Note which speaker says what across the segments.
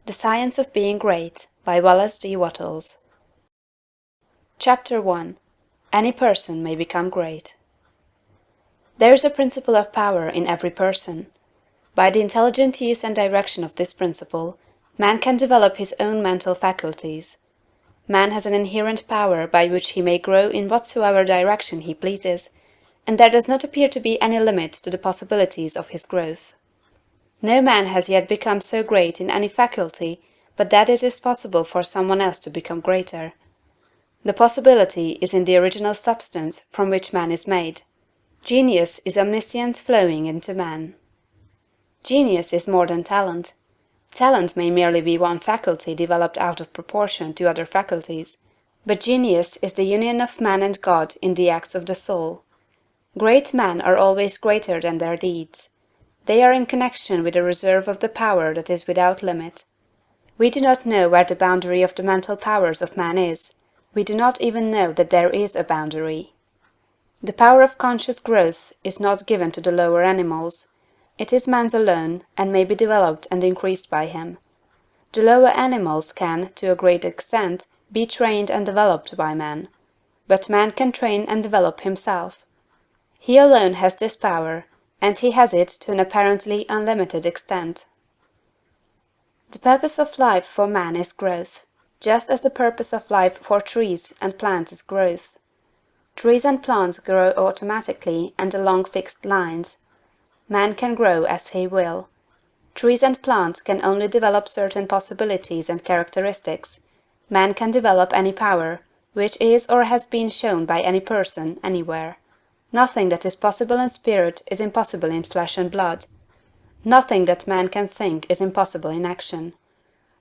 Speaker 1: The Science of Being Great by Wallace D. Wattles. Chapter 1. Any Person May Become Great. There is a principle of power in every person. By the intelligent use and direction of this principle, man can develop his own mental faculties. Man has an inherent power by which he may grow in whatsoever direction he pleases, and there does not appear to be any limit to the possibilities of his growth. No man has yet become so great in any faculty but that it is possible for someone else to become greater. The possibility is in the original substance from which man is made. Genius is omniscience flowing into man. Genius is more than talent. Talent may merely be one faculty developed out of proportion to other faculties, but genius is the union of man and God in the acts of the soul. Great men are always greater than their deeds. They are in connection with a reserve of the power that is without limit. We do not know where the boundary of the mental powers of man is. We do not even know that there is a boundary. The power of conscious growth is not given to the lower animals. It is man's alone, and may be developed and increased by him. The lower animals can, to a great extent, be trained and developed by man. But man can train and develop himself. He alone has this power, and he has it to an apparently unlimited extent. The purpose of life for man is growth, just as the purpose of life for trees and plants is growth. Trees and plants grow automatically and along fixed lines. Man can grow as he will. Trees and plants can only develop certain possibilities and characteristics. Man can develop any power, which is or has been shown by any person, anywhere. Nothing that is possible in spirit is impossible in flesh and blood. Nothing that man can think is impossible in action.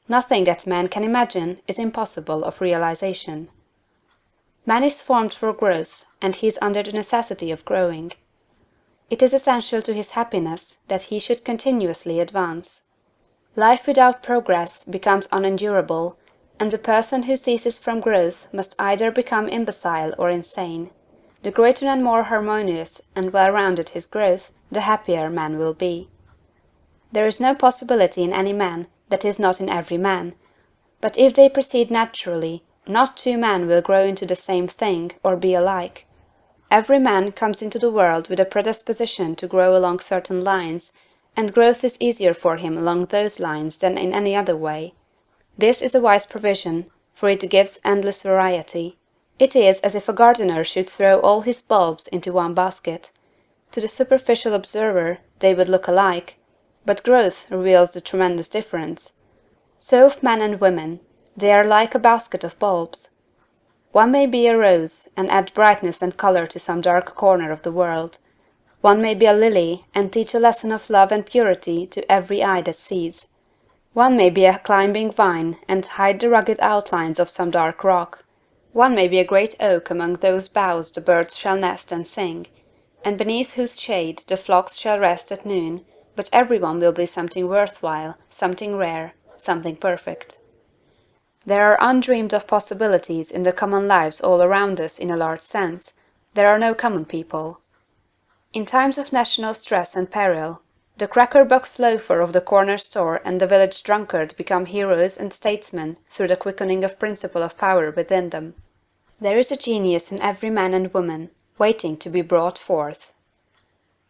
Speaker 1: Nothing that man can imagine is impossible of realization. Man is formed for growth, and he is under the necessity of growing. It is essential to his happiness that he should continuously advance. Life without progress becomes unendurable, and the person who ceases from growth must either become imbecile or insane. The greater and more harmonious and well-rounded his growth, the happier man will be. There is no possibility in any man that is not in every man, but if they proceed naturally, not two men will grow into the same thing or be alike. Every man comes into the world with a predisposition to grow along certain lines, and growth is easier for him along those lines than in any other way. This is a wise provision, for it gives endless variety. It is as if a gardener should throw all his bulbs into one basket. To the superficial observer they would look alike, but growth reveals the tremendous difference. So of men and women, they are like a basket of bulbs. One may be a rose, and add brightness and color to some dark corner of the world. One may be a lily, and teach a lesson of love and purity to every eye that sees. One may be a climbing vine, and hide the rugged outlines of some dark rock. One may be a great oak among whose boughs the birds shall nest and sing, and beneath whose shade the flocks shall rest at noon, but every one will be something worthwhile, something rare, something perfect. There are undreamed of possibilities in the common lives all around us in a large sense. There are no common people. In times of national stress and peril, the cracker-box loafer of the corner store and the village drunkard become heroes and statesmen through the quickening of principle of power within them. There is a genius in every man and woman, waiting to be brought forth.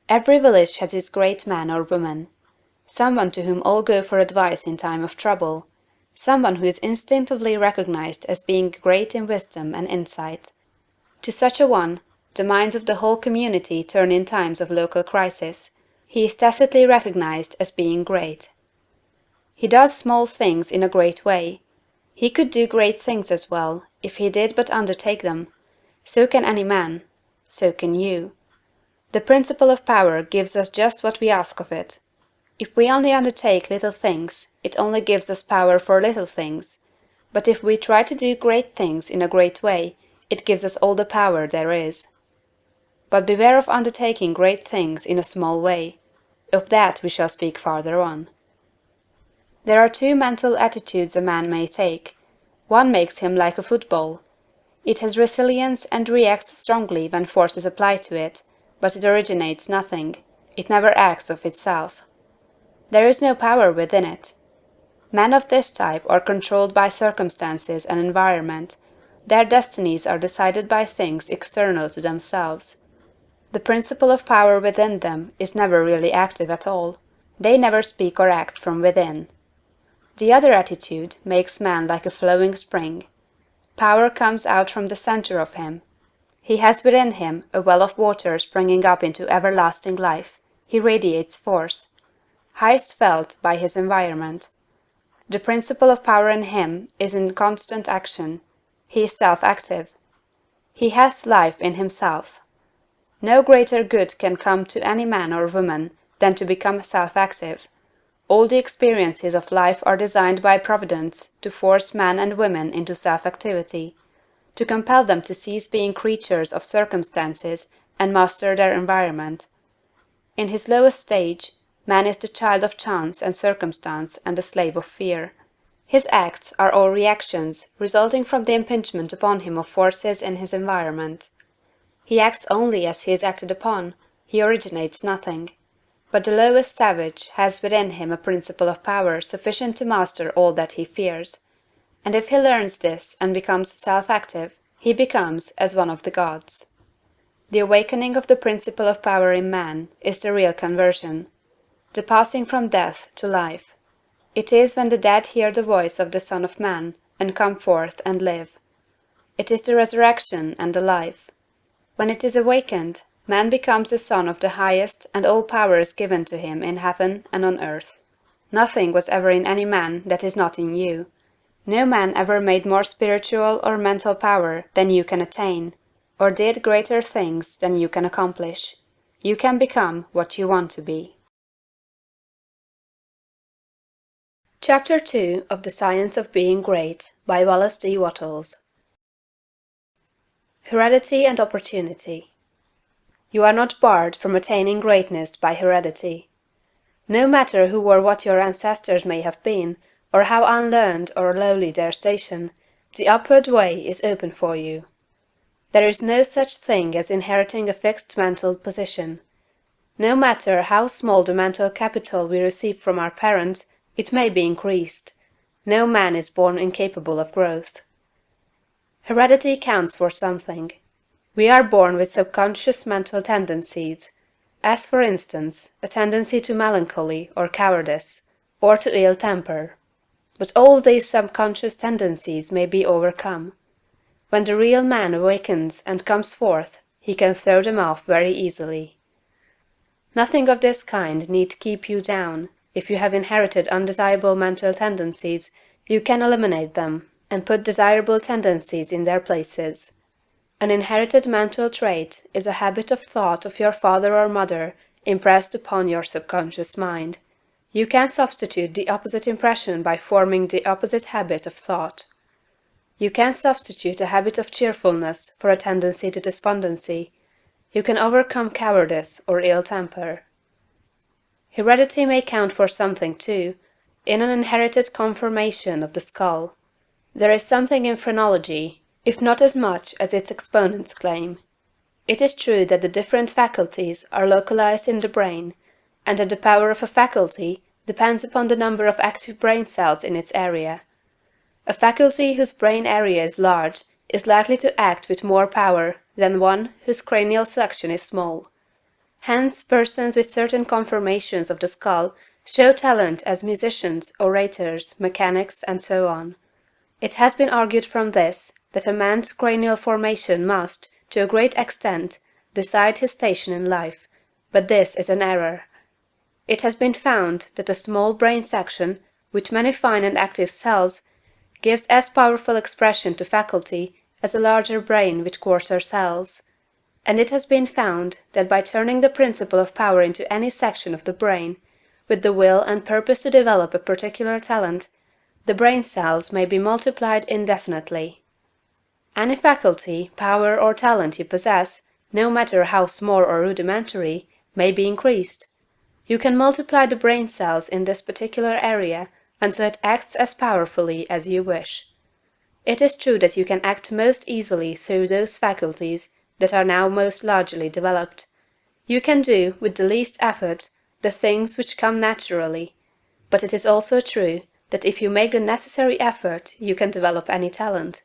Speaker 1: Every village has its great man or woman, someone to whom all go for advice in time of trouble, someone who is instinctively recognized as being great in wisdom and insight. To such a one, the minds of the whole community turn in times of local crisis. He is tacitly recognized as being great. He does small things in a great way. He could do great things as well, if he did but undertake them. So can any man. So can you. The principle of power gives us just what we ask of it. If we only undertake little things, it only gives us power for little things. But if we try to do great things in a great way, it gives us all the power there is. But beware of undertaking great things in a small way. Of that we shall speak farther on. There are two mental attitudes a man may take. One makes him like a football. It has resilience and reacts strongly when force is applied to it, but it originates nothing. It never acts of itself. There is no power within it. Men of this type are controlled by circumstances and environment. Their destinies are decided by things external to themselves. The principle of power within them is never really active at all. They never speak or act from within. The other attitude makes man like a flowing spring. Power comes out from the center of him. He has within him a well of water springing up into everlasting life. He radiates force, highest felt by his environment. The principle of power in him is in constant action. He is self-active. He hath life in himself. No greater good can come to any man or woman than to become self-active. All the experiences of life are designed by Providence to force men and women into self-activity, to compel them to cease being creatures of circumstances and master their environment. In his lowest stage, man is the child of chance and circumstance and the slave of fear. His acts are all reactions resulting from the impingement upon him of forces in his environment. He acts only as he is acted upon, he originates nothing. But the lowest savage has within him a principle of power sufficient to master all that he fears. And if he learns this and becomes self-active, he becomes as one of the gods. The awakening of the principle of power in man is the real conversion, the passing from death to life. It is when the dead hear the voice of the Son of Man and come forth and live. It is the resurrection and the life. When it is awakened, man becomes a son of the highest, and all power is given to him in heaven and on earth. Nothing was ever in any man that is not in you. No man ever made more spiritual or mental power than you can attain, or did greater things than you can accomplish. You can become what you want to be. Chapter 2 of The Science of Being Great by Wallace D. Wattles. Heredity and Opportunity. You are not barred from attaining greatness by heredity. No matter who or what your ancestors may have been, or how unlearned or lowly their station, the upward way is open for you. There is no such thing as inheriting a fixed mental position. No matter how small the mental capital we receive from our parents, it may be increased. No man is born incapable of growth. Heredity counts for something. We are born with subconscious mental tendencies, as for instance, a tendency to melancholy or cowardice, or to ill temper. But all these subconscious tendencies may be overcome. When the real man awakens and comes forth, he can throw them off very easily. Nothing of this kind need keep you down. If you have inherited undesirable mental tendencies, you can eliminate them, and put desirable tendencies in their places. An inherited mental trait is a habit of thought of your father or mother impressed upon your subconscious mind. You can substitute the opposite impression by forming the opposite habit of thought. You can substitute a habit of cheerfulness for a tendency to despondency. You can overcome cowardice or ill temper. Heredity may count for something, too, in an inherited conformation of the skull. There is something in phrenology, if not as much as its exponents claim. It is true that the different faculties are localized in the brain, and that the power of a faculty depends upon the number of active brain cells in its area. A faculty whose brain area is large is likely to act with more power than one whose cranial section is small. Hence, persons with certain conformations of the skull show talent as musicians, orators, mechanics, and so on. It has been argued from this that a man's cranial formation must, to a great extent, decide his station in life, but this is an error. It has been found that a small brain section, with many fine and active cells, gives as powerful expression to faculty as a larger brain with coarser cells. And it has been found that by turning the principle of power into any section of the brain, with the will and purpose to develop a particular talent, the brain cells may be multiplied indefinitely. Any faculty, power, or talent you possess, no matter how small or rudimentary, may be increased. You can multiply the brain cells in this particular area until it acts as powerfully as you wish. It is true that you can act most easily through those faculties that are now most largely developed. You can do, with the least effort, the things which come naturally, but it is also true that if you make the necessary effort, you can develop any talent.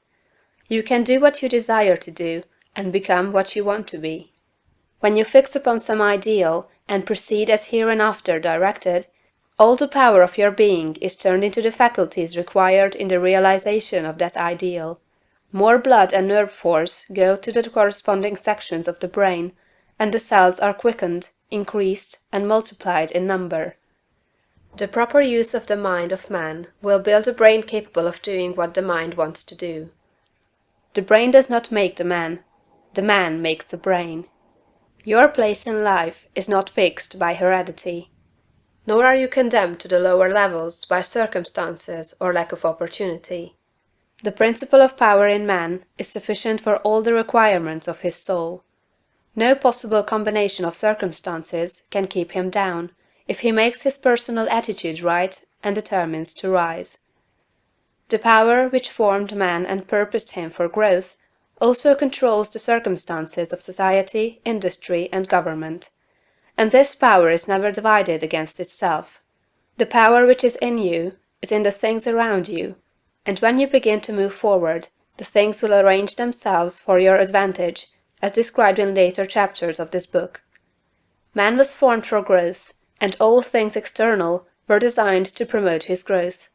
Speaker 1: You can do what you desire to do, and become what you want to be. When you fix upon some ideal, and proceed as hereinafter directed, all the power of your being is turned into the faculties required in the realization of that ideal. More blood and nerve force go to the corresponding sections of the brain, and the cells are quickened, increased, and multiplied in number. The proper use of the mind of man will build a brain capable of doing what the mind wants to do. The brain does not make the man makes the brain. Your place in life is not fixed by heredity, nor are you condemned to the lower levels by circumstances or lack of opportunity. The principle of power in man is sufficient for all the requirements of his soul. No possible combination of circumstances can keep him down, if he makes his personal attitude right and determines to rise. The power which formed man and purposed him for growth also controls the circumstances of society, industry, and government. And this power is never divided against itself. The power which is in you is in the things around you, and when you begin to move forward, the things will arrange themselves for your advantage, as described in later chapters of this book. Man was formed for growth, and all things external were designed to promote his growth.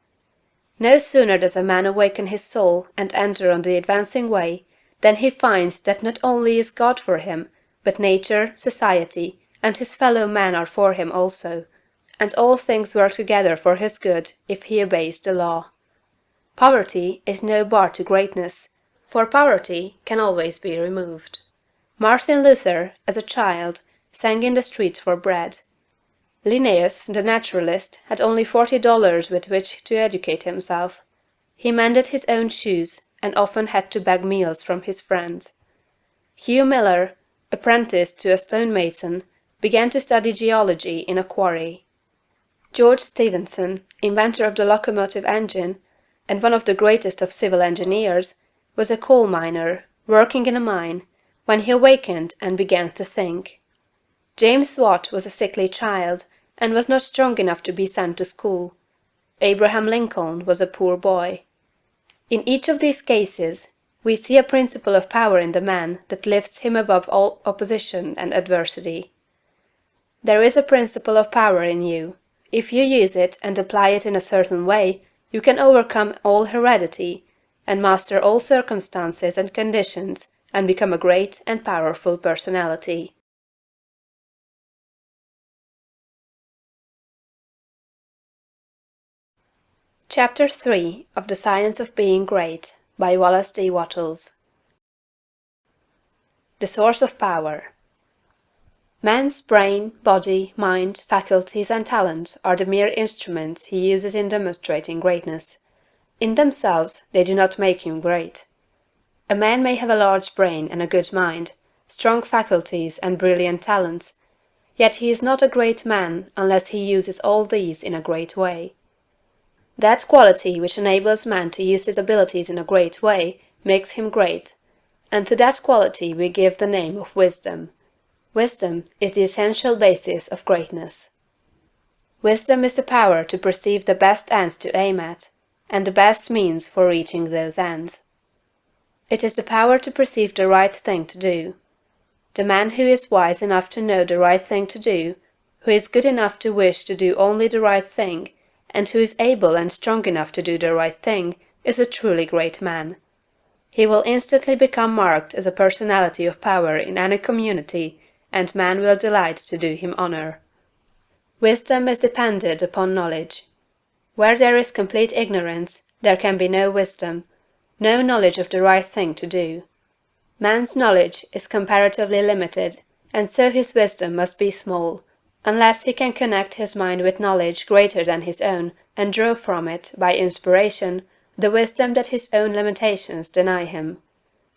Speaker 1: No sooner does a man awaken his soul and enter on the advancing way, than he finds that not only is God for him, but nature, society, and his fellow men are for him also, and all things work together for his good if he obeys the law. Poverty is no bar to greatness, for poverty can always be removed. Martin Luther, as a child, sang in the streets for bread. Linnaeus, the naturalist, had only $40 with which to educate himself. He mended his own shoes, and often had to beg meals from his friends. Hugh Miller, apprenticed to a stonemason, began to study geology in a quarry. George Stephenson, inventor of the locomotive engine, and one of the greatest of civil engineers, was a coal miner, working in a mine, when he awakened and began to think. James Watt was a sickly child, and was not strong enough to be sent to school. Abraham Lincoln was a poor boy. In each of these cases, we see a principle of power in the man that lifts him above all opposition and adversity. There is a principle of power in you. If you use it and apply it in a certain way, you can overcome all heredity, and master all circumstances and conditions, and become a great and powerful personality. Chapter 3 of The Science of Being Great by Wallace D. Wattles. The Source of Power. Man's brain, body, mind, faculties, and talents are the mere instruments he uses in demonstrating greatness. In themselves, they do not make him great. A man may have a large brain and a good mind, strong faculties and brilliant talents, yet he is not a great man unless he uses all these in a great way. That quality which enables man to use his abilities in a great way makes him great, and to that quality we give the name of wisdom. Wisdom is the essential basis of greatness. Wisdom is the power to perceive the best ends to aim at, and the best means for reaching those ends. It is the power to perceive the right thing to do. The man who is wise enough to know the right thing to do, who is good enough to wish to do only the right thing, and who is able and strong enough to do the right thing, is a truly great man. He will instantly become marked as a personality of power in any community, and man will delight to do him honor. Wisdom is dependent upon knowledge. Where there is complete ignorance, there can be no wisdom, no knowledge of the right thing to do. Man's knowledge is comparatively limited, and so his wisdom must be small, unless he can connect his mind with knowledge greater than his own, and draw from it, by inspiration, the wisdom that his own limitations deny him.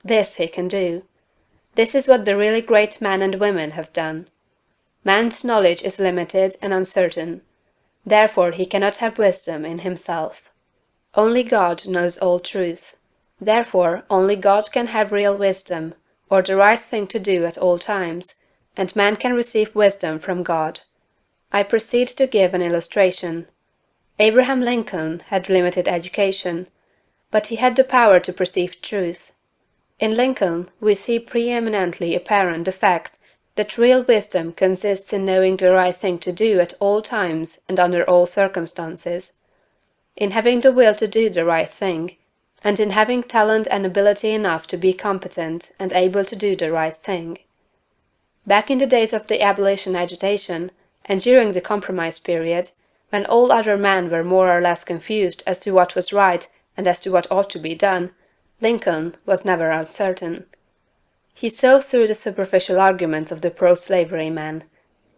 Speaker 1: This he can do. This is what the really great men and women have done. Man's knowledge is limited and uncertain. Therefore he cannot have wisdom in himself. Only God knows all truth. Therefore only God can have real wisdom, or the right thing to do at all times, and man can receive wisdom from God. I proceed to give an illustration. Abraham Lincoln had limited education, but he had the power to perceive truth. In Lincoln we see preeminently apparent the fact that real wisdom consists in knowing the right thing to do at all times and under all circumstances, in having the will to do the right thing, and in having talent and ability enough to be competent and able to do the right thing. Back in the days of the abolition agitation, and during the compromise period, when all other men were more or less confused as to what was right and as to what ought to be done, Lincoln was never uncertain. He saw through the superficial arguments of the pro-slavery men.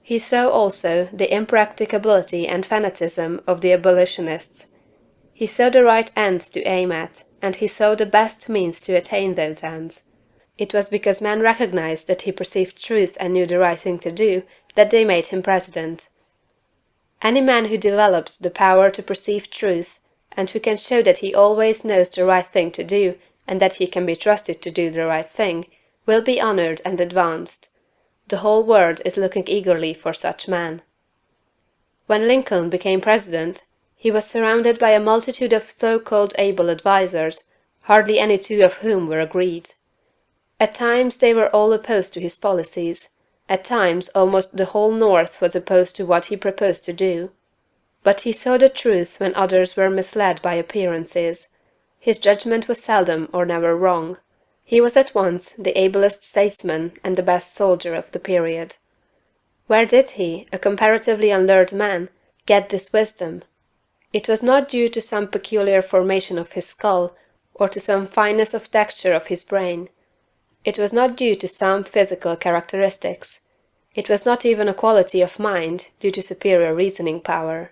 Speaker 1: He saw also the impracticability and fanaticism of the abolitionists. He saw the right ends to aim at, and he saw the best means to attain those ends. It was because men recognized that he perceived truth and knew the right thing to do that they made him president. Any man who develops the power to perceive truth, and who can show that he always knows the right thing to do and that he can be trusted to do the right thing, will be honored and advanced. The whole world is looking eagerly for such men. When Lincoln became president, he was surrounded by a multitude of so-called able advisers, hardly any two of whom were agreed. At times they were all opposed to his policies. At times almost the whole North was opposed to what he proposed to do. But he saw the truth when others were misled by appearances. His judgment was seldom or never wrong. He was at once the ablest statesman and the best soldier of the period. Where did he, a comparatively unlearned man, get this wisdom? It was not due to some peculiar formation of his skull, or to some fineness of texture of his brain. It was not due to some physical characteristics. It was not even a quality of mind due to superior reasoning power.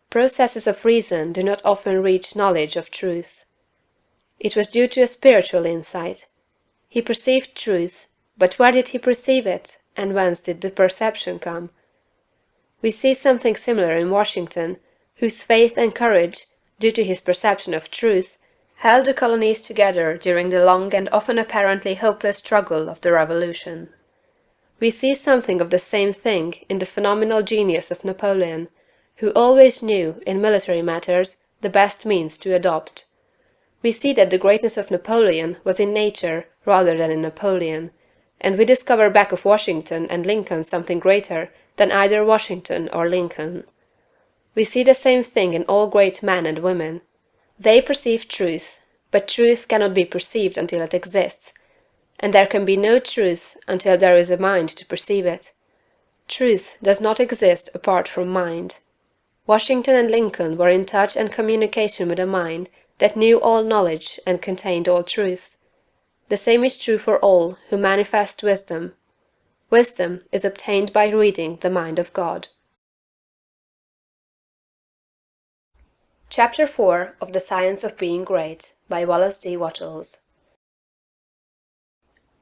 Speaker 1: Processes of reason do not often reach knowledge of truth. It was due to a spiritual insight. He perceived truth, but where did he perceive it, and whence did the perception come? We see something similar in Washington, whose faith and courage, due to his perception of truth, held the colonies together during the long and often apparently hopeless struggle of the Revolution. We see something of the same thing in the phenomenal genius of Napoleon, who always knew, in military matters, the best means to adopt. We see that the greatness of Napoleon was in nature rather than in Napoleon, and we discover back of Washington and Lincoln something greater than either Washington or Lincoln. We see the same thing in all great men and women. They perceive truth, but truth cannot be perceived until it exists, and there can be no truth until there is a mind to perceive it. Truth does not exist apart from mind. Washington and Lincoln were in touch and communication with a mind that knew all knowledge and contained all truth. The same is true for all who manifest wisdom. Wisdom is obtained by reading the mind of God. Chapter 4 of The Science of Being Great by Wallace D. Wattles.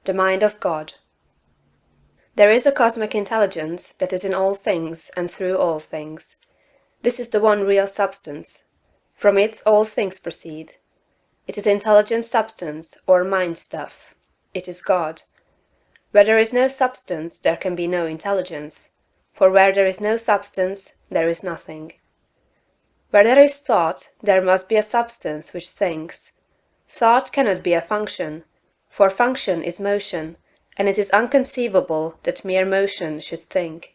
Speaker 1: The Mind of God. There is a cosmic intelligence that is in all things and through all things. This is the one real substance. From it all things proceed. It is intelligent substance or mind stuff. It is God. Where there is no substance, there can be no intelligence. For where there is no substance, there is nothing. Where there is thought, there must be a substance which thinks. Thought cannot be a function, for function is motion, and it is inconceivable that mere motion should think.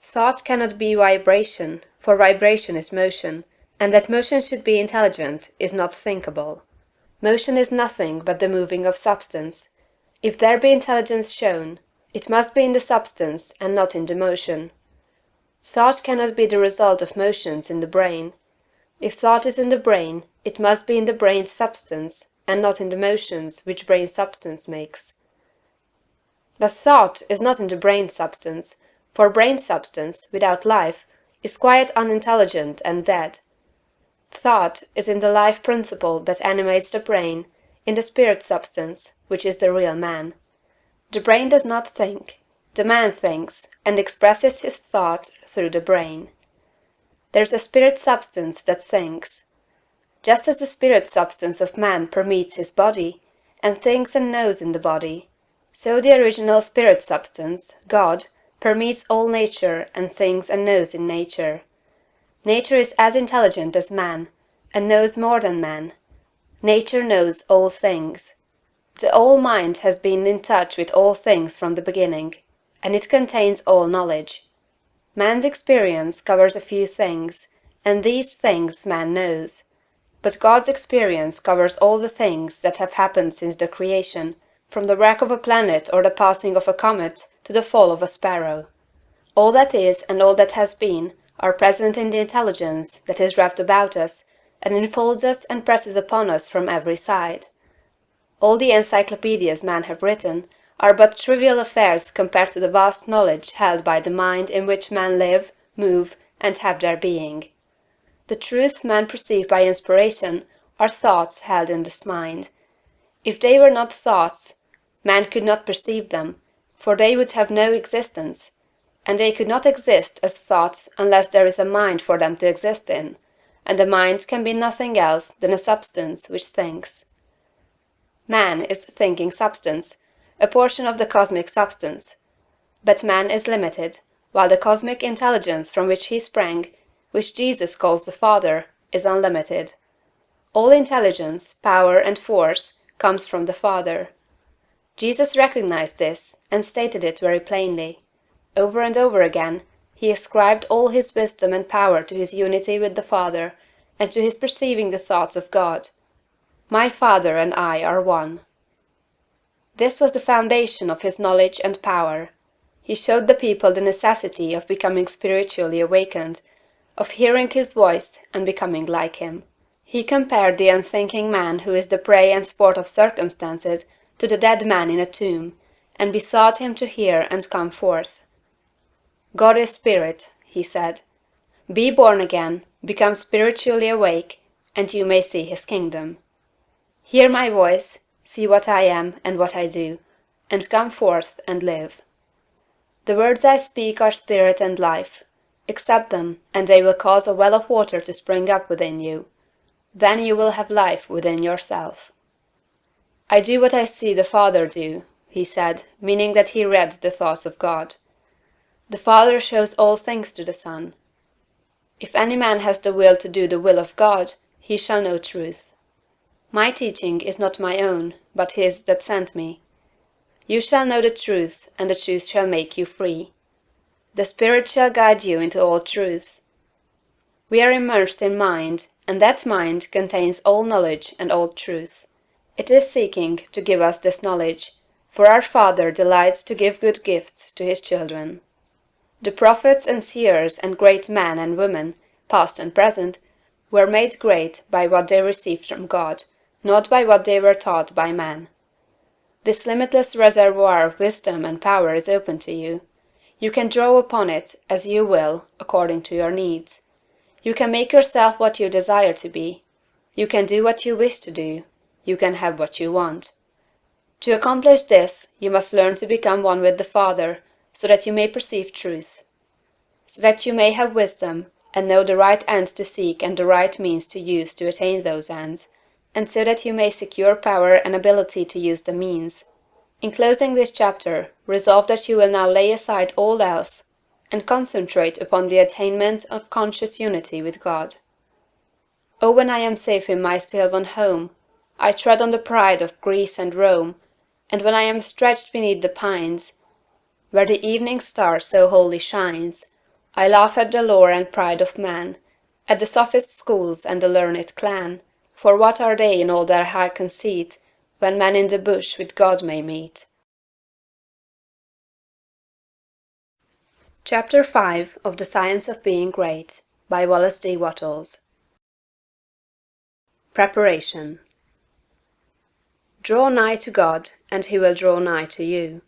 Speaker 1: Thought cannot be vibration, for vibration is motion, and that motion should be intelligent is not thinkable. Motion is nothing but the moving of substance. If there be intelligence shown, it must be in the substance and not in the motion. Thought cannot be the result of motions in the brain. If thought is in the brain, it must be in the brain's substance, and not in the motions which brain substance makes. But thought is not in the brain substance, for brain substance, without life, is quite unintelligent and dead. Thought is in the life principle that animates the brain, in the spirit substance, which is the real man. The brain does not think. The man thinks, and expresses his thought through the brain. There is a spirit substance that thinks. Just as the spirit substance of man permeates his body, and thinks and knows in the body, so the original spirit substance, God, permeates all nature and thinks and knows in nature. Nature is as intelligent as man, and knows more than man. Nature knows all things. The All-Mind has been in touch with all things from the beginning, and it contains all knowledge. Man's experience covers a few things, and these things man knows. But God's experience covers all the things that have happened since the creation, from the wreck of a planet or the passing of a comet to the fall of a sparrow. All that is and all that has been are present in the intelligence that is wrapped about us and enfolds us and presses upon us from every side. All the encyclopedias men have written are but trivial affairs compared to the vast knowledge held by the mind in which men live, move, and have their being. The truth men perceive by inspiration are thoughts held in this mind. If they were not thoughts, man could not perceive them, for they would have no existence, and they could not exist as thoughts unless there is a mind for them to exist in, and the mind can be nothing else than a substance which thinks. Man is thinking substance, a portion of the cosmic substance. But man is limited, while the cosmic intelligence from which he sprang, which Jesus calls the Father, is unlimited. All intelligence, power, and force comes from the Father. Jesus recognized this and stated it very plainly. Over and over again, he ascribed all his wisdom and power to his unity with the Father, and to his perceiving the thoughts of God. My Father and I are one. This was the foundation of his knowledge and power. He showed the people the necessity of becoming spiritually awakened, of hearing his voice and becoming like him. He compared the unthinking man who is the prey and sport of circumstances to the dead man in a tomb, and besought him to hear and come forth. God is spirit, he said. Be born again, become spiritually awake, and you may see his kingdom. Hear my voice, see what I am and what I do, and come forth and live. The words I speak are spirit and life. Accept them, and they will cause a well of water to spring up within you. Then you will have life within yourself. I do what I see the Father do, he said, meaning that he read the thoughts of God. The Father shows all things to the Son. If any man has the will to do the will of God, he shall know truth. My teaching is not my own, but his that sent me. You shall know the truth, and the truth shall make you free. The Spirit shall guide you into all truth. We are immersed in mind, and that mind contains all knowledge and all truth. It is seeking to give us this knowledge, for our Father delights to give good gifts to his children. The prophets and seers and great men and women, past and present, were made great by what they received from God, not by what they were taught by man. This limitless reservoir of wisdom and power is open to you. You can draw upon it as you will, according to your needs. You can make yourself what you desire to be. You can do what you wish to do. You can have what you want. To accomplish this, you must learn to become one with the Father, so that you may perceive truth. So that you may have wisdom, and know the right ends to seek and the right means to use to attain those ends, and so that you may secure power and ability to use the means. In closing this chapter, resolve that you will now lay aside all else, and concentrate upon the attainment of conscious unity with God. Oh, when I am safe in my sylvan home, I tread on the pride of Greece and Rome, and when I am stretched beneath the pines, where the evening star so wholly shines, I laugh at the lore and pride of man, at the sophist schools and the learned clan, for what are they in all their high conceit, when man in the bush with God may meet? Chapter 5 of The Science of Being Great by Wallace D. Wattles. Preparation. Draw nigh to God, and he will draw nigh to you.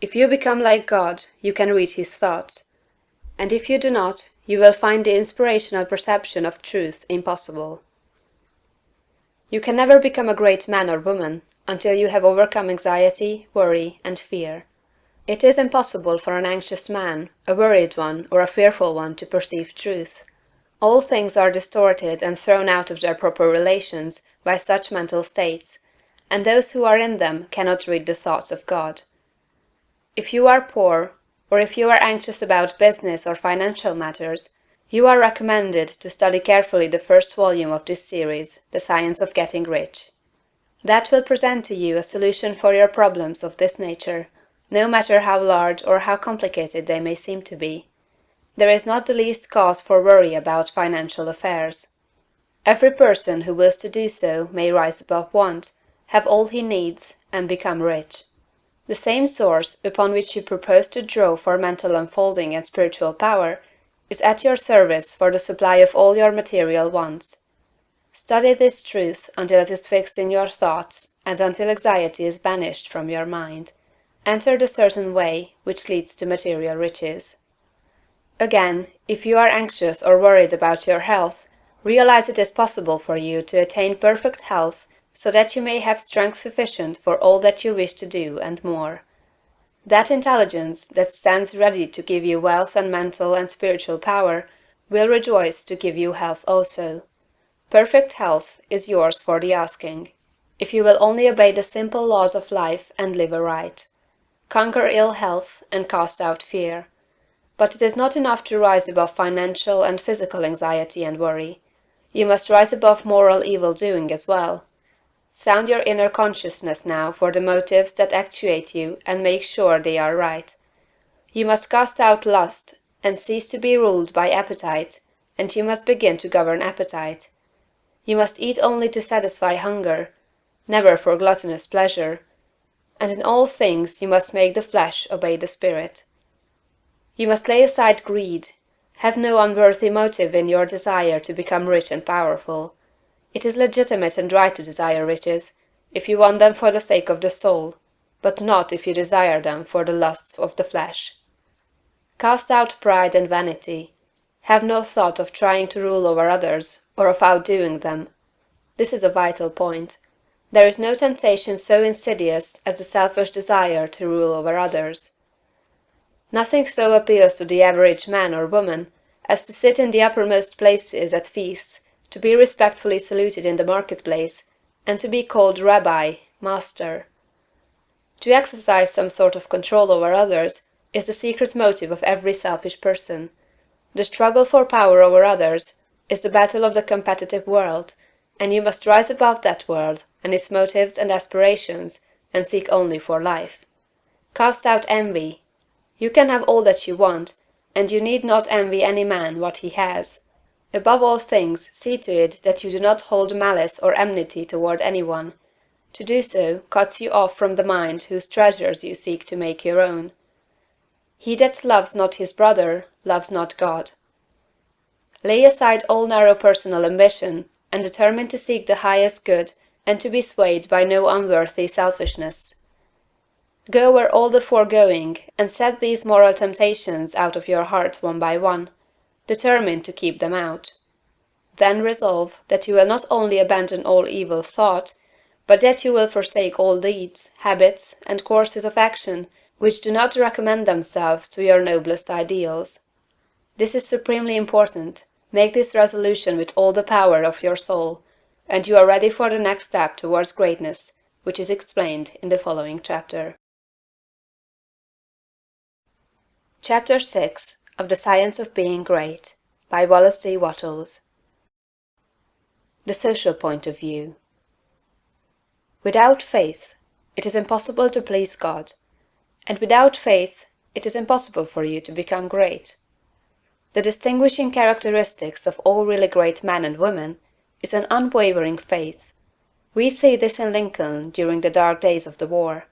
Speaker 1: If you become like God, you can read his thoughts, and if you do not, you will find the inspirational perception of truth impossible. You can never become a great man or woman until you have overcome anxiety, worry, and fear. It is impossible for an anxious man, a worried one, or a fearful one to perceive truth. All things are distorted and thrown out of their proper relations by such mental states, and those who are in them cannot read the thoughts of God. If you are poor, or if you are anxious about business or financial matters, You are recommended to study carefully the first volume of this series, The Science of Getting Rich. That will present to you a solution for your problems of this nature, no matter how large or how complicated they may seem to be. There is not the least cause for worry about financial affairs. Every person who wills to do so may rise above want, have all he needs, and become rich. The same source upon which you propose to draw for mental unfolding and spiritual power is at your service for the supply of all your material wants. Study this truth until it is fixed in your thoughts and until anxiety is banished from your mind. Enter the certain way which leads to material riches. Again, if you are anxious or worried about your health, realize it is possible for you to attain perfect health so that you may have strength sufficient for all that you wish to do and more. That intelligence that stands ready to give you wealth and mental and spiritual power will rejoice to give you health also. Perfect health is yours for the asking, if you will only obey the simple laws of life and live aright. Conquer ill health and cast out fear. But it is not enough to rise above financial and physical anxiety and worry. You must rise above moral evil-doing as well. Sound your inner consciousness now for the motives that actuate you and make sure they are right. You must cast out lust and cease to be ruled by appetite, and you must begin to govern appetite. You must eat only to satisfy hunger, never for gluttonous pleasure, and in all things you must make the flesh obey the spirit. You must lay aside greed. Have no unworthy motive in your desire to become rich and powerful. It is legitimate and right to desire riches, if you want them for the sake of the soul, but not if you desire them for the lusts of the flesh. Cast out pride and vanity. Have no thought of trying to rule over others, or of outdoing them. This is a vital point. There is no temptation so insidious as the selfish desire to rule over others. Nothing so appeals to the average man or woman as to sit in the uppermost places at feasts, to be respectfully saluted in the marketplace, and to be called Rabbi, Master. To exercise some sort of control over others is the secret motive of every selfish person. The struggle for power over others is the battle of the competitive world, and you must rise above that world and its motives and aspirations, and seek only for life. Cast out envy. You can have all that you want, and you need not envy any man what he has. Above all things, see to it that you do not hold malice or enmity toward anyone. To do so cuts you off from the mind whose treasures you seek to make your own. He that loves not his brother loves not God. Lay aside all narrow personal ambition, and determine to seek the highest good and to be swayed by no unworthy selfishness. Go over all the foregoing, and set these moral temptations out of your heart one by one, determined to keep them out. Then resolve that you will not only abandon all evil thought, but that you will forsake all deeds, habits, and courses of action which do not recommend themselves to your noblest ideals. This is supremely important. Make this resolution with all the power of your soul, and you are ready for the next step towards greatness, which is explained in the following chapter. Chapter 6 of The Science of Being Great by Wallace D. Wattles. The Social Point of View. Without faith, it is impossible to please God, and without faith, it is impossible for you to become great. The distinguishing characteristics of all really great men and women is an unwavering faith. We see this in Lincoln during the dark days of the war.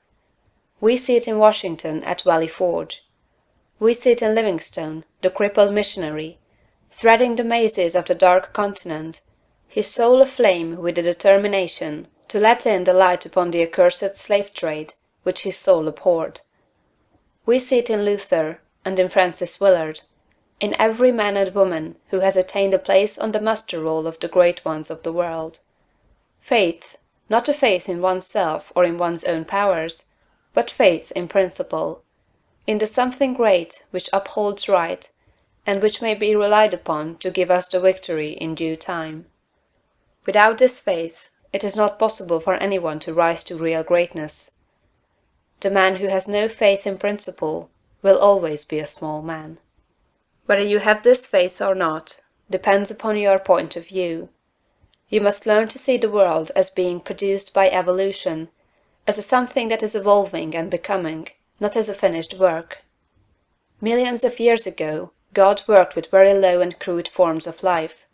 Speaker 1: We see it in Washington at Valley Forge. We see it in Livingstone, the crippled missionary, threading the mazes of the dark continent, his soul aflame with the determination to let in the light upon the accursed slave trade which his soul abhorred. We see it in Luther and in Francis Willard, in every man and woman who has attained a place on the muster roll of the great ones of the world. Faith, not a faith in oneself or in one's own powers, but faith in principle, in the something great which upholds right, and which may be relied upon to give us the victory in due time. Without this faith, it is not possible for anyone to rise to real greatness. The man who has no faith in principle will always be a small man. Whether you have this faith or not depends upon your point of view. You must learn to see the world as being produced by evolution, as a something that is evolving and becoming, not as a finished work. Millions of years ago, God worked with very low and crude forms of life,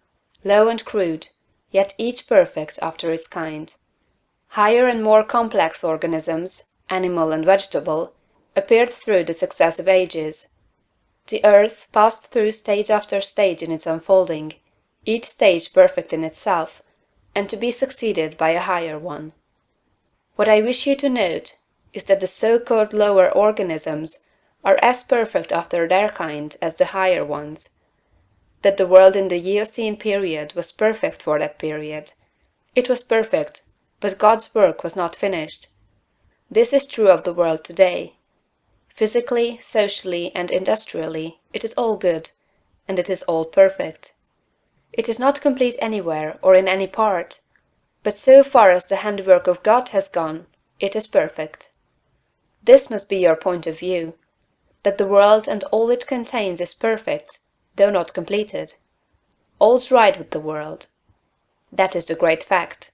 Speaker 1: low and crude, yet each perfect after its kind. Higher and more complex organisms, animal and vegetable, appeared through the successive ages. The earth passed through stage after stage in its unfolding, each stage perfect in itself, and to be succeeded by a higher one. What I wish you to note is that the so-called lower organisms are as perfect after their kind as the higher ones. That the world in the Eocene period was perfect for that period. It was perfect, but God's work was not finished. This is true of the world today. Physically, socially, and industrially, it is all good, and it is all perfect. It is not complete anywhere or in any part, but so far as the handiwork of God has gone, it is perfect. This must be your point of view, that the world and all it contains is perfect, though not completed. All's right with the world. That is the great fact.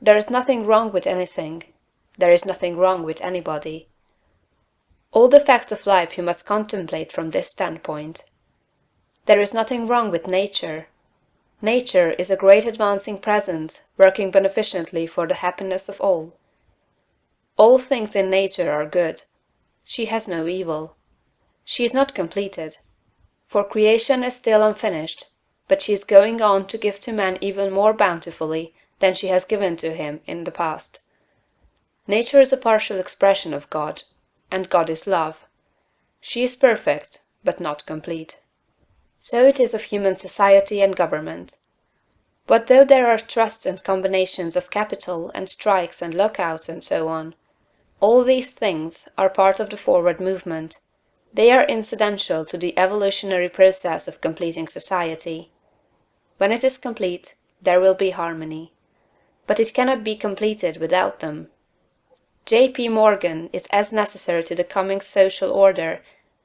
Speaker 1: There is nothing wrong with anything. There is nothing wrong with anybody. All the facts of life you must contemplate from this standpoint. There is nothing wrong with nature. Nature is a great advancing presence, working beneficently for the happiness of all. All things in nature are good. She has no evil. She is not completed, for creation is still unfinished, but she is going on to give to man even more bountifully than she has given to him in the past. Nature is a partial expression of God, and God is love. She is perfect, but not complete. So it is of human society and government. What though there are trusts and combinations of capital and strikes and lockouts and so on? All these things are part of the forward movement. They are incidental to the evolutionary process of completing society. When it is complete, there will be harmony. But it cannot be completed without them. J.P. Morgan is as necessary to the coming social order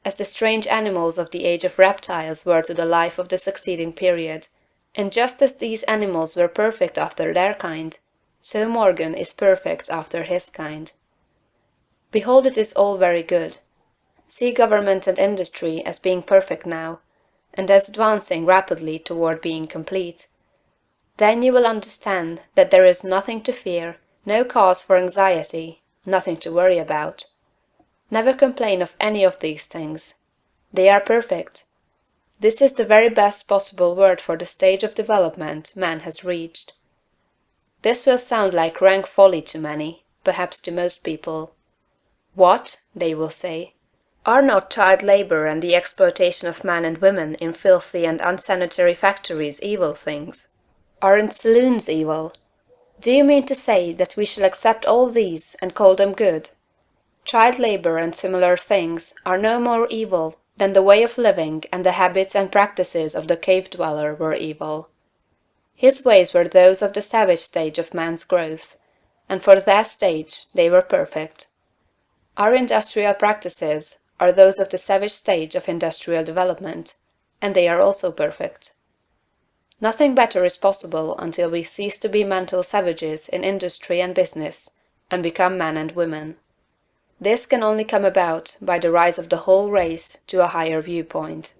Speaker 1: as the strange animals of the age of reptiles were to the life of the succeeding period, and just as these animals were perfect after their kind, so Morgan is perfect after his kind. Behold, it is all very good. See government and industry as being perfect now, and as advancing rapidly toward being complete. Then you will understand that there is nothing to fear, no cause for anxiety, nothing to worry about. Never complain of any of these things. They are perfect. This is the very best possible word for the stage of development man has reached. This will sound like rank folly to many, perhaps to most people. What, they will say, are not child labor and the exploitation of men and women in filthy and unsanitary factories evil things? Aren't saloons evil? Do you mean to say that we shall accept all these and call them good? Child labor and similar things are no more evil than the way of living and the habits and practices of the cave-dweller were evil. His ways were those of the savage stage of man's growth, and for that stage they were perfect. Our industrial practices are those of the savage stage of industrial development, and they are also perfect. Nothing better is possible until we cease to be mental savages in industry and business, and become men and women. This can only come about by the rise of the whole race to a higher viewpoint.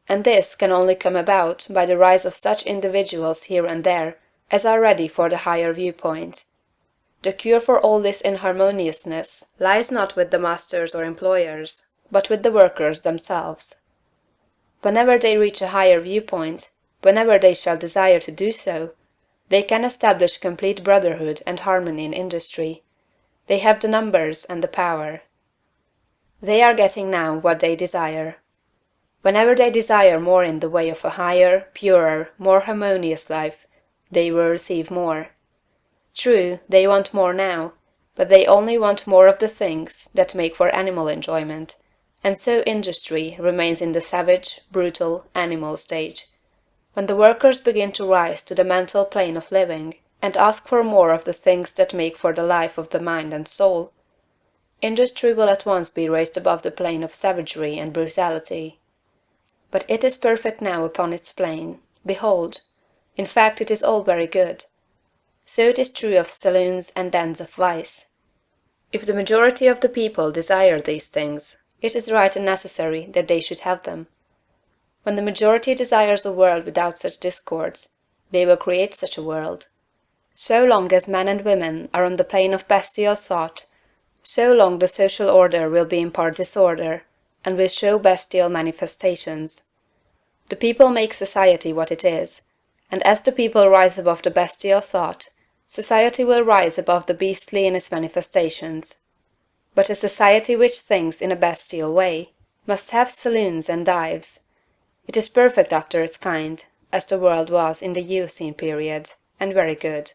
Speaker 1: And this can only come about by the rise of such individuals here and there as are ready for the higher viewpoint. The cure for all this inharmoniousness lies not with the masters or employers, but with the workers themselves. Whenever they reach a higher viewpoint, whenever they shall desire to do so, they can establish complete brotherhood and harmony in industry. They have the numbers and the power. They are getting now what they desire. Whenever they desire more in the way of a higher, purer, more harmonious life, they will receive more. True, they want more now, but they only want more of the things that make for animal enjoyment, and so industry remains in the savage, brutal, animal stage. When the workers begin to rise to the mental plane of living, and ask for more of the things that make for the life of the mind and soul, industry will at once be raised above the plane of savagery and brutality. but it is perfect now upon its plane. Behold! In fact, it is all very good. So it is true of saloons and dens of vice. If the majority of the people desire these things, it is right and necessary that they should have them. When the majority desires a world without such discords, they will create such a world. So long as men and women are on the plane of bestial thought, so long the social order will be in part disorder, and will show bestial manifestations. The people make society what it is, and as the people rise above the bestial thought, society will rise above the beastly in its manifestations. But a society which thinks in a bestial way must have saloons and dives. It is perfect after its kind, as the world was in the Eocene period, and very good.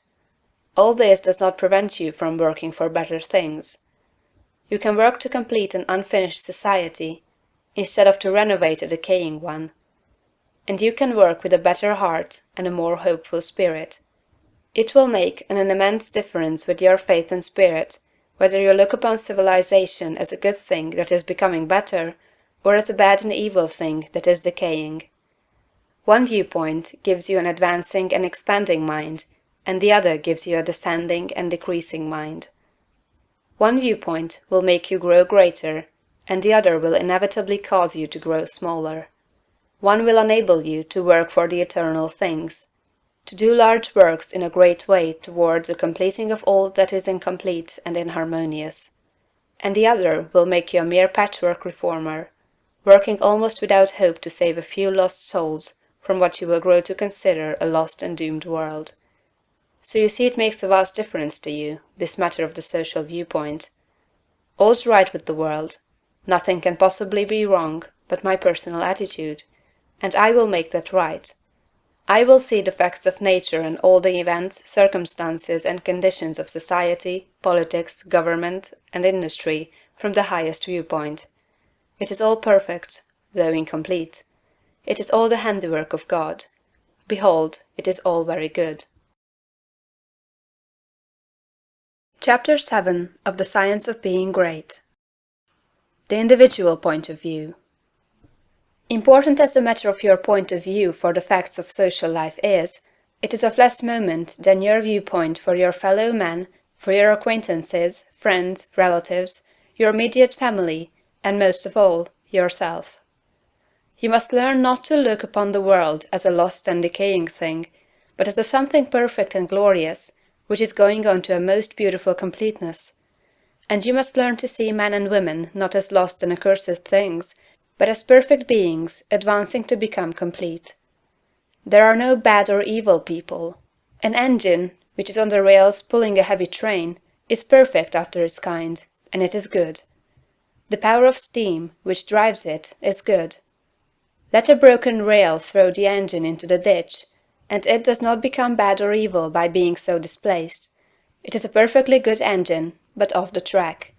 Speaker 1: All this does not prevent you from working for better things. You can work to complete an unfinished society, instead of to renovate a decaying one. And you can work with a better heart and a more hopeful spirit. It will make an immense difference with your faith and spirit, whether you look upon civilization as a good thing that is becoming better, or as a bad and evil thing that is decaying. One viewpoint gives you an advancing and expanding mind, and the other gives you a descending and decreasing mind. One viewpoint will make you grow greater, and the other will inevitably cause you to grow smaller. One will enable you to work for the eternal things, to do large works in a great way toward the completing of all that is incomplete and inharmonious, and the other will make you a mere patchwork reformer, working almost without hope to save a few lost souls from what you will grow to consider a lost and doomed world. So you see it makes a vast difference to you, this matter of the social viewpoint. All's right with the world. Nothing can possibly be wrong but my personal attitude, and I will make that right. I will see the facts of nature and all the events, circumstances, and conditions of society, politics, government, and industry from the highest viewpoint. It is all perfect, though incomplete. It is all the handiwork of God. Behold, it is all very good. Chapter 7 of the Science of Being Great. The individual point of view. Important as the matter of your point of view for the facts of social life is, it is of less moment than your viewpoint for your fellow men, for your acquaintances, friends, relatives, your immediate family, and most of all, yourself. You must learn not to look upon the world as a lost and decaying thing, but as a something perfect and glorious, which is going on to a most beautiful completeness. And you must learn to see men and women not as lost and accursed things, but as perfect beings advancing to become complete. There are no bad or evil people. An engine, which is on the rails pulling a heavy train, is perfect after its kind, and it is good. The power of steam, which drives it, is good. Let a broken rail throw the engine into the ditch, and it does not become bad or evil by being so displaced. It is a perfectly good engine, but off the track.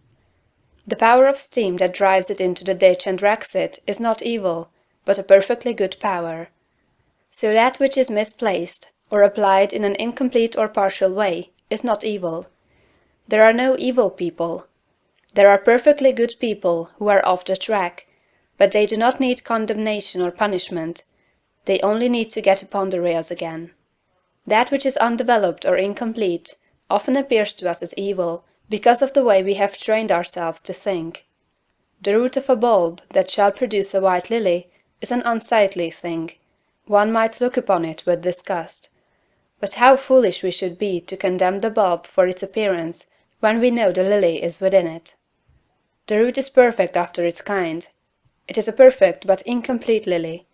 Speaker 1: The power of steam that drives it into the ditch and wrecks it is not evil, but a perfectly good power. So that which is misplaced, or applied in an incomplete or partial way, is not evil. There are no evil people. There are perfectly good people who are off the track, but they do not need condemnation or punishment. They only need to get upon the rails again. That which is undeveloped or incomplete often appears to us as evil, because of the way we have trained ourselves to think. The root of a bulb that shall produce a white lily is an unsightly thing. One might look upon it with disgust. But how foolish we should be to condemn the bulb for its appearance when we know the lily is within it. The root is perfect after its kind. It is a perfect but incomplete lily,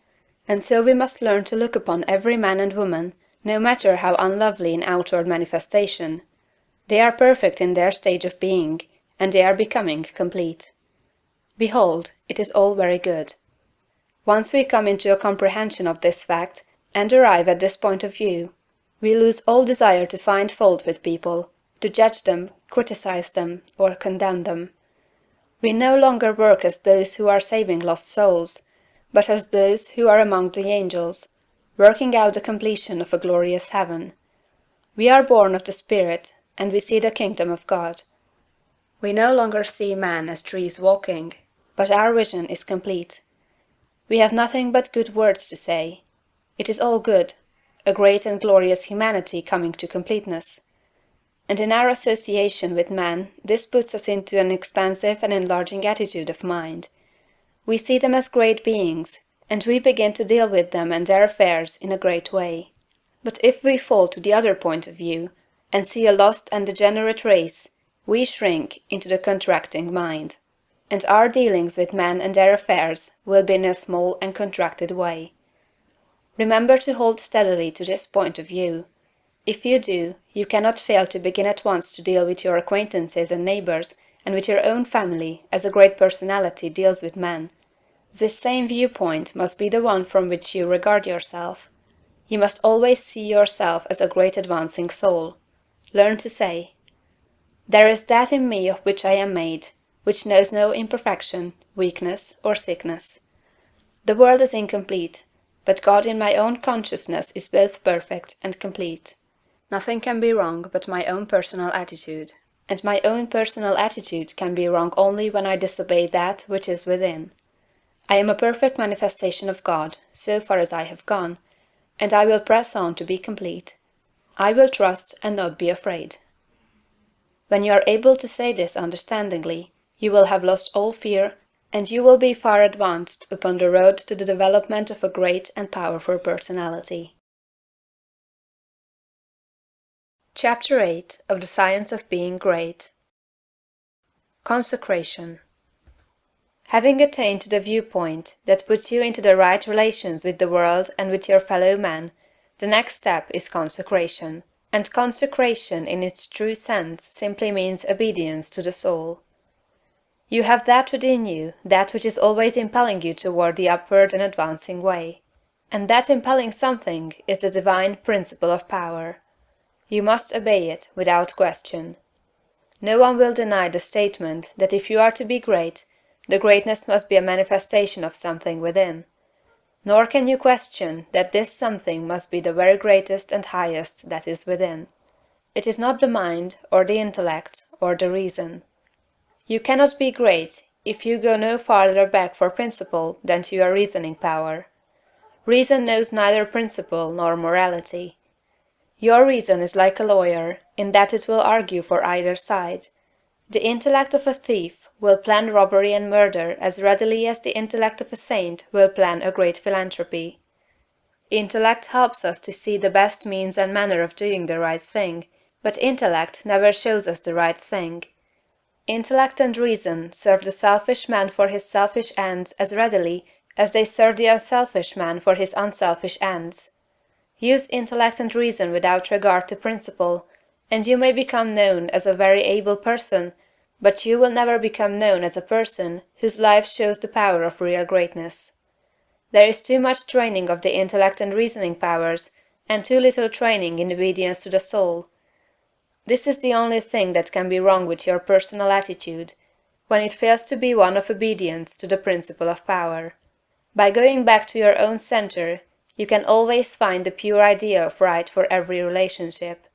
Speaker 1: and so we must learn to look upon every man and woman, no matter how unlovely in outward manifestation. They are perfect in their stage of being, and they are becoming complete. Behold, it is all very good. Once we come into a comprehension of this fact, and arrive at this point of view, we lose all desire to find fault with people, to judge them, criticize them, or condemn them. We no longer work as those who are saving lost souls, but as those who are among the angels, working out the completion of a glorious heaven. We are born of the Spirit, and we see the kingdom of God. We no longer see men as trees walking, but our vision is complete. We have nothing but good words to say. It is all good, a great and glorious humanity coming to completeness. And in our association with men this puts us into an expansive and enlarging attitude of mind. We see them as great beings, and we begin to deal with them and their affairs in a great way. But if we fall to the other point of view, and see a lost and degenerate race, we shrink into the contracting mind, and our dealings with men and their affairs will be in a small and contracted way. Remember to hold steadily to this point of view. If you do, you cannot fail to begin at once to deal with your acquaintances and neighbors and with your own family as a great personality deals with men. This same viewpoint must be the one from which you regard yourself. You must always see yourself as a great advancing soul. Learn to say, "There is that in me of which I am made, which knows no imperfection, weakness, or sickness. The world is incomplete, but God in my own consciousness is both perfect and complete. Nothing can be wrong but my own personal attitude, and my own personal attitude can be wrong only when I disobey that which is within. I am a perfect manifestation of God, so far as I have gone, and I will press on to be complete. I will trust and not be afraid." When you are able to say this understandingly, you will have lost all fear, and you will be far advanced upon the road to the development of a great and powerful personality. Chapter 8 of the Science of Being Great. Consecration. Having attained to the viewpoint that puts you into the right relations with the world and with your fellow men, the next step is consecration, and consecration in its true sense simply means obedience to the soul. You have that within you, that which is always impelling you toward the upward and advancing way. And that impelling something is the divine principle of power. You must obey it without question. No one will deny the statement that if you are to be great, the greatness must be a manifestation of something within. Nor can you question that this something must be the very greatest and highest that is within. It is not the mind, or the intellect, or the reason. You cannot be great if you go no farther back for principle than to your reasoning power. Reason knows neither principle nor morality. Your reason is like a lawyer, in that it will argue for either side. The intellect of a thief will plan robbery and murder as readily as the intellect of a saint will plan a great philanthropy. Intellect helps us to see the best means and manner of doing the right thing, but intellect never shows us the right thing. Intellect and reason serve the selfish man for his selfish ends as readily as they serve the unselfish man for his unselfish ends. Use intellect and reason without regard to principle, and you may become known as a very able person, but you will never become known as a person whose life shows the power of real greatness. There is too much training of the intellect and reasoning powers, and too little training in obedience to the soul. This is the only thing that can be wrong with your personal attitude, when it fails to be one of obedience to the principle of power. By going back to your own center, you can always find the pure idea of right for every relationship.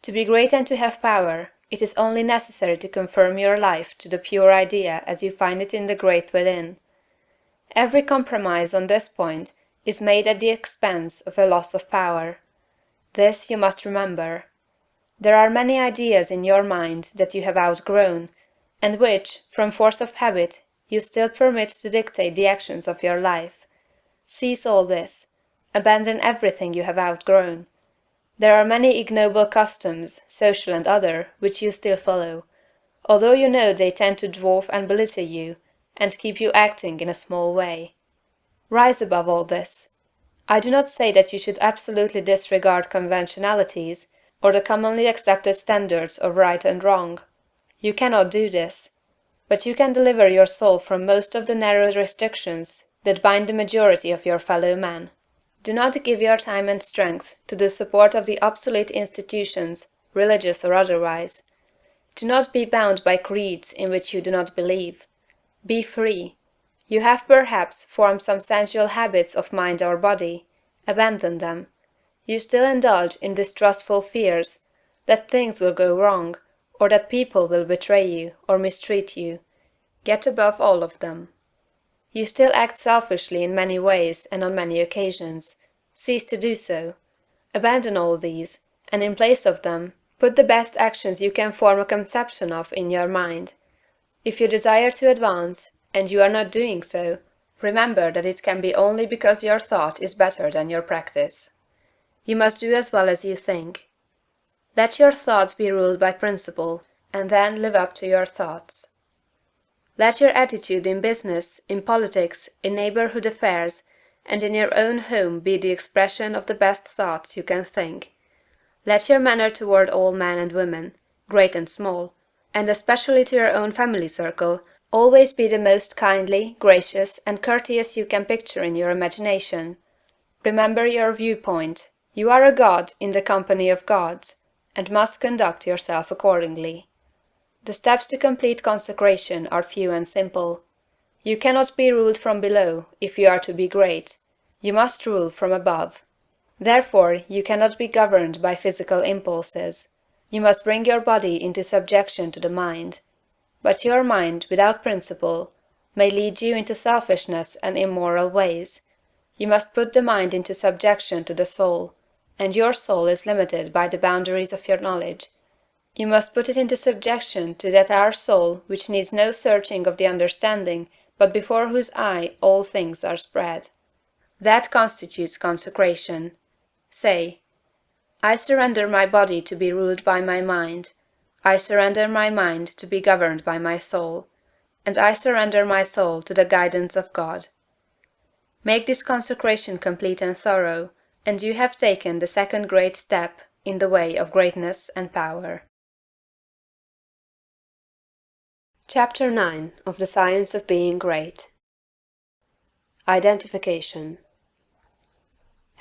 Speaker 1: To be great and to have power, it is only necessary to conform your life to the pure idea as you find it in the great within. Every compromise on this point is made at the expense of a loss of power. This you must remember. There are many ideas in your mind that you have outgrown, and which, from force of habit, you still permit to dictate the actions of your life. Cease all this. Abandon everything you have outgrown. There are many ignoble customs, social and other, which you still follow, although you know they tend to dwarf and belittle you, and keep you acting in a small way. Rise above all this. I do not say that you should absolutely disregard conventionalities, or the commonly accepted standards of right and wrong. You cannot do this. But you can deliver your soul from most of the narrow restrictions that bind the majority of your fellow men. Do not give your time and strength to the support of the obsolete institutions, religious or otherwise. Do not be bound by creeds in which you do not believe. Be free. You have perhaps formed some sensual habits of mind or body. Abandon them. You still indulge in distrustful fears that things will go wrong, or that people will betray you or mistreat you. Get above all of them. You still act selfishly in many ways and on many occasions. Cease to do so. Abandon all these, and in place of them, put the best actions you can form a conception of in your mind. If you desire to advance, and you are not doing so, remember that it can be only because your thought is better than your practice. You must do as well as you think. Let your thoughts be ruled by principle, and then live up to your thoughts. Let your attitude in business, in politics, in neighborhood affairs, and in your own home be the expression of the best thoughts you can think. Let your manner toward all men and women, great and small, and especially to your own family circle, always be the most kindly, gracious, and courteous you can picture in your imagination. Remember your viewpoint. You are a god in the company of gods, and must conduct yourself accordingly. The steps to complete consecration are few and simple. You cannot be ruled from below if you are to be great. You must rule from above. Therefore, you cannot be governed by physical impulses. You must bring your body into subjection to the mind. But your mind, without principle, may lead you into selfishness and immoral ways. You must put the mind into subjection to the soul, and your soul is limited by the boundaries of your knowledge. You must put it into subjection to that our soul which needs no searching of the understanding, but before whose eye all things are spread. That constitutes consecration. Say, I surrender my body to be ruled by my mind. I surrender my mind to be governed by my soul. And I surrender my soul to the guidance of God. Make this consecration complete and thorough, and you have taken the second great step in the way of greatness and power. Chapter 9 of the Science of Being Great. Identification.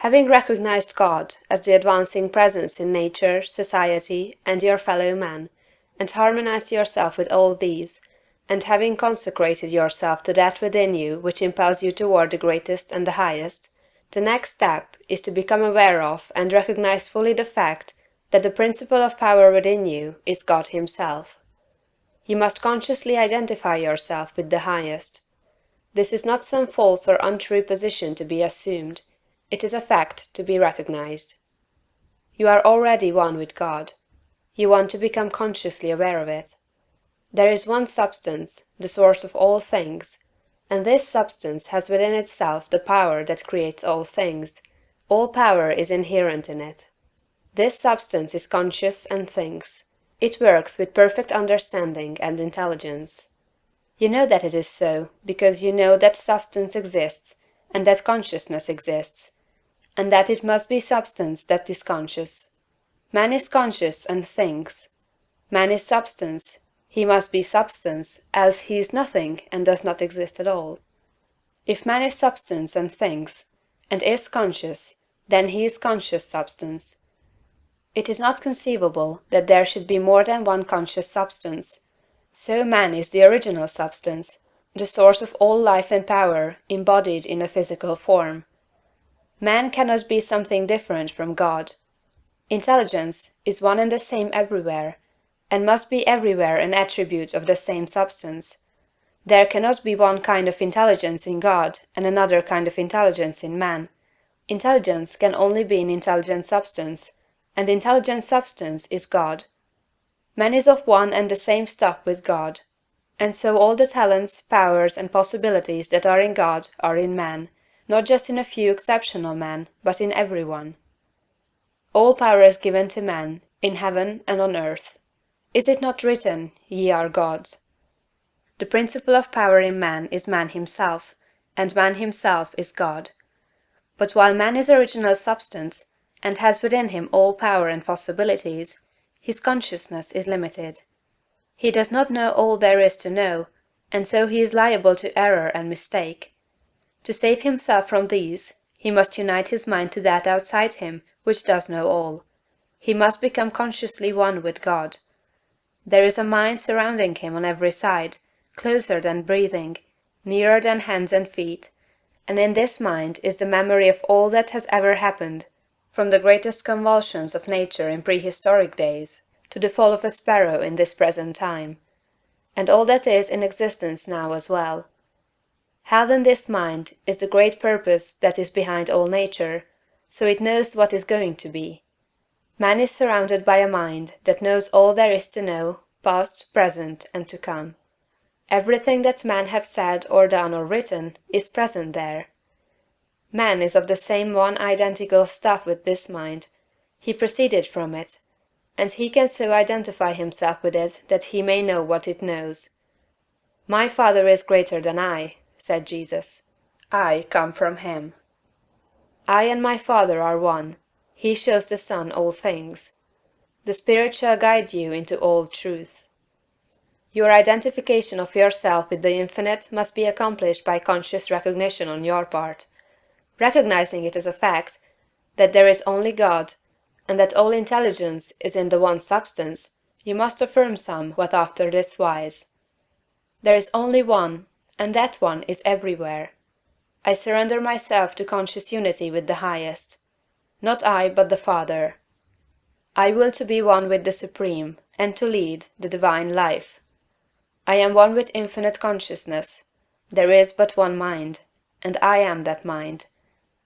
Speaker 1: Having recognized God as the advancing presence in nature, society, and your fellow men, and harmonized yourself with all these, and having consecrated yourself to that within you which impels you toward the greatest and the highest, the next step is to become aware of and recognize fully the fact that the principle of power within you is God Himself. You must consciously identify yourself with the highest. This is not some false or untrue position to be assumed. It is a fact to be recognized. You are already one with God. You want to become consciously aware of it. There is one substance, the source of all things, and this substance has within itself the power that creates all things. All power is inherent in it. This substance is conscious and thinks. It works with perfect understanding and intelligence. You know that it is so, because you know that substance exists, and that consciousness exists, and that it must be substance that is conscious. Man is conscious and thinks. Man is substance. He must be substance, else he is nothing and does not exist at all. If man is substance and thinks, and is conscious, then he is conscious substance. It is not conceivable that there should be more than one conscious substance. So man is the original substance, the source of all life and power, embodied in a physical form. Man cannot be something different from God. Intelligence is one and the same everywhere, and must be everywhere an attribute of the same substance. There cannot be one kind of intelligence in God and another kind of intelligence in man. Intelligence can only be in intelligent substance, and intelligent substance is God. Man is of one and the same stock with God, and so all the talents, powers, and possibilities that are in God are in man, not just in a few exceptional men, but in everyone. All power is given to man, in heaven and on earth. Is it not written, Ye are gods? The principle of power in man is man himself, and man himself is God. But while man is original substance, and has within him all power and possibilities, his consciousness is limited. He does not know all there is to know, and so he is liable to error and mistake. To save himself from these, he must unite his mind to that outside him which does know all. He must become consciously one with God. There is a mind surrounding him on every side, closer than breathing, nearer than hands and feet, and in this mind is the memory of all that has ever happened, from the greatest convulsions of nature in prehistoric days to the fall of a sparrow in this present time, and all that is in existence now as well. Held in this mind is the great purpose that is behind all nature, so it knows what is going to be. Man is surrounded by a mind that knows all there is to know, past, present, and to come. Everything that men have said or done or written is present there. Man is of the same one identical stuff with this mind, he proceeded from it, and he can so identify himself with it that he may know what it knows. My Father is greater than I, said Jesus. I come from him. I and my Father are one. He shows the Son all things. The Spirit shall guide you into all truth. Your identification of yourself with the infinite must be accomplished by conscious recognition on your part. Recognizing it as a fact, that there is only God, and that all intelligence is in the one substance, you must affirm somewhat after this wise. There is only one, and that one is everywhere. I surrender myself to conscious unity with the highest. Not I, but the Father. I will to be one with the Supreme, and to lead the divine life. I am one with infinite consciousness. There is but one mind, and I am that mind.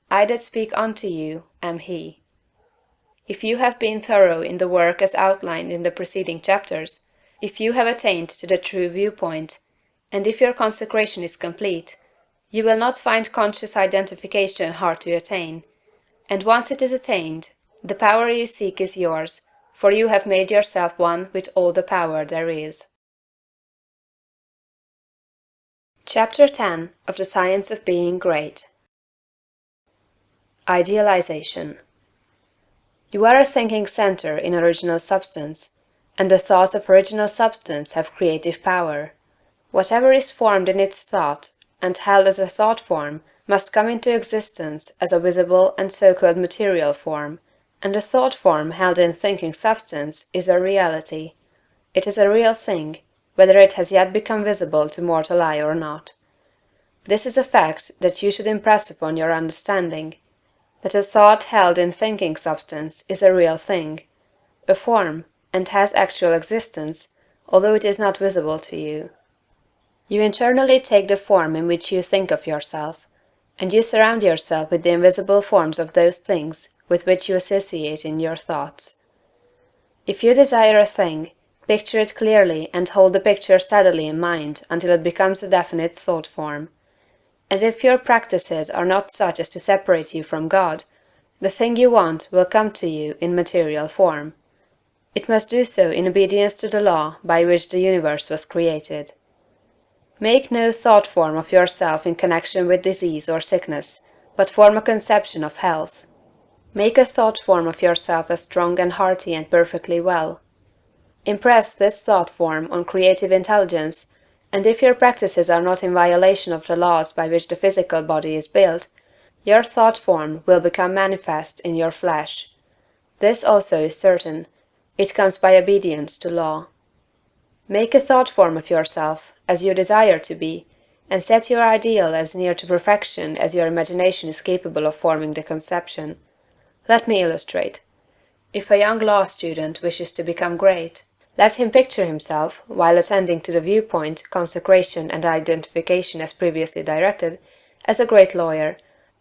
Speaker 1: I that speak unto you am He. If you have been thorough in the work as outlined in the preceding chapters, if you have attained to the true viewpoint, and if your consecration is complete, you will not find conscious identification hard to attain, and once it is attained, the power you seek is yours, for you have made yourself one with all the power there is. Chapter 10 of the Science of Being Great. Idealization. You are a thinking center in original substance, and the thoughts of original substance have creative power. Whatever is formed in its thought, and held as a thought form, must come into existence as a visible and so-called material form, and the thought form held in thinking substance is a reality. It is a real thing, whether it has yet become visible to mortal eye or not. This is a fact that you should impress upon your understanding, that a thought held in thinking substance is a real thing, a form, and has actual existence, although it is not visible to you. You internally take the form in which you think of yourself, and you surround yourself with the invisible forms of those things with which you associate in your thoughts. If you desire a thing, picture it clearly and hold the picture steadily in mind until it becomes a definite thought form. And if your practices are not such as to separate you from God, the thing you want will come to you in material form. It must do so in obedience to the law by which the universe was created. Make no thought form of yourself in connection with disease or sickness, but form a conception of health. Make a thought form of yourself as strong and hearty and perfectly well. Impress this thought form on creative intelligence, and if your practices are not in violation of the laws by which the physical body is built, your thought form will become manifest in your flesh. This also is certain. It comes by obedience to law. Make a thought form of yourself, as you desire to be, and set your ideal as near to perfection as your imagination is capable of forming the conception. Let me illustrate. If a young law student wishes to become great, let him picture himself, while attending to the viewpoint, consecration, and identification as previously directed, as a great lawyer,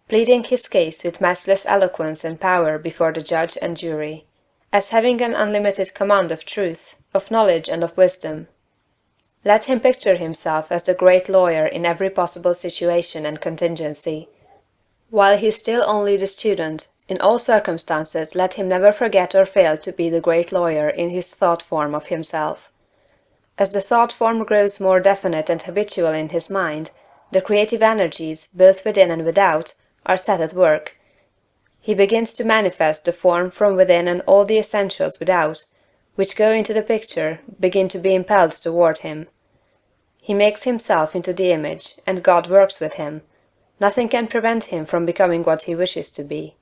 Speaker 1: pleading his case with matchless eloquence and power before the judge and jury, as having an unlimited command of truth, of knowledge, and of wisdom. Let him picture himself as the great lawyer in every possible situation and contingency. While he is still only the student, in all circumstances let him never forget or fail to be the great lawyer in his thought form of himself. As the thought form grows more definite and habitual in his mind, the creative energies, both within and without, are set at work. He begins to manifest the form from within, and all the essentials without, which go into the picture, begin to be impelled toward him. He makes himself into the image, and God works with him. Nothing can prevent him from becoming what he wishes to be.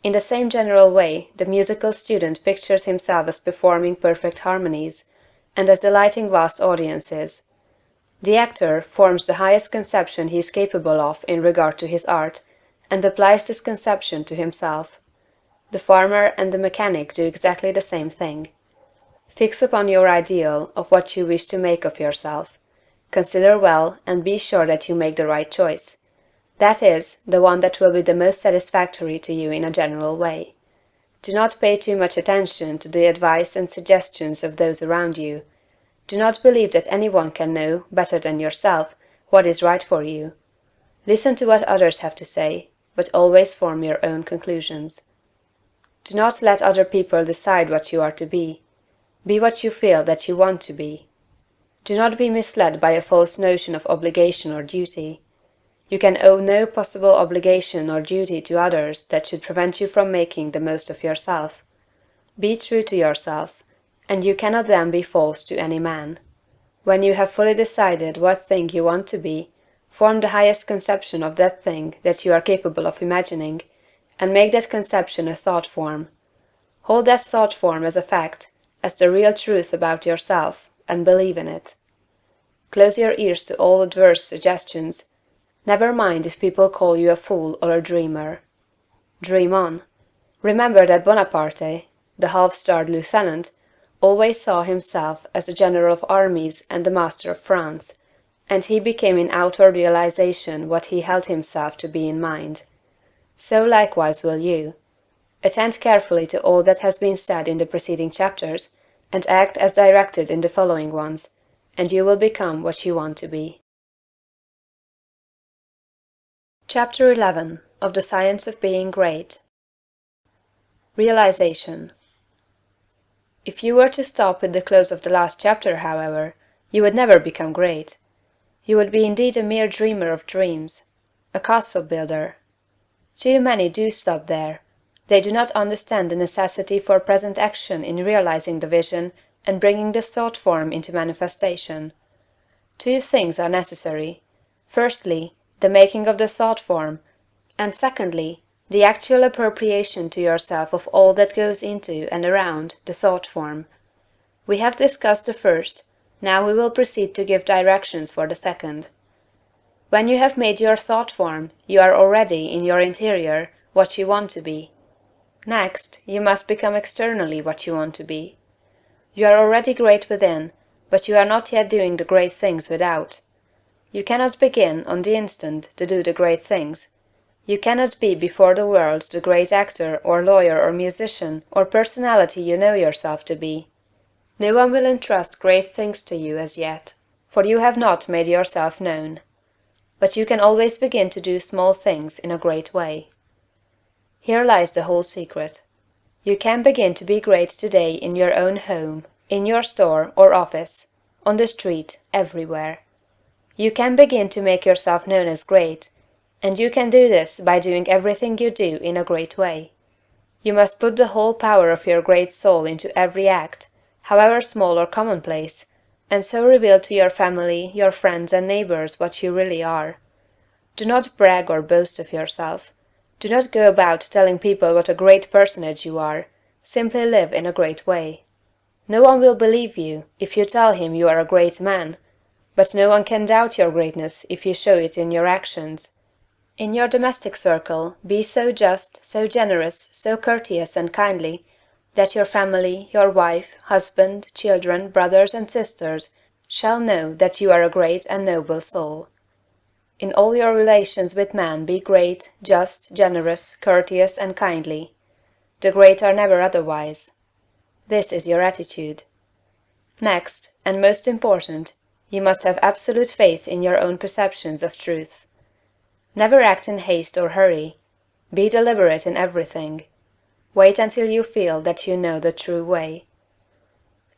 Speaker 1: In the same general way, the musical student pictures himself as performing perfect harmonies, and as delighting vast audiences. The actor forms the highest conception he is capable of in regard to his art, and applies this conception to himself. The farmer and the mechanic do exactly the same thing. Fix upon your ideal of what you wish to make of yourself. Consider well and be sure that you make the right choice. That is, the one that will be the most satisfactory to you in a general way. Do not pay too much attention to the advice and suggestions of those around you. Do not believe that any one can know, better than yourself, what is right for you. Listen to what others have to say, but always form your own conclusions. Do not let other people decide what you are to be. Be what you feel that you want to be. Do not be misled by a false notion of obligation or duty. You can owe no possible obligation or duty to others that should prevent you from making the most of yourself. Be true to yourself, and you cannot then be false to any man. When you have fully decided what thing you want to be, form the highest conception of that thing that you are capable of imagining, and make that conception a thought form. Hold that thought form as a fact, as the real truth about yourself, and believe in it. Close your ears to all adverse suggestions. Never mind if people call you a fool or a dreamer. Dream on. Remember that Bonaparte, the half-starved lieutenant, always saw himself as the general of armies and the master of France, and he became in outward realization what he held himself to be in mind. So likewise will you. Attend carefully to all that has been said in the preceding chapters, and act as directed in the following ones, and you will become what you want to be. Chapter 11 of the Science of Being Great. Realization. If you were to stop with the close of the last chapter, however, you would never become great. You would be indeed a mere dreamer of dreams, a castle builder. Too many do stop there. They do not understand the necessity for present action in realizing the vision and bringing the thought form into manifestation. Two things are necessary. Firstly, the making of the thought form, and secondly, the actual appropriation to yourself of all that goes into and around the thought form. We have discussed the first, now we will proceed to give directions for the second. When you have made your thought form, you are already, in your interior, what you want to be. Next, you must become externally what you want to be. You are already great within, but you are not yet doing the great things without. You cannot begin, on the instant, to do the great things. You cannot be before the world the great actor or lawyer or musician or personality you know yourself to be. No one will entrust great things to you as yet, for you have not made yourself known. But you can always begin to do small things in a great way. Here lies the whole secret. You can begin to be great today in your own home, in your store or office, on the street, everywhere. You can begin to make yourself known as great, and you can do this by doing everything you do in a great way. You must put the whole power of your great soul into every act, however small or commonplace, and so reveal to your family, your friends and neighbors what you really are. Do not brag or boast of yourself. Do not go about telling people what a great personage you are. Simply live in a great way. No one will believe you if you tell him you are a great man, but no one can doubt your greatness if you show it in your actions. In your domestic circle, be so just, so generous, so courteous and kindly, that your family, your wife, husband, children, brothers and sisters shall know that you are a great and noble soul. In all your relations with men be great, just, generous, courteous and kindly. The great are never otherwise. This is your attitude. Next, and most important, you must have absolute faith in your own perceptions of truth. Never act in haste or hurry. Be deliberate in everything. Wait until you feel that you know the true way.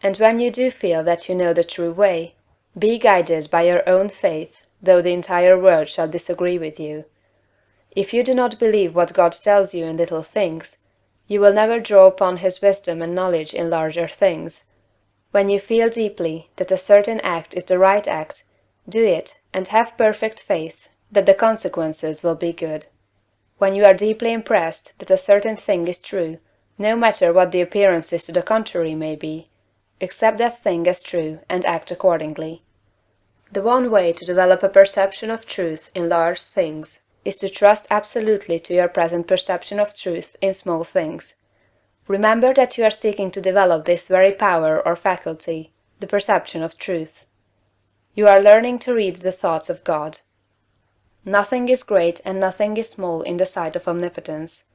Speaker 1: And when you do feel that you know the true way, be guided by your own faith, though the entire world shall disagree with you. If you do not believe what God tells you in little things, you will never draw upon his wisdom and knowledge in larger things. When you feel deeply that a certain act is the right act, do it and have perfect faith that the consequences will be good. When you are deeply impressed that a certain thing is true, no matter what the appearances to the contrary may be, accept that thing as true and act accordingly. The one way to develop a perception of truth in large things is to trust absolutely to your present perception of truth in small things. Remember that you are seeking to develop this very power or faculty, the perception of truth. You are learning to read the thoughts of God. Nothing is great and nothing is small in the sight of omnipotence.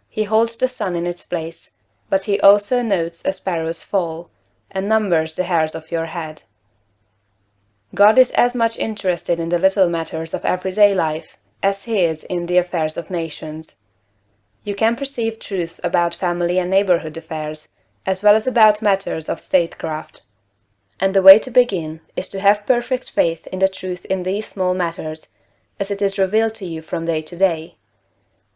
Speaker 1: He holds the sun in its place, but he also notes a sparrow's fall, and numbers the hairs of your head. God is as much interested in the little matters of everyday life as he is in the affairs of nations. You can perceive truth about family and neighborhood affairs, as well as about matters of statecraft. And the way to begin is to have perfect faith in the truth in these small matters, as it is revealed to you from day to day.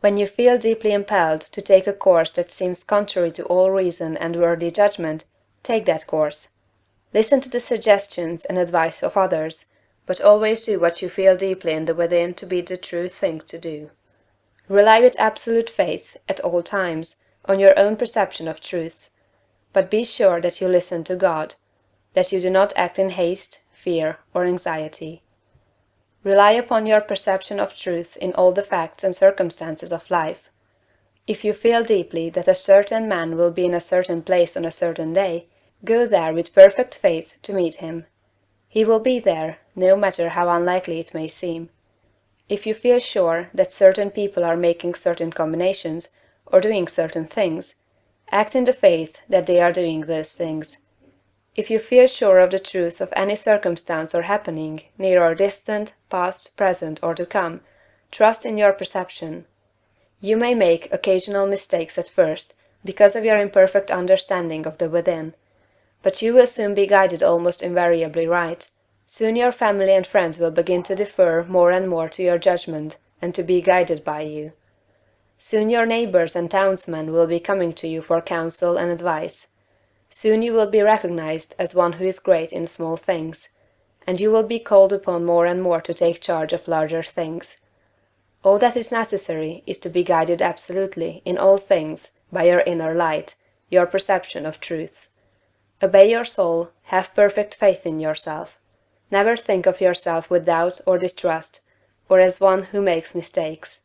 Speaker 1: When you feel deeply impelled to take a course that seems contrary to all reason and worthy judgment, take that course. Listen to the suggestions and advice of others, but always do what you feel deeply in the within to be the true thing to do. Rely with absolute faith, at all times, on your own perception of truth, but be sure that you listen to God, that you do not act in haste, fear, or anxiety. Rely upon your perception of truth in all the facts and circumstances of life. If you feel deeply that a certain man will be in a certain place on a certain day, go there with perfect faith to meet him. He will be there, no matter how unlikely it may seem. If you feel sure that certain people are making certain combinations, or doing certain things, act in the faith that they are doing those things. If you feel sure of the truth of any circumstance or happening, near or distant, past, present, or to come, trust in your perception. You may make occasional mistakes at first, because of your imperfect understanding of the within, but you will soon be guided almost invariably right. Soon your family and friends will begin to defer more and more to your judgment, and to be guided by you. Soon your neighbors and townsmen will be coming to you for counsel and advice. Soon you will be recognized as one who is great in small things, and you will be called upon more and more to take charge of larger things. All that is necessary is to be guided absolutely in all things by your inner light, your perception of truth. Obey your soul, have perfect faith in yourself. Never think of yourself with doubt or distrust, or as one who makes mistakes.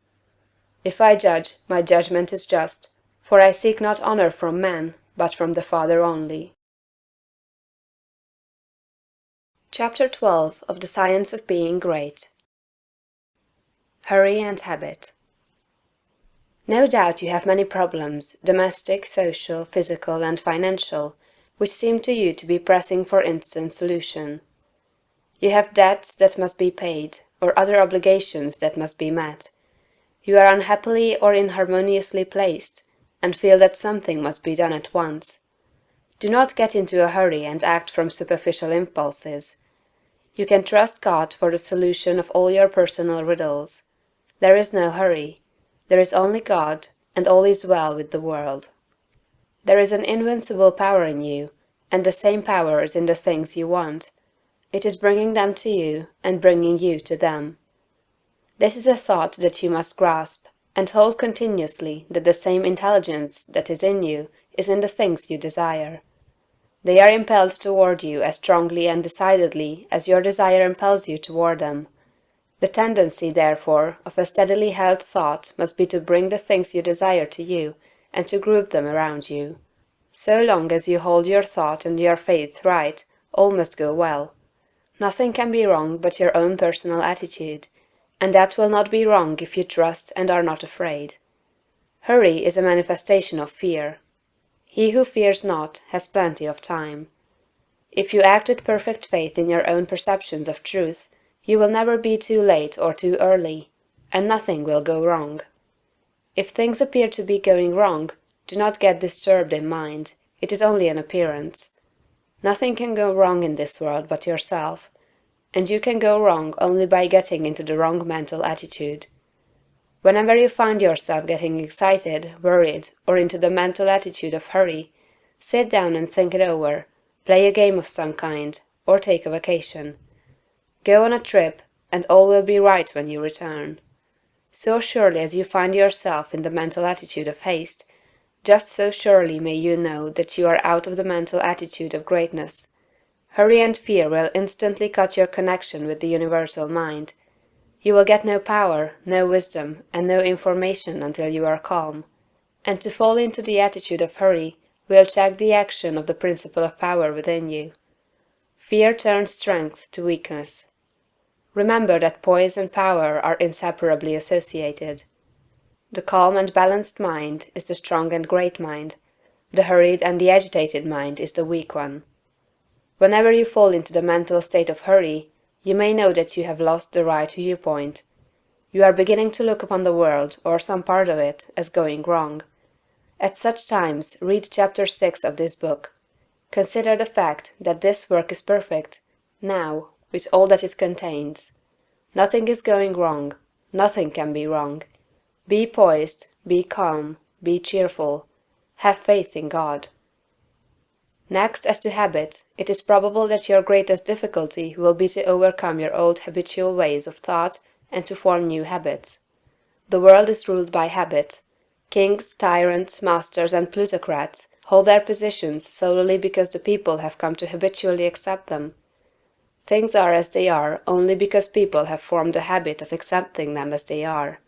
Speaker 1: If I judge, my judgment is just, for I seek not honor from man, but from the Father only. Chapter 12 of the Science of Being Great. Hurry and Habit. No doubt you have many problems, domestic, social, physical, and financial, which seem to you to be pressing for instant solution. You have debts that must be paid, or other obligations that must be met. You are unhappily or inharmoniously placed, and feel that something must be done at once. Do not get into a hurry and act from superficial impulses. You can trust God for the solution of all your personal riddles. There is no hurry. There is only God, and all is well with the world. There is an invincible power in you, and the same power is in the things you want. It is bringing them to you, and bringing you to them. This is a thought that you must grasp, and hold continuously that the same intelligence that is in you is in the things you desire. They are impelled toward you as strongly and decidedly as your desire impels you toward them. The tendency, therefore, of a steadily held thought must be to bring the things you desire to you, and to group them around you. So long as you hold your thought and your faith right, all must go well. Nothing can be wrong but your own personal attitude, and that will not be wrong if you trust and are not afraid. Hurry is a manifestation of fear. He who fears not has plenty of time. If you act with perfect faith in your own perceptions of truth, you will never be too late or too early, and nothing will go wrong. If things appear to be going wrong, do not get disturbed in mind. It is only an appearance. Nothing can go wrong in this world but yourself, and you can go wrong only by getting into the wrong mental attitude. Whenever you find yourself getting excited, worried, or into the mental attitude of hurry, sit down and think it over, play a game of some kind, or take a vacation. Go on a trip, and all will be right when you return. So surely as you find yourself in the mental attitude of haste, just so surely may you know that you are out of the mental attitude of greatness. Hurry and fear will instantly cut your connection with the universal mind. You will get no power, no wisdom, and no information until you are calm. And to fall into the attitude of hurry will check the action of the principle of power within you. Fear turns strength to weakness. Remember that poise and power are inseparably associated. The calm and balanced mind is the strong and great mind, the hurried and the agitated mind is the weak one. Whenever you fall into the mental state of hurry, you may know that you have lost the right viewpoint. You are beginning to look upon the world, or some part of it, as going wrong. At such times, read chapter 6 of this book. Consider the fact that this work is perfect, now, with all that it contains. Nothing is going wrong. Nothing can be wrong. Be poised, be calm, be cheerful. Have faith in God. Next, as to habit, it is probable that your greatest difficulty will be to overcome your old habitual ways of thought and to form new habits. The world is ruled by habit. Kings, tyrants, masters, and plutocrats hold their positions solely because the people have come to habitually accept them. Things are as they are only because people have formed the habit of accepting them as they are.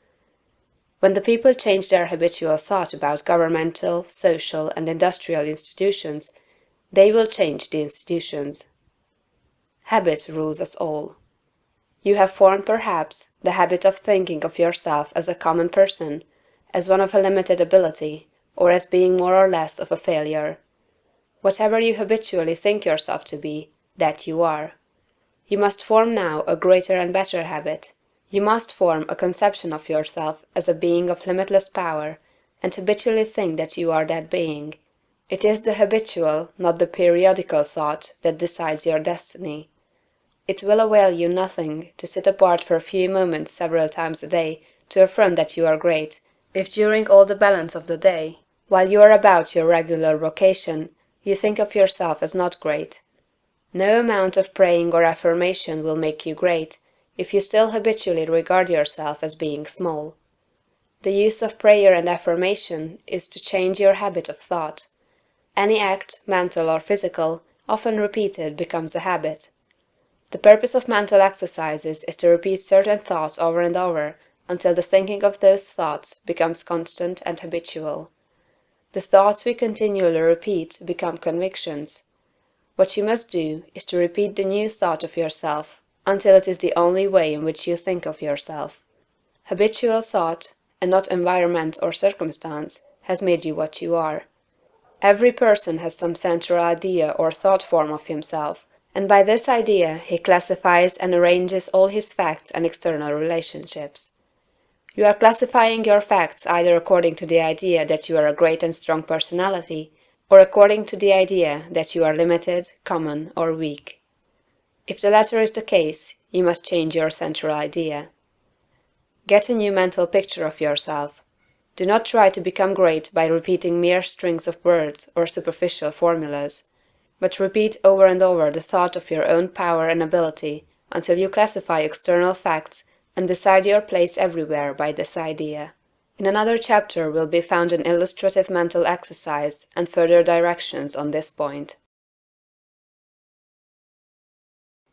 Speaker 1: When the people change their habitual thought about governmental, social, and industrial institutions, they will change the institutions. Habit rules us all. You have formed, perhaps, the habit of thinking of yourself as a common person, as one of a limited ability, or as being more or less of a failure. Whatever you habitually think yourself to be, that you are. You must form now a greater and better habit. You must form a conception of yourself as a being of limitless power, and habitually think that you are that being. It is the habitual, not the periodical thought that decides your destiny. It will avail you nothing to sit apart for a few moments several times a day to affirm that you are great, if during all the balance of the day, while you are about your regular vocation, you think of yourself as not great. No amount of praying or affirmation will make you great, if you still habitually regard yourself as being small. The use of prayer and affirmation is to change your habit of thought. Any act, mental or physical, often repeated becomes a habit. The purpose of mental exercises is to repeat certain thoughts over and over until the thinking of those thoughts becomes constant and habitual. The thoughts we continually repeat become convictions. What you must do is to repeat the new thought of yourself until it is the only way in which you think of yourself. Habitual thought, and not environment or circumstance, has made you what you are. Every person has some central idea or thought form of himself, and by this idea he classifies and arranges all his facts and external relationships. You are classifying your facts either according to the idea that you are a great and strong personality, or according to the idea that you are limited, common, or weak. If the latter is the case, you must change your central idea. Get a new mental picture of yourself. Do not try to become great by repeating mere strings of words or superficial formulas, but repeat over and over the thought of your own power and ability until you classify external facts and decide your place everywhere by this idea. In another chapter will be found an illustrative mental exercise and further directions on this point.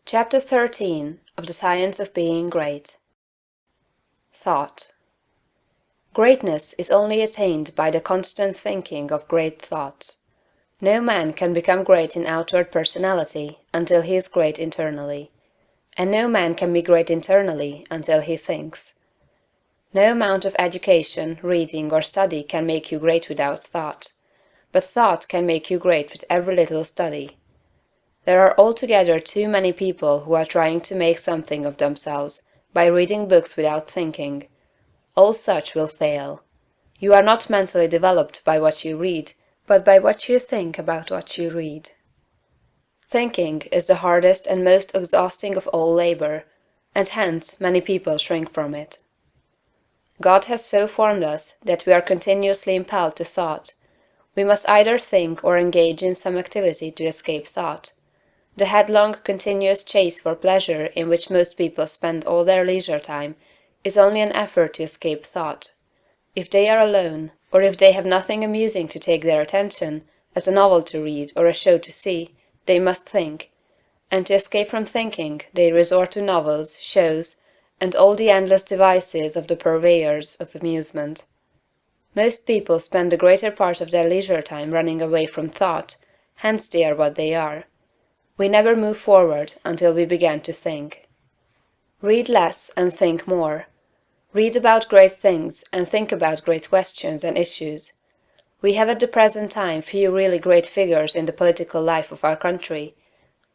Speaker 1: Chapter 13 of the Science of Being Great. Thought. Greatness is only attained by the constant thinking of great thoughts. No man can become great in outward personality until he is great internally, and no man can be great internally until he thinks. No amount of education, reading, or study can make you great without thought, but thought can make you great with every little study. There are altogether too many people who are trying to make something of themselves by reading books without thinking. All such will fail. You are not mentally developed by what you read, but by what you think about what you read. Thinking is the hardest and most exhausting of all labor, and hence many people shrink from it. God has so formed us that we are continuously impelled to thought. We must either think or engage in some activity to escape thought. The headlong, continuous chase for pleasure in which most people spend all their leisure time is only an effort to escape thought. If they are alone, or if they have nothing amusing to take their attention, as a novel to read or a show to see, they must think, and to escape from thinking they resort to novels, shows, and all the endless devices of the purveyors of amusement. Most people spend the greater part of their leisure time running away from thought, hence they are what they are. We never move forward until we begin to think. Read less and think more. Read about great things and think about great questions and issues. We have at the present time few really great figures in the political life of our country.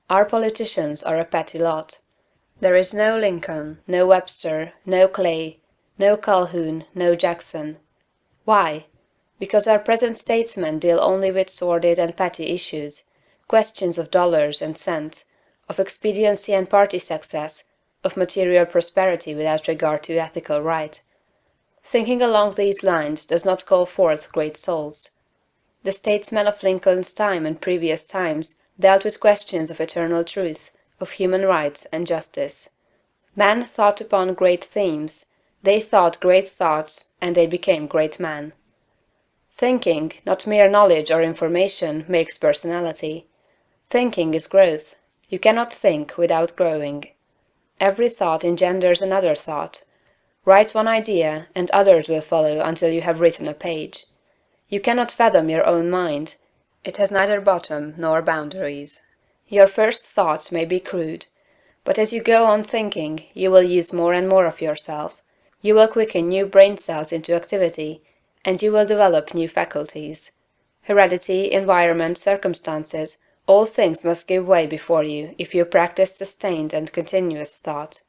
Speaker 1: Our politicians are a petty lot. There is no Lincoln, no Webster, no Clay, no Calhoun, no Jackson. Why? Because our present statesmen deal only with sordid and petty issues, questions of dollars and cents, of expediency and party success, of material prosperity without regard to ethical right. Thinking along these lines does not call forth great souls. The statesmen of Lincoln's time and previous times dealt with questions of eternal truth, of human rights and justice. Men thought upon great themes, they thought great thoughts, and they became great men. Thinking, not mere knowledge or information, makes personality. Thinking is growth. You cannot think without growing. Every thought engenders another thought. Write one idea, and others will follow until you have written a page. You cannot fathom your own mind. It has neither bottom nor boundaries. Your first thought may be crude, but as you go on thinking, you will use more and more of yourself. You will quicken new brain cells into activity, and you will develop new faculties. Heredity, environment, circumstances, all things must give way before you if you practice sustained and continuous thought.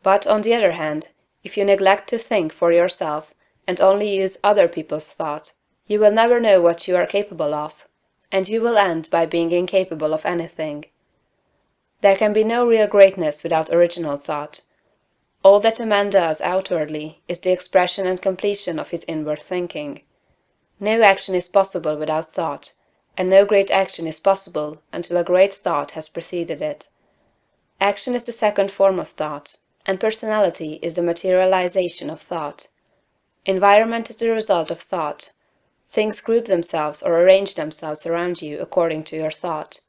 Speaker 1: But, on the other hand, if you neglect to think for yourself, and only use other people's thought, you will never know what you are capable of, and you will end by being incapable of anything. There can be no real greatness without original thought. All that a man does outwardly is the expression and completion of his inward thinking. No action is possible without thought, and no great action is possible until a great thought has preceded it. Action is the second form of thought, and personality is the materialization of thought. Environment is the result of thought. Things group themselves or arrange themselves around you according to your thought.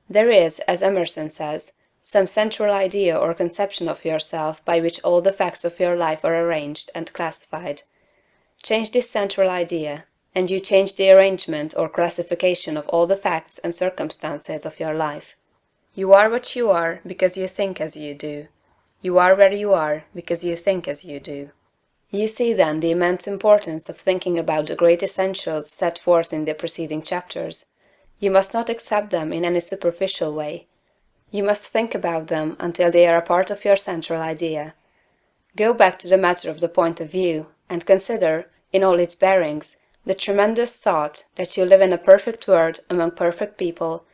Speaker 1: There is, as Emerson says, some central idea or conception of yourself by which all the facts of your life are arranged and classified. Change this central idea, and you change the arrangement or classification of all the facts and circumstances of your life. You are what you are because you think as you do. You are where you are because you think as you do. You see then the immense importance of thinking about the great essentials set forth in the preceding chapters. You must not accept them in any superficial way. You must think about them until they are a part of your central idea. Go back to the matter of the point of view, and consider, in all its bearings, the tremendous thought that you live in a perfect world among perfect people,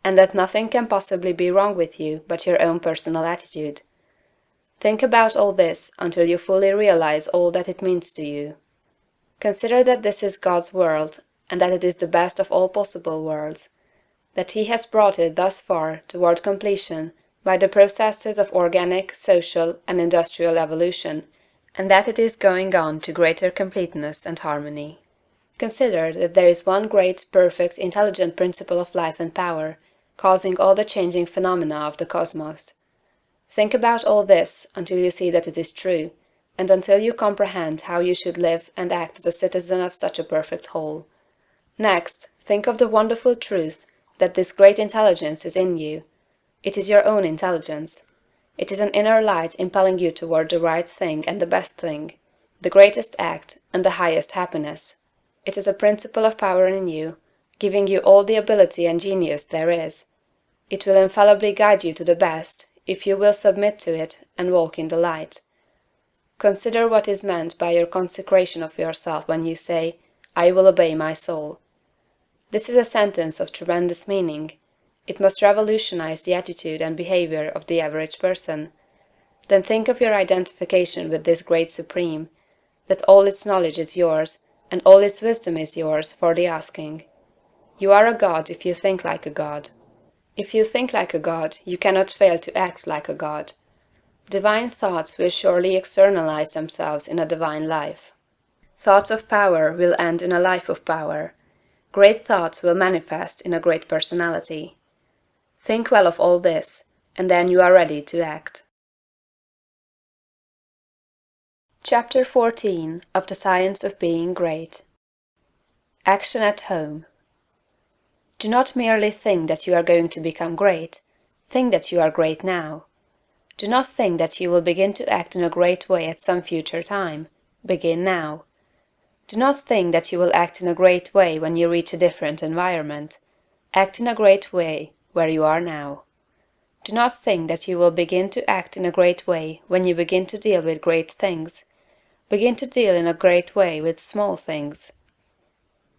Speaker 1: and that nothing can possibly be wrong with you but your own personal attitude. Think about all this until you fully realize all that it means to you. Consider that this is God's world, and that it is the best of all possible worlds, that He has brought it thus far toward completion by the processes of organic, social, and industrial evolution, and that it is going on to greater completeness and harmony. Consider that there is one great, perfect, intelligent principle of life and power, causing all the changing phenomena of the cosmos. Think about all this until you see that it is true, and until you comprehend how you should live and act as a citizen of such a perfect whole. Next, think of the wonderful truth that this great intelligence is in you. It is your own intelligence. It is an inner light impelling you toward the right thing and the best thing, the greatest act and the highest happiness. It is a principle of power in you, giving you all the ability and genius there is. It will infallibly guide you to the best, if you will submit to it and walk in the light. Consider what is meant by your consecration of yourself when you say, "I will obey my soul." This is a sentence of tremendous meaning. It must revolutionize the attitude and behavior of the average person. Then think of your identification with this great Supreme, that all its knowledge is yours, and all its wisdom is yours for the asking. You are a god if you think like a god. If you think like a god, you cannot fail to act like a god. Divine thoughts will surely externalize themselves in a divine life. Thoughts of power will end in a life of power. Great thoughts will manifest in a great personality. Think well of all this, and then you are ready to act. Chapter 14 of the Science of Being Great. Action at Home. Do not merely think that you are going to become great. Think that you are great now. Do not think that you will begin to act in a great way at some future time. Begin now. Do not think that you will act in a great way when you reach a different environment. Act in a great way where you are now. Do not think that you will begin to act in a great way when you begin to deal with great things. Begin to deal in a great way with small things.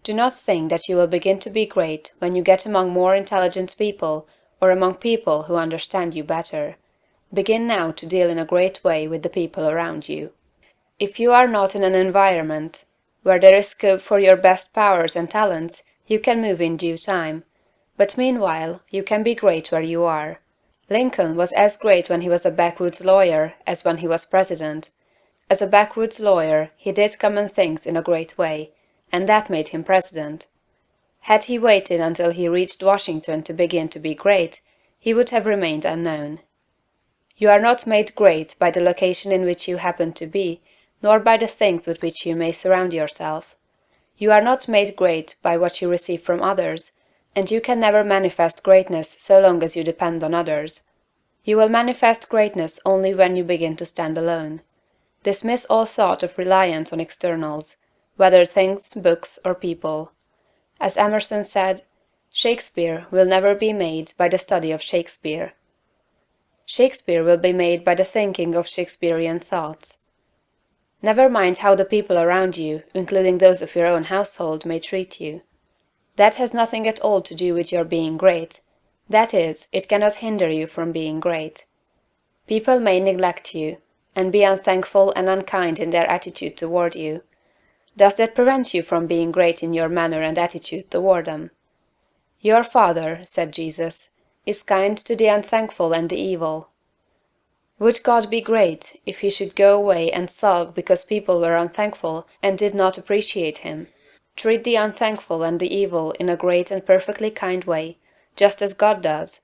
Speaker 1: Do not think that you will begin to be great when you get among more intelligent people or among people who understand you better. Begin now to deal in a great way with the people around you. If you are not in an environment where there is scope for your best powers and talents, you can move in due time, but meanwhile you can be great where you are. Lincoln was as great when he was a backwoods lawyer as when he was president. As a backwoods lawyer, he did common things in a great way, and that made him president. Had he waited until he reached Washington to begin to be great, he would have remained unknown. You are not made great by the location in which you happen to be, nor by the things with which you may surround yourself. You are not made great by what you receive from others, and you can never manifest greatness so long as you depend on others. You will manifest greatness only when you begin to stand alone. Dismiss all thought of reliance on externals, whether things, books, or people. As Emerson said, Shakespeare will never be made by the study of Shakespeare. Shakespeare will be made by the thinking of Shakespearean thoughts. Never mind how the people around you, including those of your own household, may treat you. That has nothing at all to do with your being great. That is, it cannot hinder you from being great. People may neglect you, and be unthankful and unkind in their attitude toward you. Does that prevent you from being great in your manner and attitude toward them? Your Father, said Jesus, is kind to the unthankful and the evil. Would God be great if he should go away and sulk because people were unthankful and did not appreciate him? Treat the unthankful and the evil in a great and perfectly kind way, just as God does.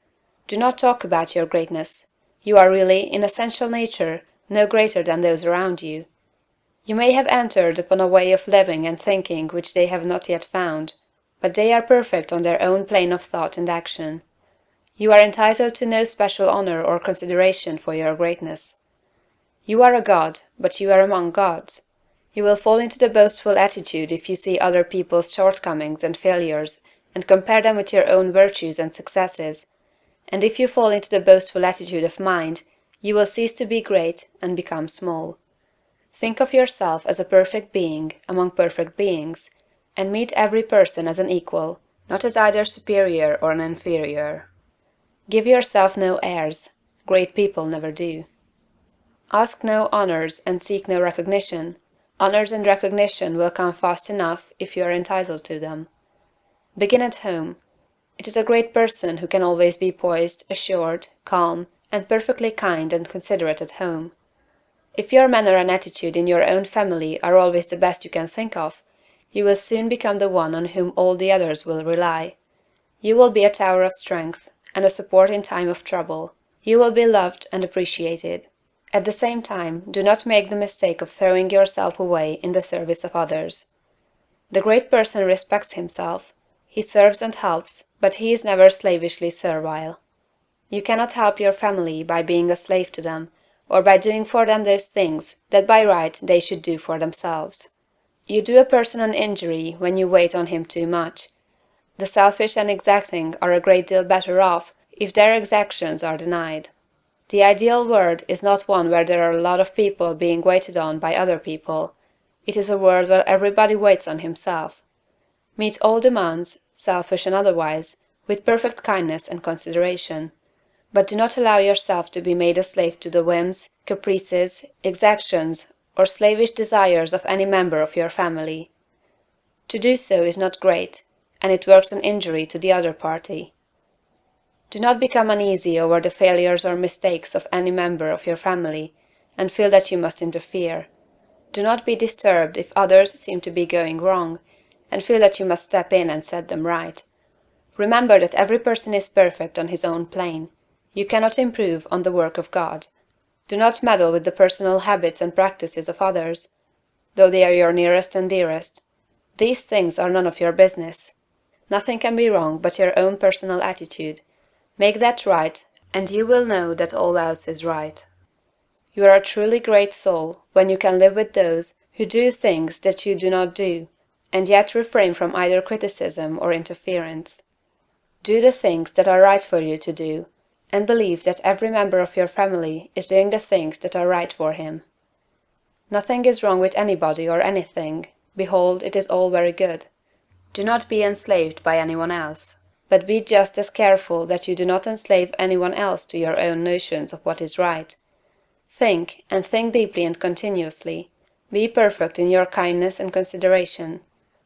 Speaker 1: Do not talk about your greatness. You are really, in essential nature, no greater than those around you. You may have entered upon a way of living and thinking which they have not yet found, but they are perfect on their own plane of thought and action. You are entitled to no special honor or consideration for your greatness. You are a god, but you are among gods. You will fall into the boastful attitude if you see other people's shortcomings and failures and compare them with your own virtues and successes, and if you fall into the boastful attitude of mind, you will cease to be great and become small. Think of yourself as a perfect being among perfect beings, and meet every person as an equal, not as either superior or an inferior. Give yourself no airs. Great people never do. Ask no honors and seek no recognition. Honors and recognition will come fast enough if you are entitled to them. Begin at home. It is a great person who can always be poised, assured, calm, and perfectly kind and considerate at home. If your manner and attitude in your own family are always the best you can think of, you will soon become the one on whom all the others will rely. You will be a tower of strength, and a support in time of trouble. You will be loved and appreciated. At the same time, do not make the mistake of throwing yourself away in the service of others. The great person respects himself. He serves and helps, but he is never slavishly servile. You cannot help your family by being a slave to them, or by doing for them those things that by right they should do for themselves. You do a person an injury when you wait on him too much. The selfish and exacting are a great deal better off if their exactions are denied. The ideal world is not one where there are a lot of people being waited on by other people. It is a world where everybody waits on himself. Meet all demands, selfish and otherwise, with perfect kindness and consideration. But do not allow yourself to be made a slave to the whims, caprices, exactions, or slavish desires of any member of your family. To do so is not great, and it works an injury to the other party. Do not become uneasy over the failures or mistakes of any member of your family, and feel that you must interfere. Do not be disturbed if others seem to be going wrong, and feel that you must step in and set them right. Remember that every person is perfect on his own plane. You cannot improve on the work of God. Do not meddle with the personal habits and practices of others, though they are your nearest and dearest. These things are none of your business. Nothing can be wrong but your own personal attitude. Make that right, and you will know that all else is right. You are a truly great soul when you can live with those who do things that you do not do, and yet refrain from either criticism or interference. Do the things that are right for you to do, and believe that every member of your family is doing the things that are right for him. Nothing is wrong with anybody or anything. Behold, it is all very good. Do not be enslaved by anyone else, but be just as careful that you do not enslave anyone else to your own notions of what is right. Think, and think deeply and continuously. Be perfect in your kindness and consideration.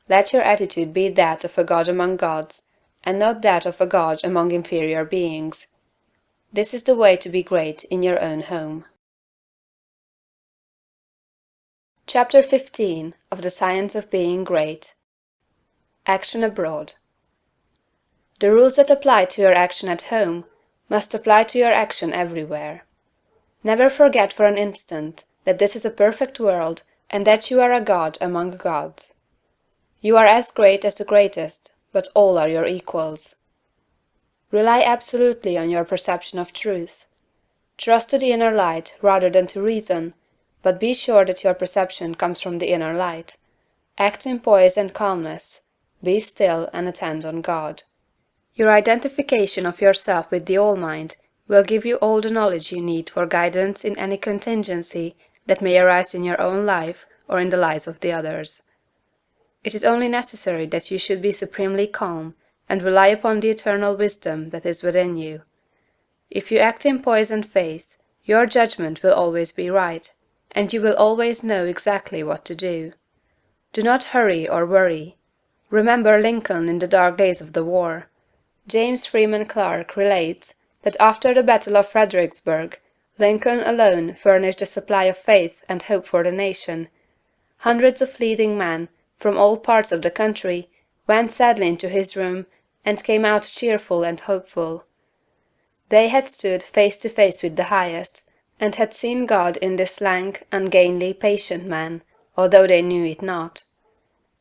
Speaker 1: Let your attitude be that of a god among gods, and not that of a god among inferior beings. This is the way to be great in your own home. Chapter 15 of the Science of Being Great. Action Abroad. The rules that apply to your action at home must apply to your action everywhere. Never forget for an instant that this is a perfect world and that you are a god among gods. You are as great as the greatest, but all are your equals. Rely absolutely on your perception of truth. Trust to the inner light rather than to reason, but be sure that your perception comes from the inner light. Act in poise and calmness. Be still and attend on God. Your identification of yourself with the All-Mind will give you all the knowledge you need for guidance in any contingency that may arise in your own life or in the lives of the others. It is only necessary that you should be supremely calm and rely upon the eternal wisdom that is within you. If you act in poise and faith, your judgment will always be right, and you will always know exactly what to do. Do not hurry or worry. Remember Lincoln in the dark days of the war. James Freeman Clarke relates that after the Battle of Fredericksburg, Lincoln alone furnished a supply of faith and hope for the nation. Hundreds of leading men from all parts of the country went sadly into his room and came out cheerful and hopeful. They had stood face to face with the Highest, and had seen God in this lank, ungainly, patient man, although they knew it not.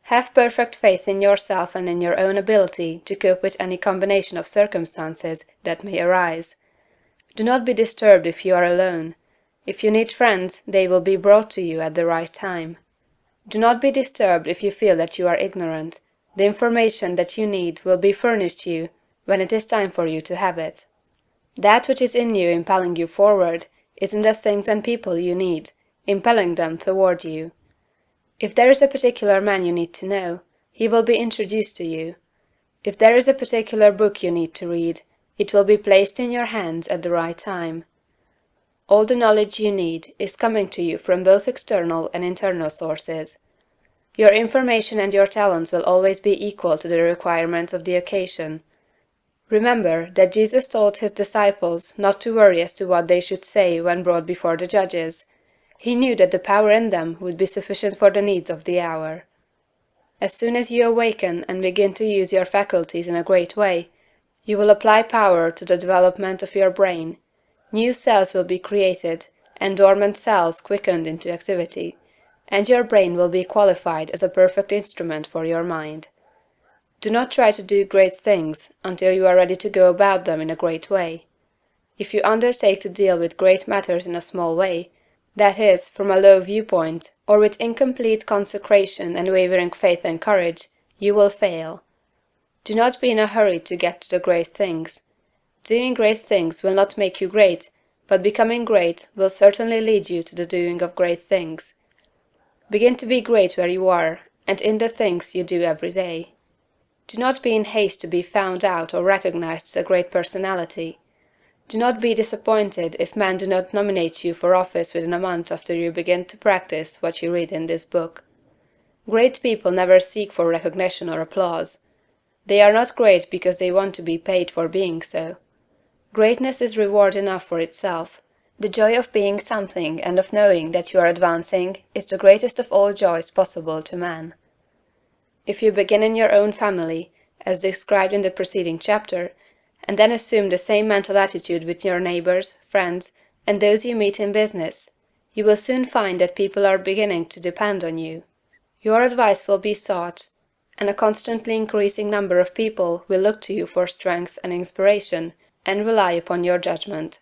Speaker 1: Have perfect faith in yourself and in your own ability to cope with any combination of circumstances that may arise. Do not be disturbed if you are alone. If you need friends, they will be brought to you at the right time. Do not be disturbed if you feel that you are ignorant. The information that you need will be furnished you when it is time for you to have it. That which is in you impelling you forward is in the things and people you need, impelling them toward you. If there is a particular man you need to know, he will be introduced to you. If there is a particular book you need to read, it will be placed in your hands at the right time. All the knowledge you need is coming to you from both external and internal sources. Your information and your talents will always be equal to the requirements of the occasion. Remember that Jesus told his disciples not to worry as to what they should say when brought before the judges. He knew that the power in them would be sufficient for the needs of the hour. As soon as you awaken and begin to use your faculties in a great way, you will apply power to the development of your brain. New cells will be created, and dormant cells quickened into activity, and your brain will be qualified as a perfect instrument for your mind. Do not try to do great things until you are ready to go about them in a great way. If you undertake to deal with great matters in a small way, that is, from a low viewpoint, or with incomplete consecration and wavering faith and courage, you will fail. Do not be in a hurry to get to the great things. Doing great things will not make you great, but becoming great will certainly lead you to the doing of great things. Begin to be great where you are, and in the things you do every day. Do not be in haste to be found out or recognized as a great personality. Do not be disappointed if men do not nominate you for office within a month after you begin to practice what you read in this book. Great people never seek for recognition or applause. They are not great because they want to be paid for being so. Greatness is reward enough for itself. The joy of being something and of knowing that you are advancing is the greatest of all joys possible to man. If you begin in your own family, as described in the preceding chapter, and then assume the same mental attitude with your neighbors, friends, and those you meet in business, you will soon find that people are beginning to depend on you. Your advice will be sought, and a constantly increasing number of people will look to you for strength and inspiration, and rely upon your judgment.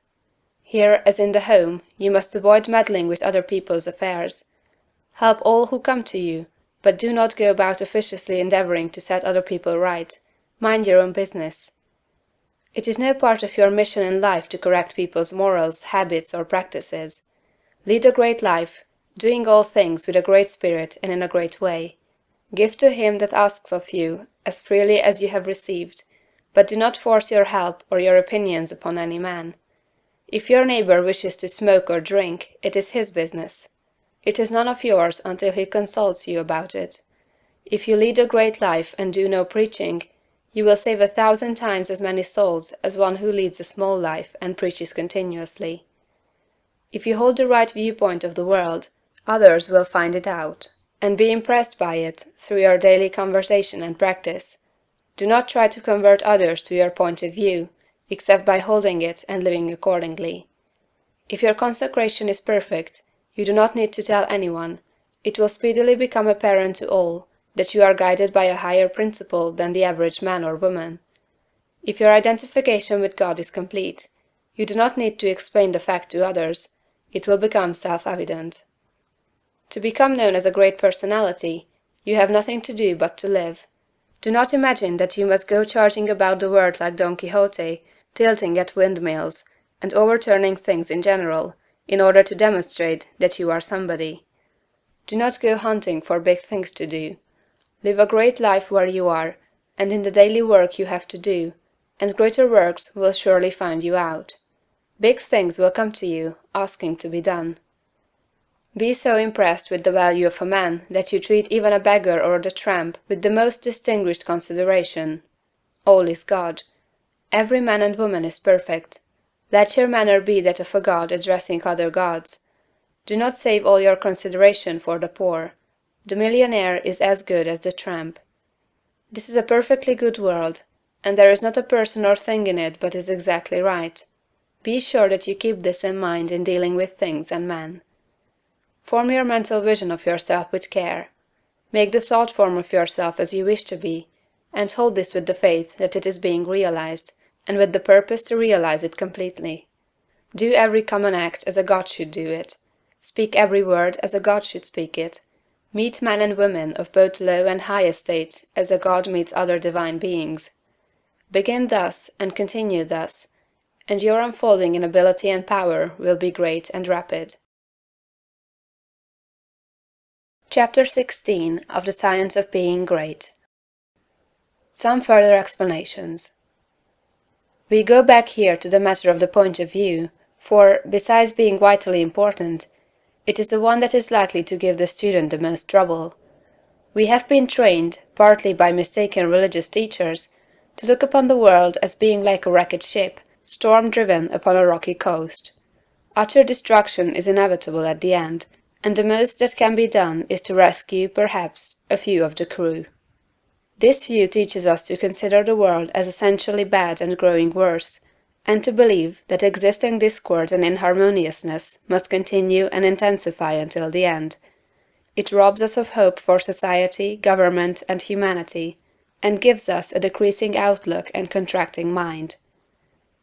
Speaker 1: Here, as in the home, you must avoid meddling with other people's affairs. Help all who come to you, but do not go about officiously endeavoring to set other people right. Mind your own business. It is no part of your mission in life to correct people's morals, habits, or practices. Lead a great life, doing all things with a great spirit and in a great way. Give to him that asks of you as freely as you have received, but do not force your help or your opinions upon any man. If your neighbor wishes to smoke or drink, it is his business. It is none of yours until he consults you about it. If you lead a great life and do no preaching, you will save 1,000 times as many souls as one who leads a small life and preaches continuously. If you hold the right viewpoint of the world, others will find it out, and be impressed by it through your daily conversation and practice. Do not try to convert others to your point of view, except by holding it and living accordingly. If your consecration is perfect, you do not need to tell anyone. It will speedily become apparent to all that you are guided by a higher principle than the average man or woman. If your identification with God is complete, you do not need to explain the fact to others. It will become self-evident. To become known as a great personality, you have nothing to do but to live. Do not imagine that you must go charging about the world like Don Quixote, tilting at windmills, and overturning things in general, in order to demonstrate that you are somebody. Do not go hunting for big things to do. Live a great life where you are, and in the daily work you have to do, and greater works will surely find you out. Big things will come to you, asking to be done. Be so impressed with the value of a man that you treat even a beggar or the tramp with the most distinguished consideration. All is God. Every man and woman is perfect. Let your manner be that of a god addressing other gods. Do not save all your consideration for the poor. The millionaire is as good as the tramp. This is a perfectly good world, and there is not a person or thing in it but is exactly right. Be sure that you keep this in mind in dealing with things and men. Form your mental vision of yourself with care. Make the thought form of yourself as you wish to be, and hold this with the faith that it is being realized, and with the purpose to realize it completely. Do every common act as a god should do it. Speak every word as a god should speak it. Meet men and women of both low and high estate as a god meets other divine beings. Begin thus and continue thus, and your unfolding in ability and power will be great and rapid. Chapter 16 of the Science of Being Great. Some further explanations. We go back here to the matter of the point of view, for, besides being vitally important, it is the one that is likely to give the student the most trouble. We have been trained, partly by mistaken religious teachers, to look upon the world as being like a wrecked ship, storm-driven upon a rocky coast. Utter destruction is inevitable at the end, and the most that can be done is to rescue, perhaps, a few of the crew. This view teaches us to consider the world as essentially bad and growing worse, and to believe that existing discord and inharmoniousness must continue and intensify until the end. It robs us of hope for society, government, and humanity, and gives us a decreasing outlook and contracting mind.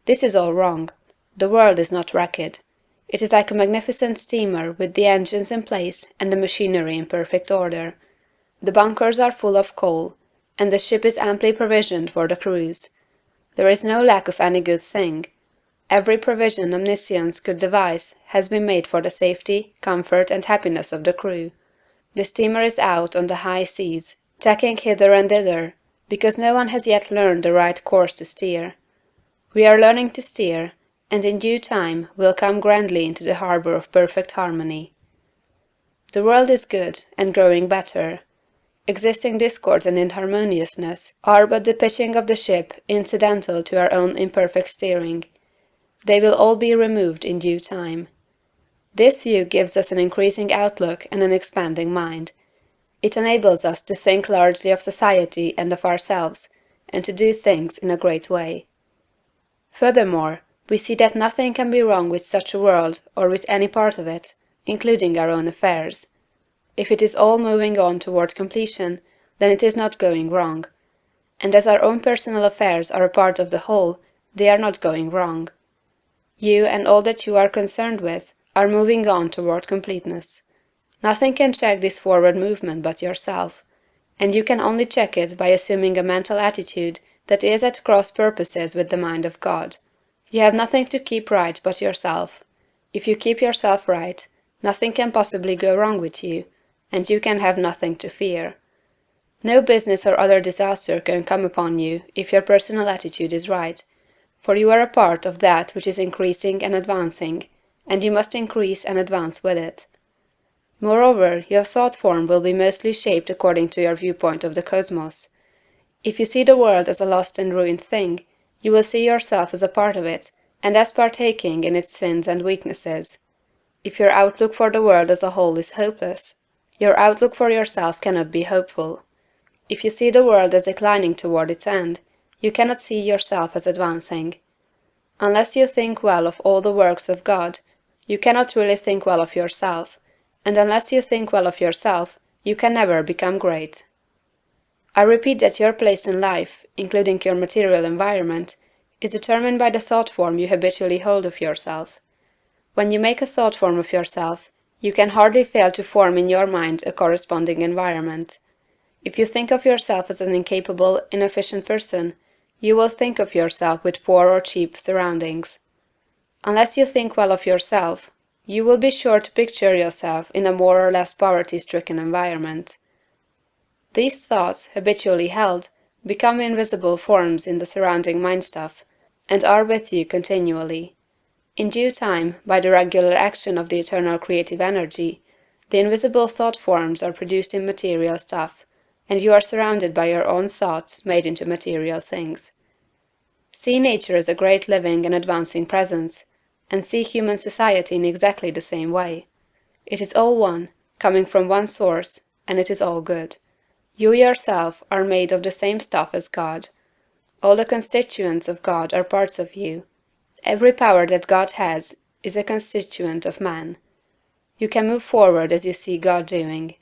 Speaker 1: This is all wrong. The world is not wrecked. It is like a magnificent steamer with the engines in place and the machinery in perfect order. The bunkers are full of coal, and the ship is amply provisioned for the cruise. There is no lack of any good thing. Every provision omniscience could devise has been made for the safety, comfort, and happiness of the crew. The steamer is out on the high seas, tacking hither and thither, because no one has yet learned the right course to steer. We are learning to steer, and in due time will come grandly into the harbor of perfect harmony. The world is good, and growing better. Existing discords and inharmoniousness are but the pitching of the ship incidental to our own imperfect steering. They will all be removed in due time. This view gives us an increasing outlook and an expanding mind. It enables us to think largely of society and of ourselves, and to do things in a great way. Furthermore, we see that nothing can be wrong with such a world or with any part of it, including our own affairs. If it is all moving on toward completion, then it is not going wrong. And as our own personal affairs are a part of the whole, they are not going wrong. You and all that you are concerned with are moving on toward completeness. Nothing can check this forward movement but yourself, and you can only check it by assuming a mental attitude that is at cross purposes with the mind of God. You have nothing to keep right but yourself. If you keep yourself right, nothing can possibly go wrong with you, and you can have nothing to fear. No business or other disaster can come upon you if your personal attitude is right, for you are a part of that which is increasing and advancing, and you must increase and advance with it. Moreover, your thought form will be mostly shaped according to your viewpoint of the cosmos. If you see the world as a lost and ruined thing, you will see yourself as a part of it, and as partaking in its sins and weaknesses. If your outlook for the world as a whole is hopeless, your outlook for yourself cannot be hopeful. If you see the world as declining toward its end, you cannot see yourself as advancing. Unless you think well of all the works of God, you cannot really think well of yourself, and unless you think well of yourself, you can never become great. I repeat that your place in life, including your material environment, is determined by the thought form you habitually hold of yourself. When you make a thought form of yourself, you can hardly fail to form in your mind a corresponding environment. If you think of yourself as an incapable, inefficient person, you will think of yourself with poor or cheap surroundings. Unless you think well of yourself, you will be sure to picture yourself in a more or less poverty-stricken environment. These thoughts, habitually held, become invisible forms in the surrounding mind-stuff, and are with you continually. In due time, by the regular action of the eternal creative energy, the invisible thought forms are produced in material stuff, and you are surrounded by your own thoughts made into material things. See nature as a great living and advancing presence, and see human society in exactly the same way. It is all one, coming from one source, and it is all good. You yourself are made of the same stuff as God. All the constituents of God are parts of you. Every power that God has is a constituent of man. You can move forward as you see God doing.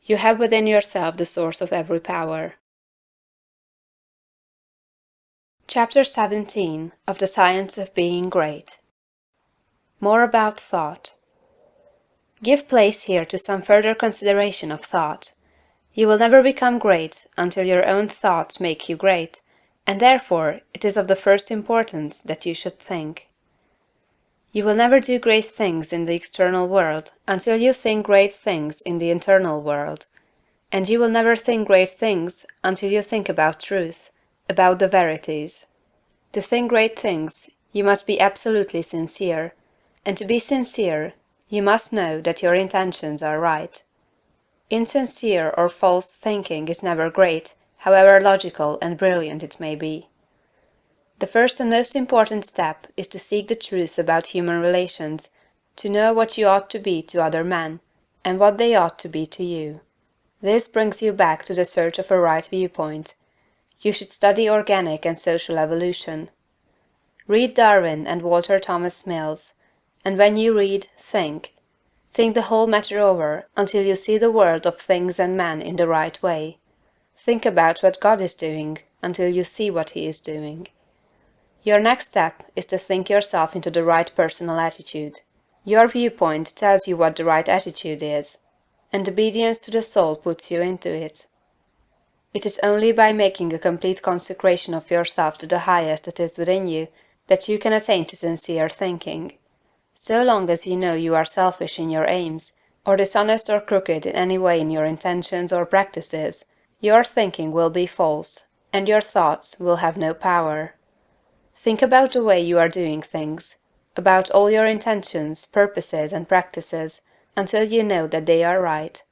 Speaker 1: You have within yourself the source of every power. Chapter 17 of the Science of Being Great. More about thought. Give place here to some further consideration of thought. You will never become great until your own thoughts make you great, and therefore it is of the first importance that you should think. You will never do great things in the external world until you think great things in the internal world, and you will never think great things until you think about truth, about the verities. To think great things, you must be absolutely sincere, and to be sincere, you must know that your intentions are right. Insincere or false thinking is never great, however logical and brilliant it may be. The first and most important step is to seek the truth about human relations, to know what you ought to be to other men, and what they ought to be to you. This brings you back to the search of a right viewpoint. You should study organic and social evolution. Read Darwin and Walter Thomas Mills, and when you read, think. Think the whole matter over until you see the world of things and men in the right way. Think about what God is doing until you see what He is doing. Your next step is to think yourself into the right personal attitude. Your viewpoint tells you what the right attitude is, and obedience to the soul puts you into it. It is only by making a complete consecration of yourself to the highest that is within you that you can attain to sincere thinking. So long as you know you are selfish in your aims, or dishonest or crooked in any way in your intentions or practices, your thinking will be false, and your thoughts will have no power. Think about the way you are doing things, about all your intentions, purposes, and practices, until you know that they are right.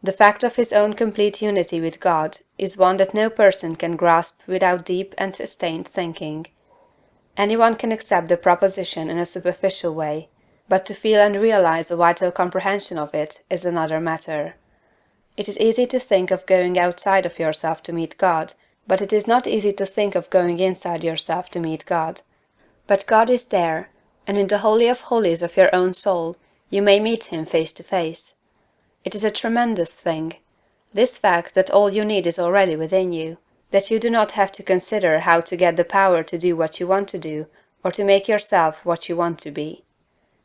Speaker 1: The fact of his own complete unity with God is one that no person can grasp without deep and sustained thinking. Anyone can accept the proposition in a superficial way, but to feel and realize a vital comprehension of it is another matter. It is easy to think of going outside of yourself to meet God, but it is not easy to think of going inside yourself to meet God. But God is there, and in the Holy of Holies of your own soul you may meet Him face to face. It is a tremendous thing. This fact that all you need is already within you, that you do not have to consider how to get the power to do what you want to do, or to make yourself what you want to be.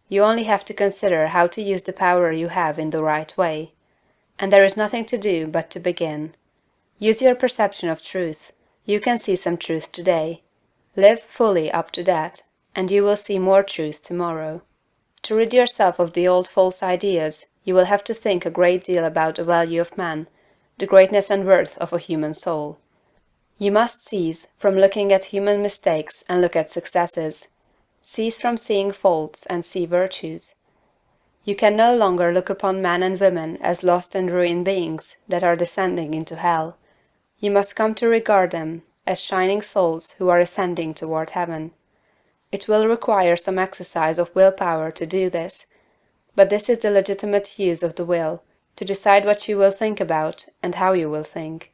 Speaker 1: You only have to consider how to use the power you have in the right way. And there is nothing to do but to begin. Use your perception of truth. You can see some truth today. Live fully up to that, and you will see more truth tomorrow. To rid yourself of the old false ideas, you will have to think a great deal about the value of man, the greatness and worth of a human soul. You must cease from looking at human mistakes and look at successes. Cease from seeing faults and see virtues. You can no longer look upon men and women as lost and ruined beings that are descending into hell. You must come to regard them as shining souls who are ascending toward heaven. It will require some exercise of will-power to do this, but this is the legitimate use of the will, to decide what you will think about and how you will think.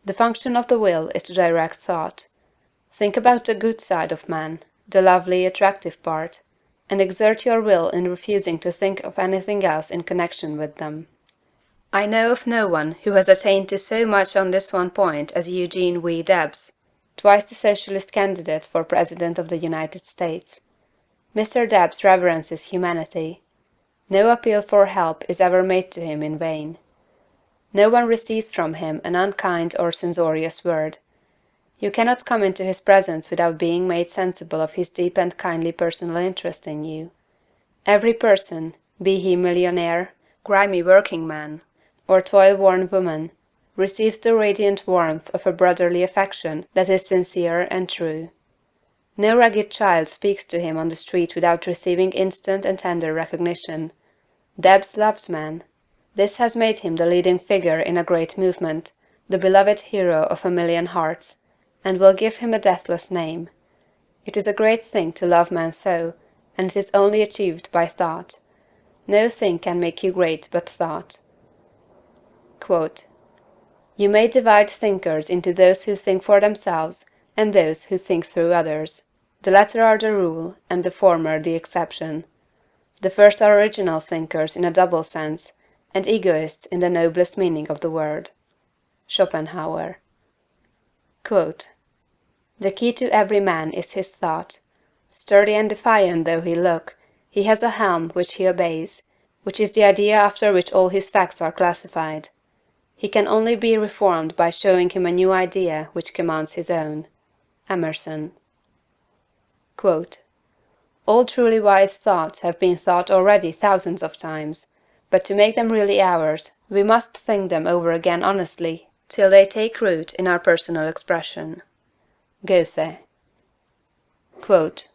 Speaker 1: The function of the will is to direct thought. Think about the good side of man, the lovely, attractive part, and exert your will in refusing to think of anything else in connection with them. I know of no one who has attained to so much on this one point as Eugene V. Debs, twice the Socialist candidate for President of the United States. Mr. Debs reverences humanity. No appeal for help is ever made to him in vain. No one receives from him an unkind or censorious word. You cannot come into his presence without being made sensible of his deep and kindly personal interest in you. Every person, be he millionaire, grimy working man, or toil-worn woman, receives the radiant warmth of a brotherly affection that is sincere and true. No ragged child speaks to him on the street without receiving instant and tender recognition. Debs loves man. This has made him the leading figure in a great movement, the beloved hero of a million hearts, and will give him a deathless name. It is a great thing to love man so, and it is only achieved by thought. No thing can make you great but thought. Quote, "You may divide thinkers into those who think for themselves and those who think through others. The latter are the rule, and the former the exception. The first are original thinkers in a double sense, and egoists in the noblest meaning of the word." Schopenhauer. Quote, "The key to every man is his thought. Sturdy and defiant though he look, he has a helm which he obeys, which is the idea after which all his facts are classified. He can only be reformed by showing him a new idea which commands his own." Emerson. Quote, "All truly wise thoughts have been thought already thousands of times, but to make them really ours, we must think them over again honestly, till they take root in our personal expression." Goethe. Quote,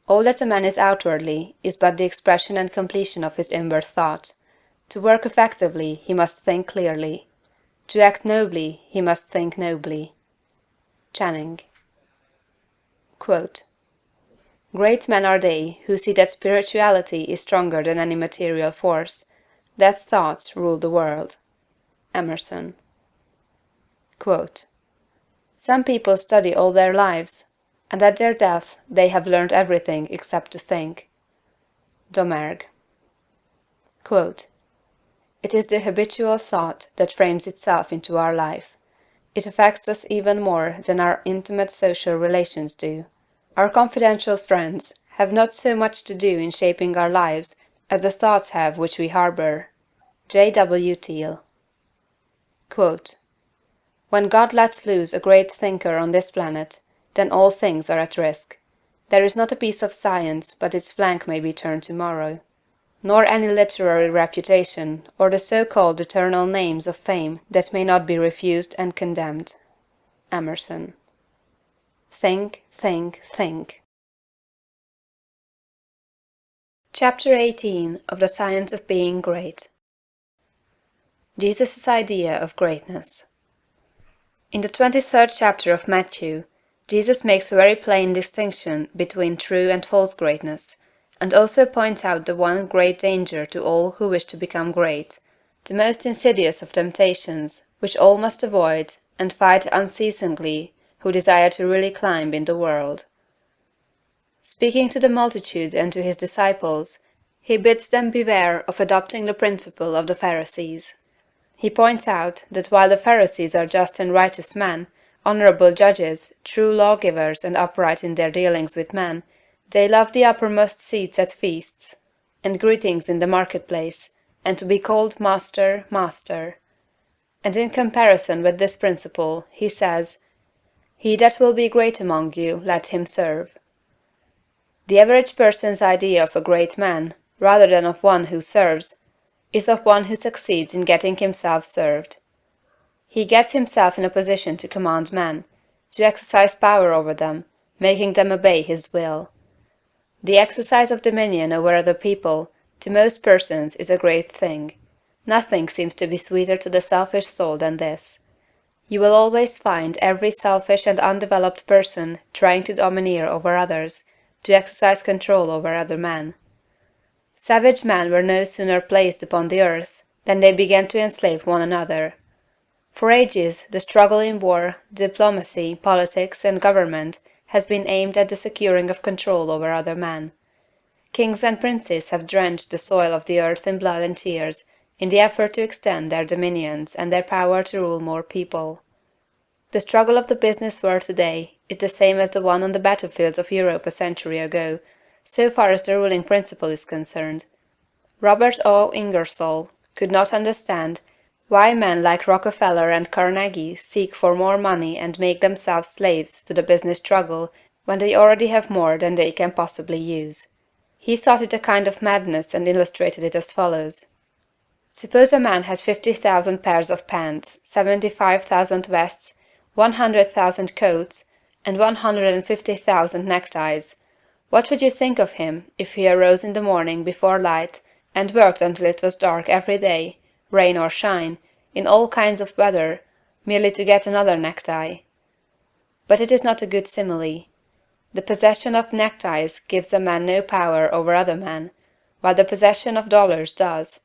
Speaker 1: "All that a man is outwardly is but the expression and completion of his inward thought. To work effectively, he must think clearly. To act nobly, he must think nobly." Channing. Quote, "Great men are they who see that spirituality is stronger than any material force, that thoughts rule the world." Emerson. Quote, "Some people study all their lives, and at their death they have learned everything except to think." Domergue. Quote, "It is the habitual thought that frames itself into our life. It affects us even more than our intimate social relations do. Our confidential friends have not so much to do in shaping our lives as the thoughts have which we harbor." J.W. Thiel. Quote, "When God lets loose a great thinker on this planet, then all things are at risk. There is not a piece of science but its flank may be turned tomorrow, nor any literary reputation, or the so-called eternal names of fame that may not be refused and condemned." Emerson. Think, think, think. Chapter 18 of the Science of Being Great. Jesus' Idea of Greatness. In the 23rd chapter of Matthew, Jesus makes a very plain distinction between true and false greatness, and also points out the one great danger to all who wish to become great, the most insidious of temptations, which all must avoid and fight unceasingly who desire to really climb in the world. Speaking to the multitude and to his disciples, he bids them beware of adopting the principle of the Pharisees. He points out that while the Pharisees are just and righteous men, honorable judges, true lawgivers, and upright in their dealings with men, they love the uppermost seats at feasts, and greetings in the marketplace, and to be called Master, Master. And in comparison with this principle, he says, "He that will be great among you, let him serve." The average person's idea of a great man, rather than of one who serves, is of one who succeeds in getting himself served. He gets himself in a position to command men, to exercise power over them, making them obey his will. The exercise of dominion over other people, to most persons, is a great thing. Nothing seems to be sweeter to the selfish soul than this. You will always find every selfish and undeveloped person trying to domineer over others, to exercise control over other men. Savage men were no sooner placed upon the earth than they began to enslave one another. For ages, the struggle in war, diplomacy, politics, and government has been aimed at the securing of control over other men. Kings and princes have drenched the soil of the earth in blood and tears in the effort to extend their dominions and their power to rule more people. The struggle of the business world today is the same as the one on the battlefields of Europe a century ago, so far as the ruling principle is concerned. Robert O. Ingersoll could not understand why men like Rockefeller and Carnegie seek for more money and make themselves slaves to the business struggle when they already have more than they can possibly use. He thought it a kind of madness and illustrated it as follows. Suppose a man had 50,000 pairs of pants, 75,000 vests, 100,000 coats, and 150,000 neckties. What would you think of him if he arose in the morning before light and worked until it was dark every day, rain or shine, in all kinds of weather, merely to get another necktie? But it is not a good simile. The possession of neckties gives a man no power over other men, while the possession of dollars does.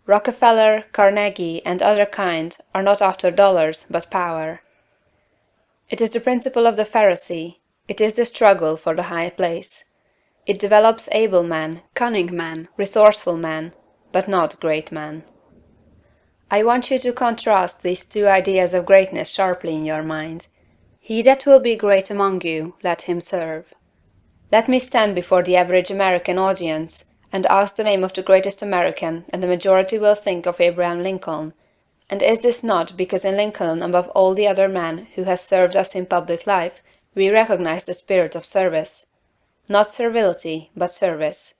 Speaker 1: Rockefeller, Carnegie, and other kind are not after dollars, but power. It is the principle of the Pharisee. It is the struggle for the high place. It develops able men, cunning men, resourceful men, but not great men. I want you to contrast these two ideas of greatness sharply in your mind. He that will be great among you, let him serve. Let me stand before the average American audience and ask the name of the greatest American, and the majority will think of Abraham Lincoln. And is this not because in Lincoln, above all the other men who has served us in public life, we recognize the spirit of service? Not servility, but service.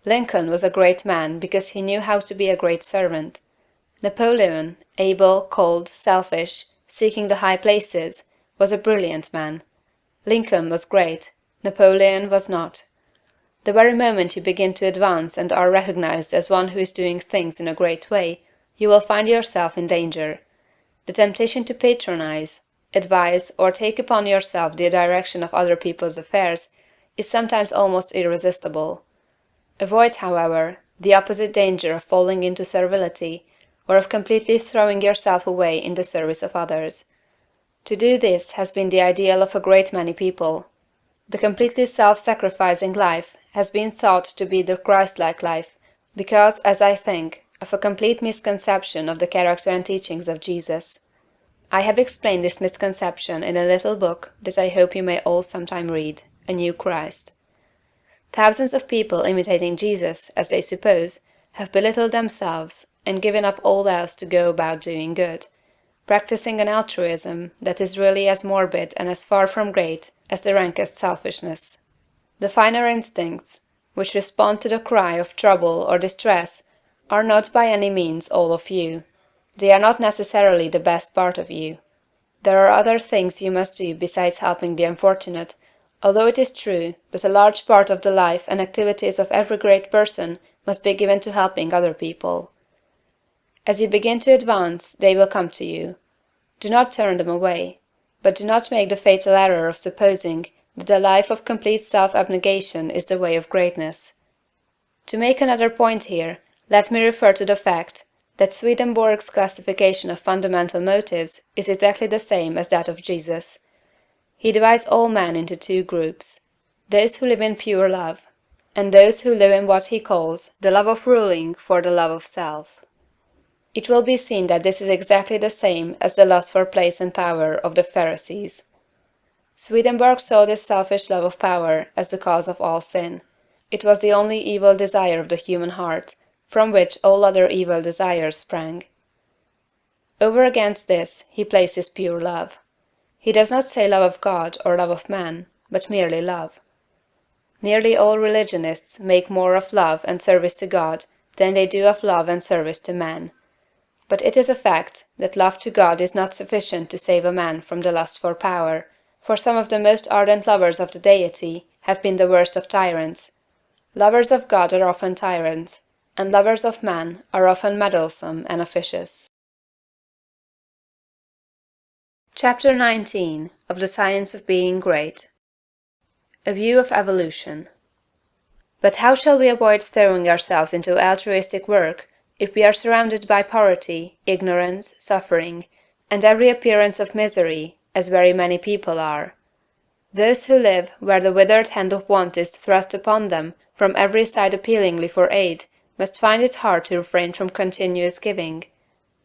Speaker 1: Lincoln was a great man because he knew how to be a great servant. Napoleon, able, cold, selfish, seeking the high places, was a brilliant man. Lincoln was great. Napoleon was not. The very moment you begin to advance and are recognized as one who is doing things in a great way, you will find yourself in danger. The temptation to patronize, advise, or take upon yourself the direction of other people's affairs is sometimes almost irresistible. Avoid, however, the opposite danger of falling into servility, or of completely throwing yourself away in the service of others. To do this has been the ideal of a great many people. The completely self-sacrificing life has been thought to be the Christ-like life, because, as I think, of a complete misconception of the character and teachings of Jesus. I have explained this misconception in a little book that I hope you may all sometime read, A New Christ. Thousands of people imitating Jesus, as they suppose, have belittled themselves and given up all else to go about doing good, practicing an altruism that is really as morbid and as far from great as the rankest selfishness. The finer instincts, which respond to the cry of trouble or distress, are not by any means all of you. They are not necessarily the best part of you. There are other things you must do besides helping the unfortunate, although it is true that a large part of the life and activities of every great person must be given to helping other people. As you begin to advance, they will come to you. Do not turn them away, but do not make the fatal error of supposing that a life of complete self-abnegation is the way of greatness. To make another point here, let me refer to the fact that Swedenborg's classification of fundamental motives is exactly the same as that of Jesus. He divides all men into two groups: those who live in pure love, and those who live in what he calls the love of ruling for the love of self. It will be seen that this is exactly the same as the lust for place and power of the Pharisees. Swedenborg saw this selfish love of power as the cause of all sin. It was the only evil desire of the human heart, from which all other evil desires sprang. Over against this he places pure love. He does not say love of God or love of man, but merely love. Nearly all religionists make more of love and service to God than they do of love and service to man. But it is a fact that love to God is not sufficient to save a man from the lust for power, for some of the most ardent lovers of the Deity have been the worst of tyrants. Lovers of God are often tyrants, and lovers of man are often meddlesome and officious. Chapter 19 of the Science of Being Great. A View of Evolution. But how shall we avoid throwing ourselves into altruistic work if we are surrounded by poverty, ignorance, suffering, and every appearance of misery, as very many people are? Those who live where the withered hand of want is thrust upon them from every side appealingly for aid must find it hard to refrain from continuous giving.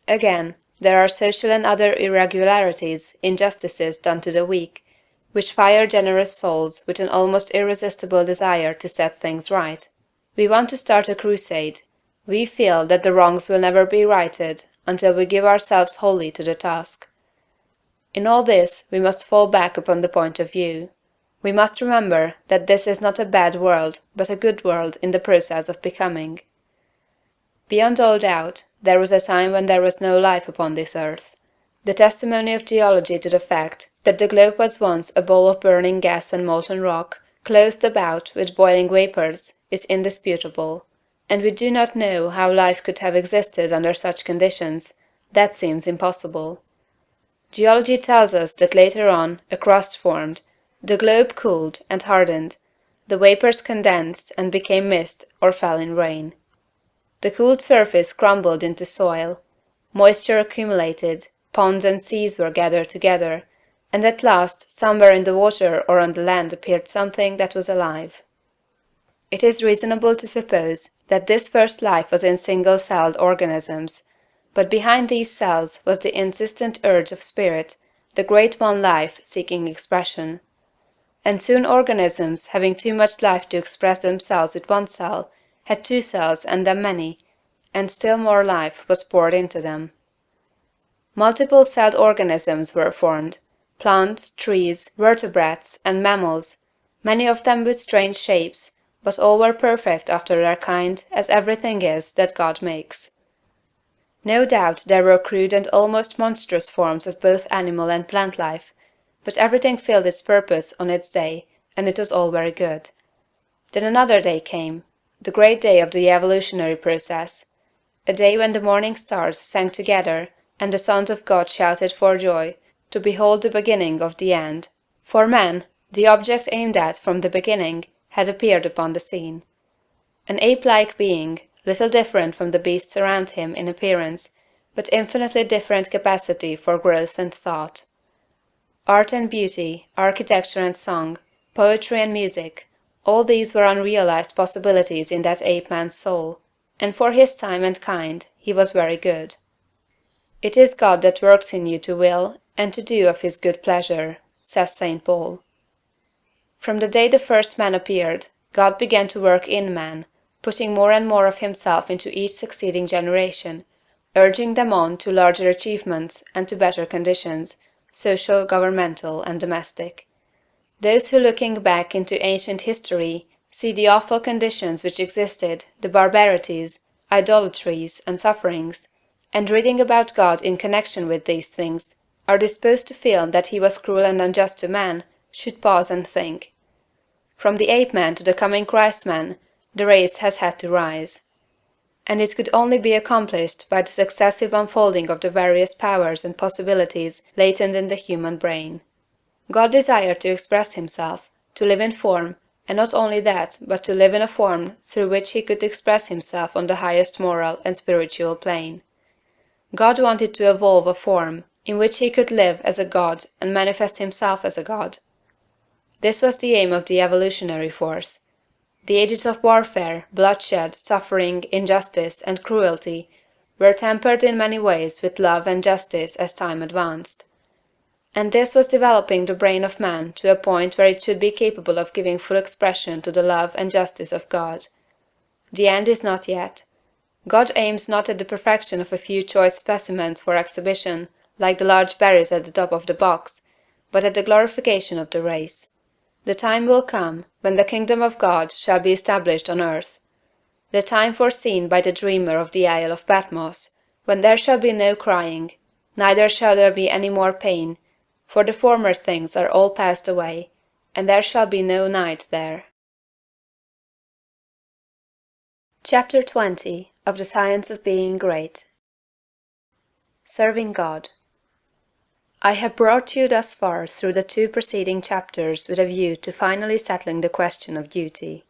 Speaker 1: Again, there are social and other irregularities, injustices done to the weak, which fire generous souls with an almost irresistible desire to set things right. We want to start a crusade. We feel that the wrongs will never be righted until we give ourselves wholly to the task. In all this we must fall back upon the point of view. We must remember that this is not a bad world, but a good world in the process of becoming. Beyond all doubt, there was a time when there was no life upon this earth. The testimony of geology to the fact that the globe was once a bowl of burning gas and molten rock, clothed about with boiling vapors, is indisputable. And we do not know how life could have existed under such conditions. That seems impossible. Geology tells us that later on a crust formed, the globe cooled and hardened, the vapors condensed and became mist or fell in rain. The cooled surface crumbled into soil, moisture accumulated, ponds and seas were gathered together, and at last somewhere in the water or on the land appeared something that was alive. It is reasonable to suppose that this first life was in single-celled organisms, but behind these cells was the insistent urge of spirit, the great one life seeking expression. And soon organisms, having too much life to express themselves with one cell, had two cells and then many, and still more life was poured into them. Multiple-celled organisms were formed, plants, trees, vertebrates, and mammals, many of them with strange shapes, but all were perfect after their kind, as everything is that God makes. No doubt there were crude and almost monstrous forms of both animal and plant life, but everything filled its purpose on its day, and it was all very good. Then another day came, the great day of the evolutionary process, a day when the morning stars sang together, and the sons of God shouted for joy, to behold the beginning of the end. For man, the object aimed at from the beginning, had appeared upon the scene. An ape-like being, little different from the beasts around him in appearance, but infinitely different capacity for growth and thought. Art and beauty, architecture and song, poetry and music, all these were unrealized possibilities in that ape-man's soul, and for his time and kind he was very good. It is God that works in you to will and to do of his good pleasure, says St. Paul. From the day the first man appeared, God began to work in man, putting more and more of himself into each succeeding generation, urging them on to larger achievements and to better conditions, social, governmental, and domestic. Those who, looking back into ancient history, see the awful conditions which existed, the barbarities, idolatries, and sufferings, and reading about God in connection with these things, are disposed to feel that he was cruel and unjust to man, should pause and think. From the ape-man to the coming Christ-man, the race has had to rise. And it could only be accomplished by the successive unfolding of the various powers and possibilities latent in the human brain. God desired to express himself, to live in form, and not only that, but to live in a form through which he could express himself on the highest moral and spiritual plane. God wanted to evolve a form in which he could live as a God and manifest himself as a God. This was the aim of the evolutionary force. The ages of warfare, bloodshed, suffering, injustice, and cruelty were tempered in many ways with love and justice as time advanced. And this was developing the brain of man to a point where it should be capable of giving full expression to the love and justice of God. The end is not yet. God aims not at the perfection of a few choice specimens for exhibition, like the large berries at the top of the box, but at the glorification of the race. The time will come when the kingdom of God shall be established on earth. The time foreseen by the dreamer of the Isle of Patmos, when there shall be no crying, neither shall there be any more pain, for the former things are all passed away, and there shall be no night there. Chapter 20 of the Science of Being Great. Serving God. I have brought you thus far through the 2 preceding chapters with a view to finally settling the question of duty.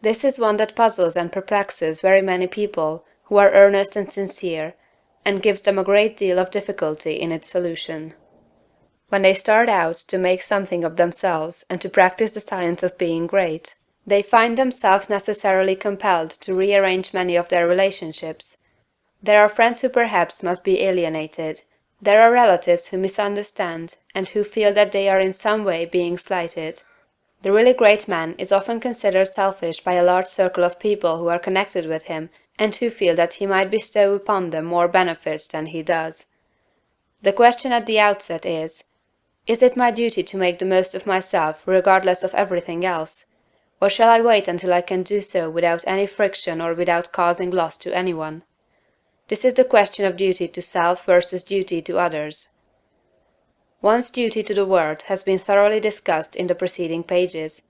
Speaker 1: This is one that puzzles and perplexes very many people who are earnest and sincere, and gives them a great deal of difficulty in its solution. When they start out to make something of themselves and to practice the science of being great, they find themselves necessarily compelled to rearrange many of their relationships. There are friends who perhaps must be alienated. There are relatives who misunderstand and who feel that they are in some way being slighted. The really great man is often considered selfish by a large circle of people who are connected with him and who feel that he might bestow upon them more benefits than he does. The question at the outset is it my duty to make the most of myself regardless of everything else? Or shall I wait until I can do so without any friction or without causing loss to anyone? This is the question of duty to self versus duty to others. One's duty to the world has been thoroughly discussed in the preceding pages,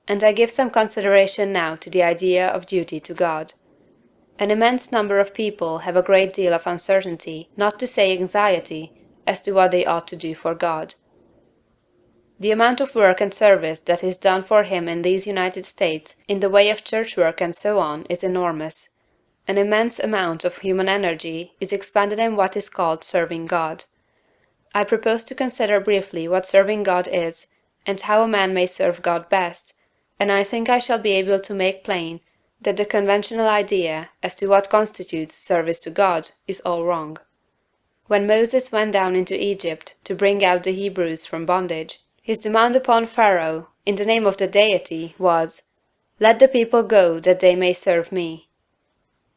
Speaker 1: and I give some consideration now to the idea of duty to God. An immense number of people have a great deal of uncertainty, not to say anxiety, as to what they ought to do for God. The amount of work and service that is done for him in these United States in the way of church work and so on is enormous. An immense amount of human energy is expended in what is called serving God. I propose to consider briefly what serving God is, and how a man may serve God best, and I think I shall be able to make plain that the conventional idea as to what constitutes service to God is all wrong. When Moses went down into Egypt to bring out the Hebrews from bondage, his demand upon Pharaoh, in the name of the deity, was, "Let the people go, that they may serve me."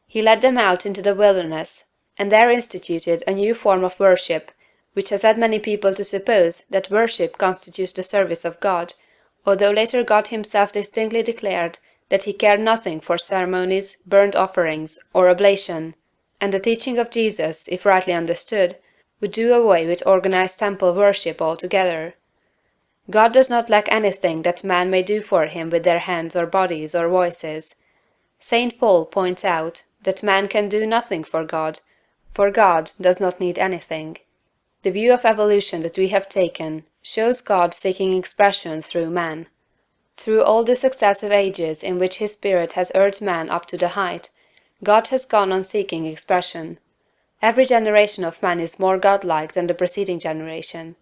Speaker 1: He led them out into the wilderness, and there instituted a new form of worship, which has led many people to suppose that worship constitutes the service of God, although later God himself distinctly declared that he cared nothing for ceremonies, burnt offerings, or oblation, and the teaching of Jesus, if rightly understood, would do away with organized temple worship altogether. God does not lack anything that man may do for him with their hands or bodies or voices. St. Paul points out that man can do nothing for God does not need anything. The view of evolution that we have taken shows God seeking expression through man. Through all the successive ages in which his Spirit has urged man up to the height, God has gone on seeking expression. Every generation of man is more godlike than the preceding generation.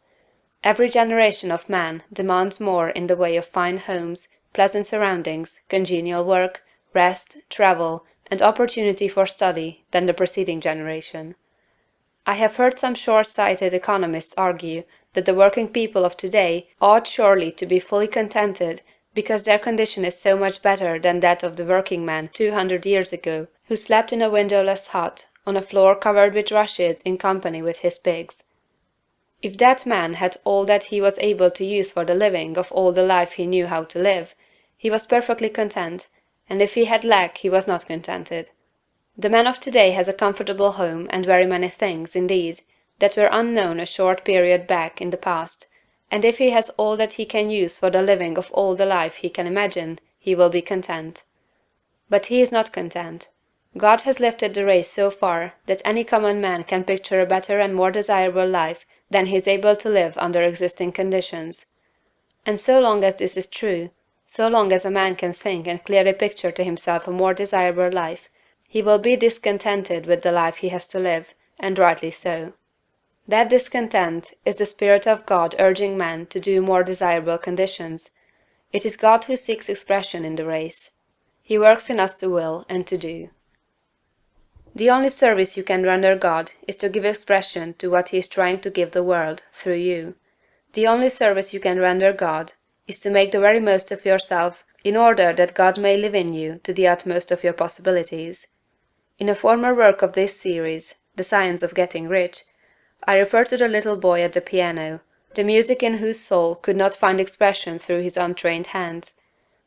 Speaker 1: Every generation of man demands more in the way of fine homes, pleasant surroundings, congenial work, rest, travel, and opportunity for study than the preceding generation. I have heard some short-sighted economists argue that the working people of today ought surely to be fully contented because their condition is so much better than that of the working man 200 years ago, who slept in a windowless hut on a floor covered with rushes in company with his pigs. If that man had all that he was able to use for the living of all the life he knew how to live, he was perfectly content, and if he had lack he was not contented. The man of today has a comfortable home and very many things, indeed, that were unknown a short period back in the past, and if he has all that he can use for the living of all the life he can imagine, he will be content. But he is not content. God has lifted the race so far that any common man can picture a better and more desirable life than he is able to live under existing conditions. And so long as this is true, so long as a man can think and clearly picture to himself a more desirable life, he will be discontented with the life he has to live, and rightly so. That discontent is the Spirit of God urging man to do more desirable conditions. It is God who seeks expression in the race. He works in us to will and to do. The only service you can render God is to give expression to what he is trying to give the world, through you. The only service you can render God is to make the very most of yourself in order that God may live in you to the utmost of your possibilities. In a former work of this series, The Science of Getting Rich, I refer to the little boy at the piano, the music in whose soul could not find expression through his untrained hands.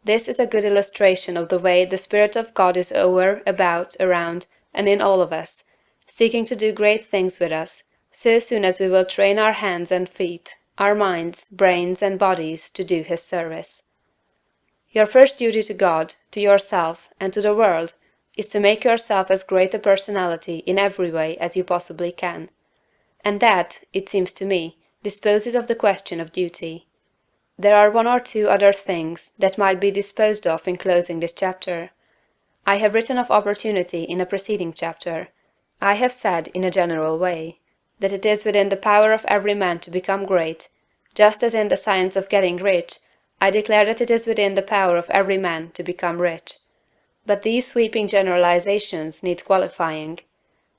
Speaker 1: This is a good illustration of the way the Spirit of God is over, about, around, and in all of us, seeking to do great things with us, so soon as we will train our hands and feet, our minds, brains, and bodies to do his service. Your first duty to God, to yourself, and to the world is to make yourself as great a personality in every way as you possibly can. And that, it seems to me, disposes of the question of duty. There are one or two other things that might be disposed of in closing this chapter. I have written of opportunity in a preceding chapter. I have said, in a general way, that it is within the power of every man to become great, just as in the science of getting rich, I declare that it is within the power of every man to become rich. But these sweeping generalizations need qualifying.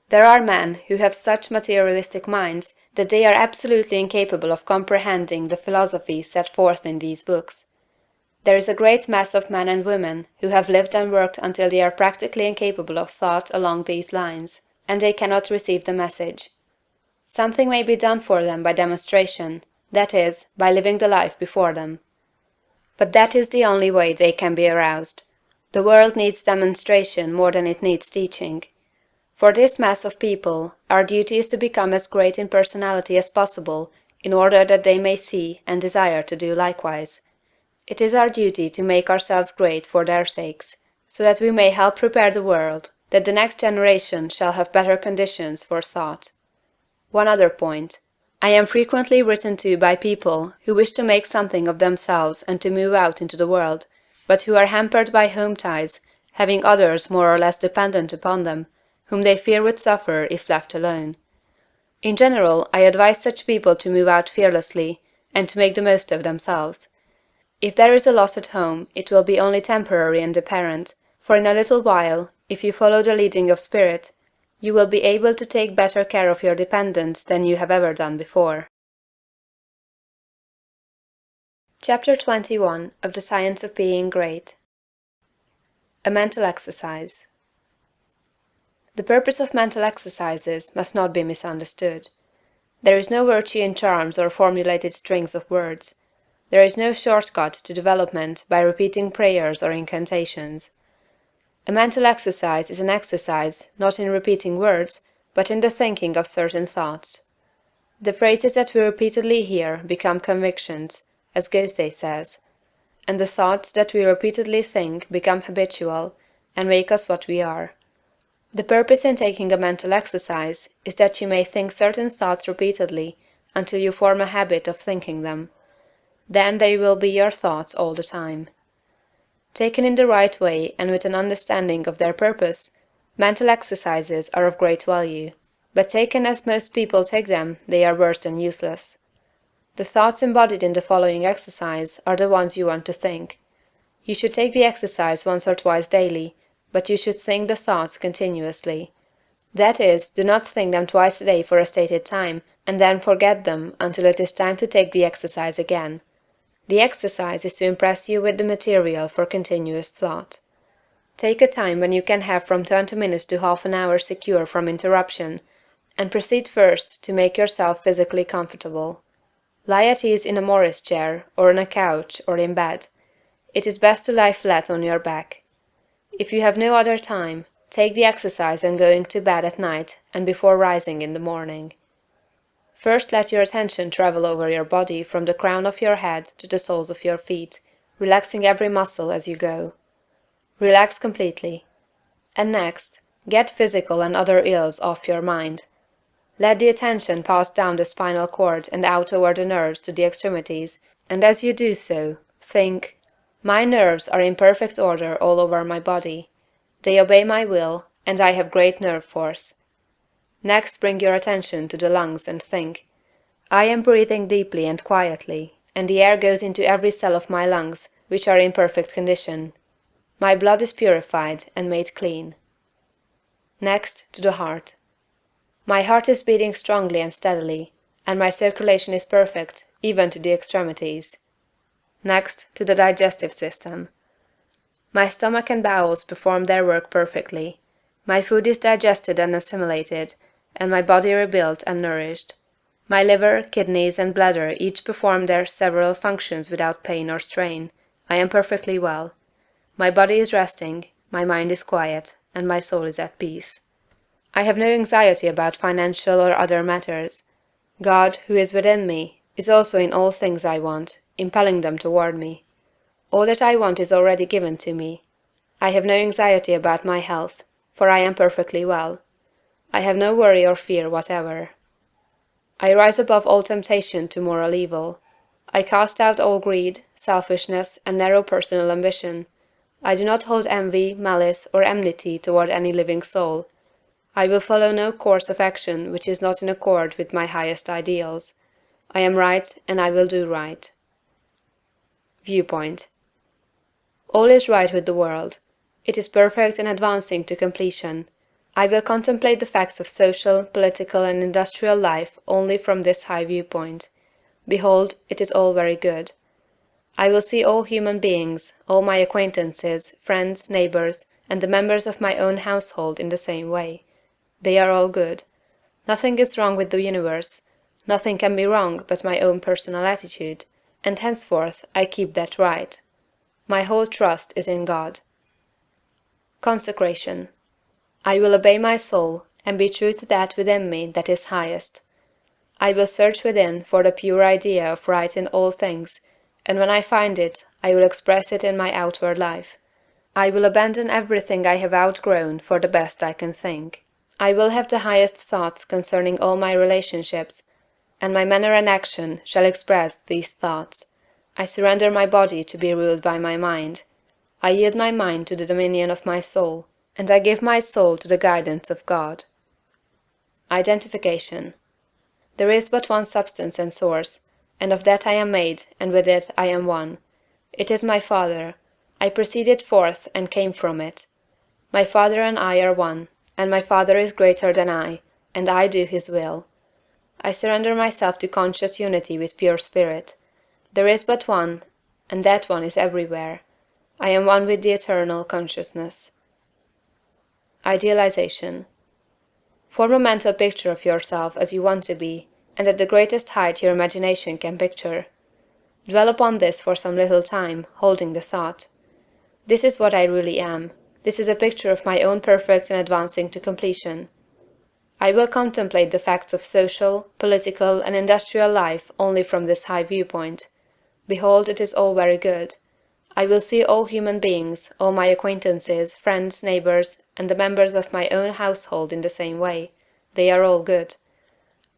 Speaker 1: There are men who have such materialistic minds that they are absolutely incapable of comprehending the philosophy set forth in these books. There is a great mass of men and women who have lived and worked until they are practically incapable of thought along these lines, and they cannot receive the message. Something may be done for them by demonstration, that is, by living the life before them. But that is the only way they can be aroused. The world needs demonstration more than it needs teaching. For this mass of people, our duty is to become as great in personality as possible in order that they may see and desire to do likewise. It is our duty to make ourselves great for their sakes, so that we may help prepare the world, that the next generation shall have better conditions for thought. One other point. I am frequently written to by people who wish to make something of themselves and to move out into the world, but who are hampered by home ties, having others more or less dependent upon them, whom they fear would suffer if left alone. In general, I advise such people to move out fearlessly, and to make the most of themselves. If there is a loss at home, it will be only temporary and apparent, for in a little while, if you follow the leading of spirit, you will be able to take better care of your dependents than you have ever done before. Chapter 21 of The Science of Being Great. A mental exercise. The purpose of mental exercises must not be misunderstood. There is no virtue in charms or formulated strings of words. There is no shortcut to development by repeating prayers or incantations. A mental exercise is an exercise not in repeating words, but in the thinking of certain thoughts. The phrases that we repeatedly hear become convictions, as Goethe says, and the thoughts that we repeatedly think become habitual, and make us what we are. The purpose in taking a mental exercise is that you may think certain thoughts repeatedly until you form a habit of thinking them. Then they will be your thoughts all the time. Taken in the right way and with an understanding of their purpose, mental exercises are of great value, but taken as most people take them, they are worse than useless. The thoughts embodied in the following exercise are the ones you want to think. You should take the exercise once or twice daily, but you should think the thoughts continuously. That is, do not think them twice a day for a stated time, and then forget them until it is time to take the exercise again. The exercise is to impress you with the material for continuous thought. Take a time when you can have from 20 minutes to half an hour secure from interruption, and proceed first to make yourself physically comfortable. Lie at ease in a Morris chair, or on a couch, or in bed. It is best to lie flat on your back. If you have no other time, take the exercise on going to bed at night and before rising in the morning. First let your attention travel over your body from the crown of your head to the soles of your feet, relaxing every muscle as you go. Relax completely. And next, get physical and other ills off your mind. Let the attention pass down the spinal cord and out over the nerves to the extremities, and as you do so, think, "My nerves are in perfect order all over my body. They obey my will, and I have great nerve force." Next bring your attention to the lungs and think, "I am breathing deeply and quietly, and the air goes into every cell of my lungs, which are in perfect condition. My blood is purified and made clean." Next, to the heart. My heart is beating strongly and steadily, and my circulation is perfect, even to the extremities. Next, to the digestive system. My stomach and bowels perform their work perfectly. My food is digested and assimilated, and my body rebuilt and nourished. My liver, kidneys, and bladder each perform their several functions without pain or strain. I am perfectly well. My body is resting, my mind is quiet, and my soul is at peace. I have no anxiety about financial or other matters. God, who is within me, is also in all things I want, impelling them toward me. All that I want is already given to me. I have no anxiety about my health, for I am perfectly well. I have no worry or fear whatever. I rise above all temptation to moral evil. I cast out all greed, selfishness, and narrow personal ambition. I do not hold envy, malice, or enmity toward any living soul. I will follow no course of action which is not in accord with my highest ideals. I am right, and I will do right. Viewpoint. All is right with the world. It is perfect and advancing to completion. I will contemplate the facts of social, political, and industrial life only from this high viewpoint. Behold, it is all very good. I will see all human beings, all my acquaintances, friends, neighbors, and the members of my own household in the same way. They are all good. Nothing is wrong with the universe. Nothing can be wrong but my own personal attitude, and henceforth I keep that right. My whole trust is in God. Consecration. I will obey my soul, and be true to that within me that is highest. I will search within for the pure idea of right in all things, and when I find it, I will express it in my outward life. I will abandon everything I have outgrown for the best I can think. I will have the highest thoughts concerning all my relationships, and my manner and action shall express these thoughts. I surrender my body to be ruled by my mind. I yield my mind to the dominion of my soul, and I give my soul to the guidance of God. Identification. There is but one substance and source, and of that I am made, and with it I am one. It is my Father. I proceeded forth and came from it. My Father and I are one, and my Father is greater than I, and I do his will. I surrender myself to conscious unity with pure spirit. There is but one, and that one is everywhere. I am one with the eternal consciousness. Idealization. Form a mental picture of yourself as you want to be, and at the greatest height your imagination can picture. Dwell upon this for some little time, holding the thought. This is what I really am. This is a picture of my own perfect and advancing to completion. I will contemplate the facts of social, political, and industrial life only from this high viewpoint. Behold, it is all very good. I will see all human beings, all my acquaintances, friends, neighbors, and the members of my own household in the same way. They are all good.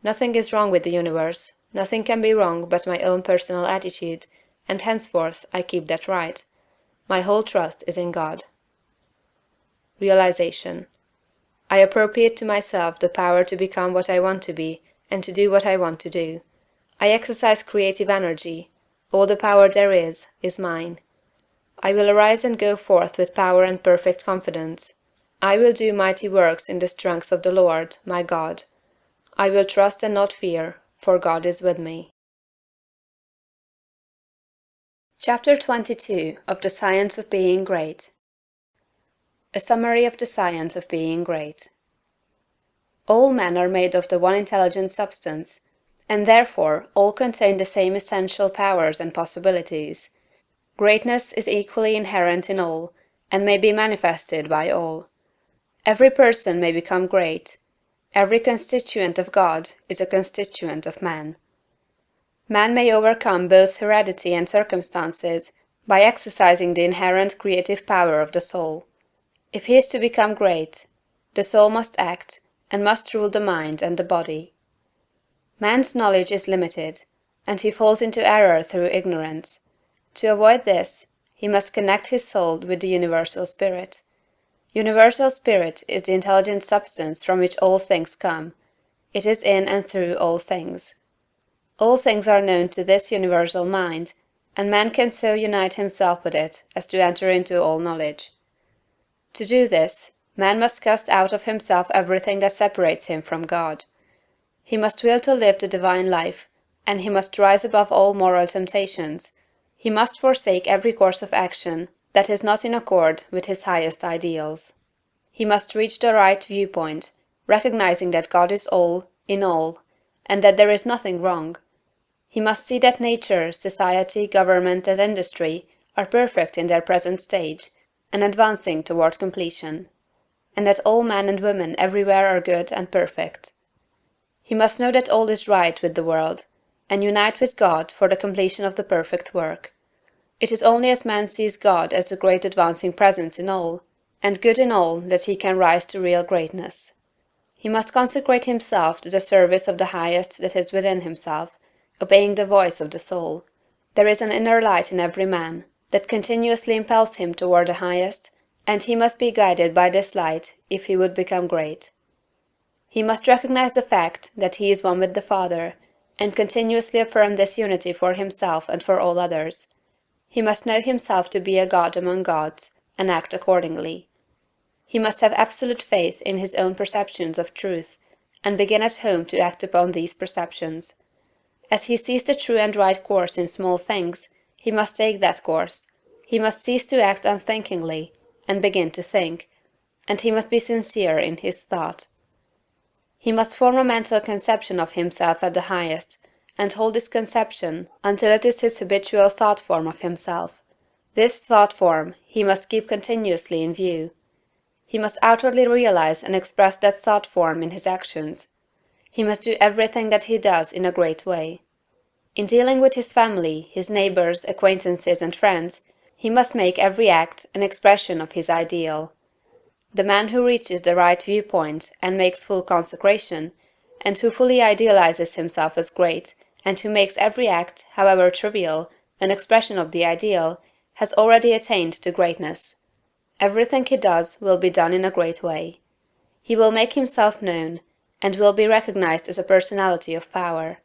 Speaker 1: Nothing is wrong with the universe. Nothing can be wrong but my own personal attitude, and henceforth I keep that right. My whole trust is in God. Realization. I appropriate to myself the power to become what I want to be, and to do what I want to do. I exercise creative energy. All the power there is mine. I will arise and go forth with power and perfect confidence. I will do mighty works in the strength of the Lord, my God. I will trust and not fear, for God is with me. Chapter 22 of the Science of Being Great. A summary of the science of being great. All men are made of the one intelligent substance, and therefore all contain the same essential powers and possibilities. Greatness is equally inherent in all, and may be manifested by all. Every person may become great. Every constituent of God is a constituent of man. Man may overcome both heredity and circumstances by exercising the inherent creative power of the soul. If he is to become great, the soul must act, and must rule the mind and the body. Man's knowledge is limited, and he falls into error through ignorance. To avoid this, he must connect his soul with the universal spirit. Universal spirit is the intelligent substance from which all things come. It is in and through all things. All things are known to this universal mind, and man can so unite himself with it as to enter into all knowledge. To do this, Man must cast out of himself everything that separates him from God. He must will to live the divine life, and he must rise above all moral temptations. He must forsake every course of action that is not in accord with his highest ideals. He must reach the right viewpoint, recognizing that God is all, in all, and that there is nothing wrong. He must see that nature, society, government, and industry are perfect in their present stage, and advancing toward completion, and that all men and women everywhere are good and perfect. He must know that all is right with the world, and unite with God for the completion of the perfect work. It is only as man sees God as the great advancing presence in all, and good in all, that he can rise to real greatness. He must consecrate himself to the service of the highest that is within himself, obeying the voice of the soul. There is an inner light in every man, that continuously impels him toward the highest, and he must be guided by this light if he would become great. He must recognize the fact that he is one with the Father, and continuously affirm this unity for himself and for all others. He must know himself to be a God among gods, and act accordingly. He must have absolute faith in his own perceptions of truth, and begin at home to act upon these perceptions. As he sees the true and right course in small things, he must take that course. He must cease to act unthinkingly, and begin to think, and he must be sincere in his thought. He must form a mental conception of himself at the highest, and hold this conception until it is his habitual thought form of himself. This thought form he must keep continuously in view. He must outwardly realize and express that thought form in his actions. He must do everything that he does in a great way. In dealing with his family, his neighbors, acquaintances, and friends, he must make every act an expression of his ideal. The man who reaches the right viewpoint and makes full consecration, and who fully idealizes himself as great, and who makes every act, however trivial, an expression of the ideal, has already attained to greatness. Everything he does will be done in a great way. He will make himself known, and will be recognized as a personality of power.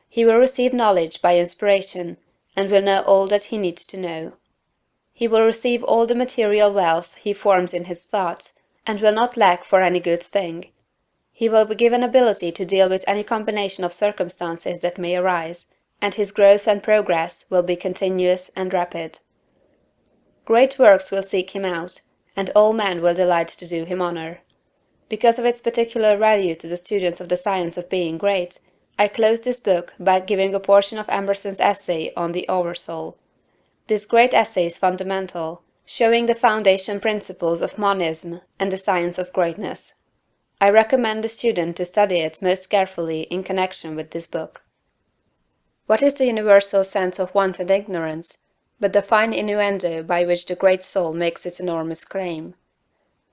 Speaker 1: He will receive knowledge by inspiration, and will know all that he needs to know. He will receive all the material wealth he forms in his thoughts, and will not lack for any good thing. He will be given ability to deal with any combination of circumstances that may arise, and his growth and progress will be continuous and rapid. Great works will seek him out, and all men will delight to do him honor. Because of its particular value to the students of the science of being great, I close this book by giving a portion of Emerson's essay on the Oversoul. This great essay is fundamental, showing the foundation principles of monism and the science of greatness. I recommend the student to study it most carefully in connection with this book. What is the universal sense of want and ignorance, but the fine innuendo by which the great soul makes its enormous claim?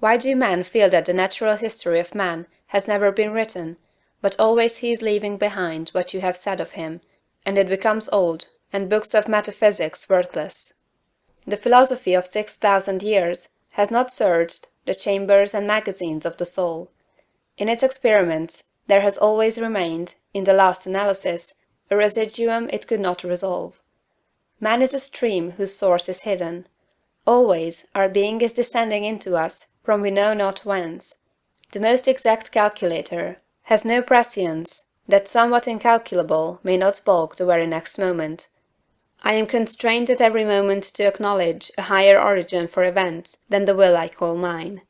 Speaker 1: Why do men feel that the natural history of man has never been written, but always he is leaving behind what you have said of him, and it becomes old, and books of metaphysics worthless? The philosophy of 6,000 years has not searched the chambers and magazines of the soul. In its experiments, there has always remained, in the last analysis, a residuum it could not resolve. Man is a stream whose source is hidden. Always our being is descending into us from we know not whence. The most exact calculator has no prescience that somewhat incalculable may not balk the very next moment. I am constrained at every moment to acknowledge a higher origin for events than the will I call mine.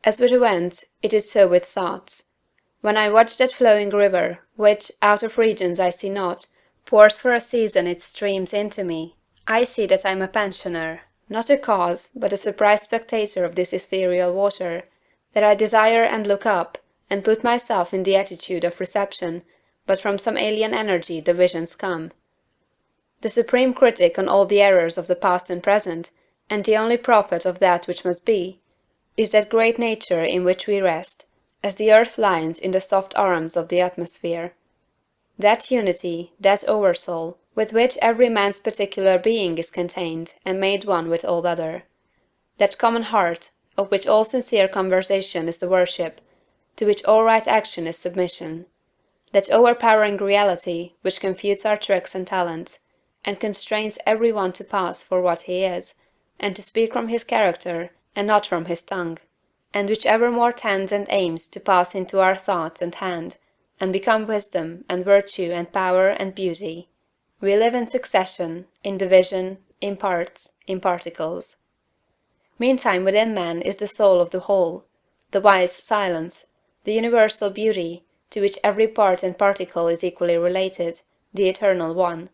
Speaker 1: As with events, it is so with thoughts. When I watch that flowing river, which, out of regions I see not, pours for a season its streams into me, I see that I am a pensioner, not a cause, but a surprised spectator of this ethereal water, that I desire and look up, and put myself in the attitude of reception, but from some alien energy the visions come. The supreme critic on all the errors of the past and present, and the only prophet of that which must be, is that great nature in which we rest, as the earth lies in the soft arms of the atmosphere. That unity, that oversoul, with which every man's particular being is contained and made one with all other. That common heart, of which all sincere conversation is the worship, to which all right action is submission. That overpowering reality, which confutes our tricks and talents, and constrains every one to pass for what he is, and to speak from his character, and not from his tongue. and which evermore tends and aims to pass into our thoughts and hand, and become wisdom, and virtue, and power, and beauty. We live in succession, in division, in parts, in particles. Meantime within man is the soul of the whole, the wise silence, the universal beauty, to which every part and particle is equally related, the eternal One.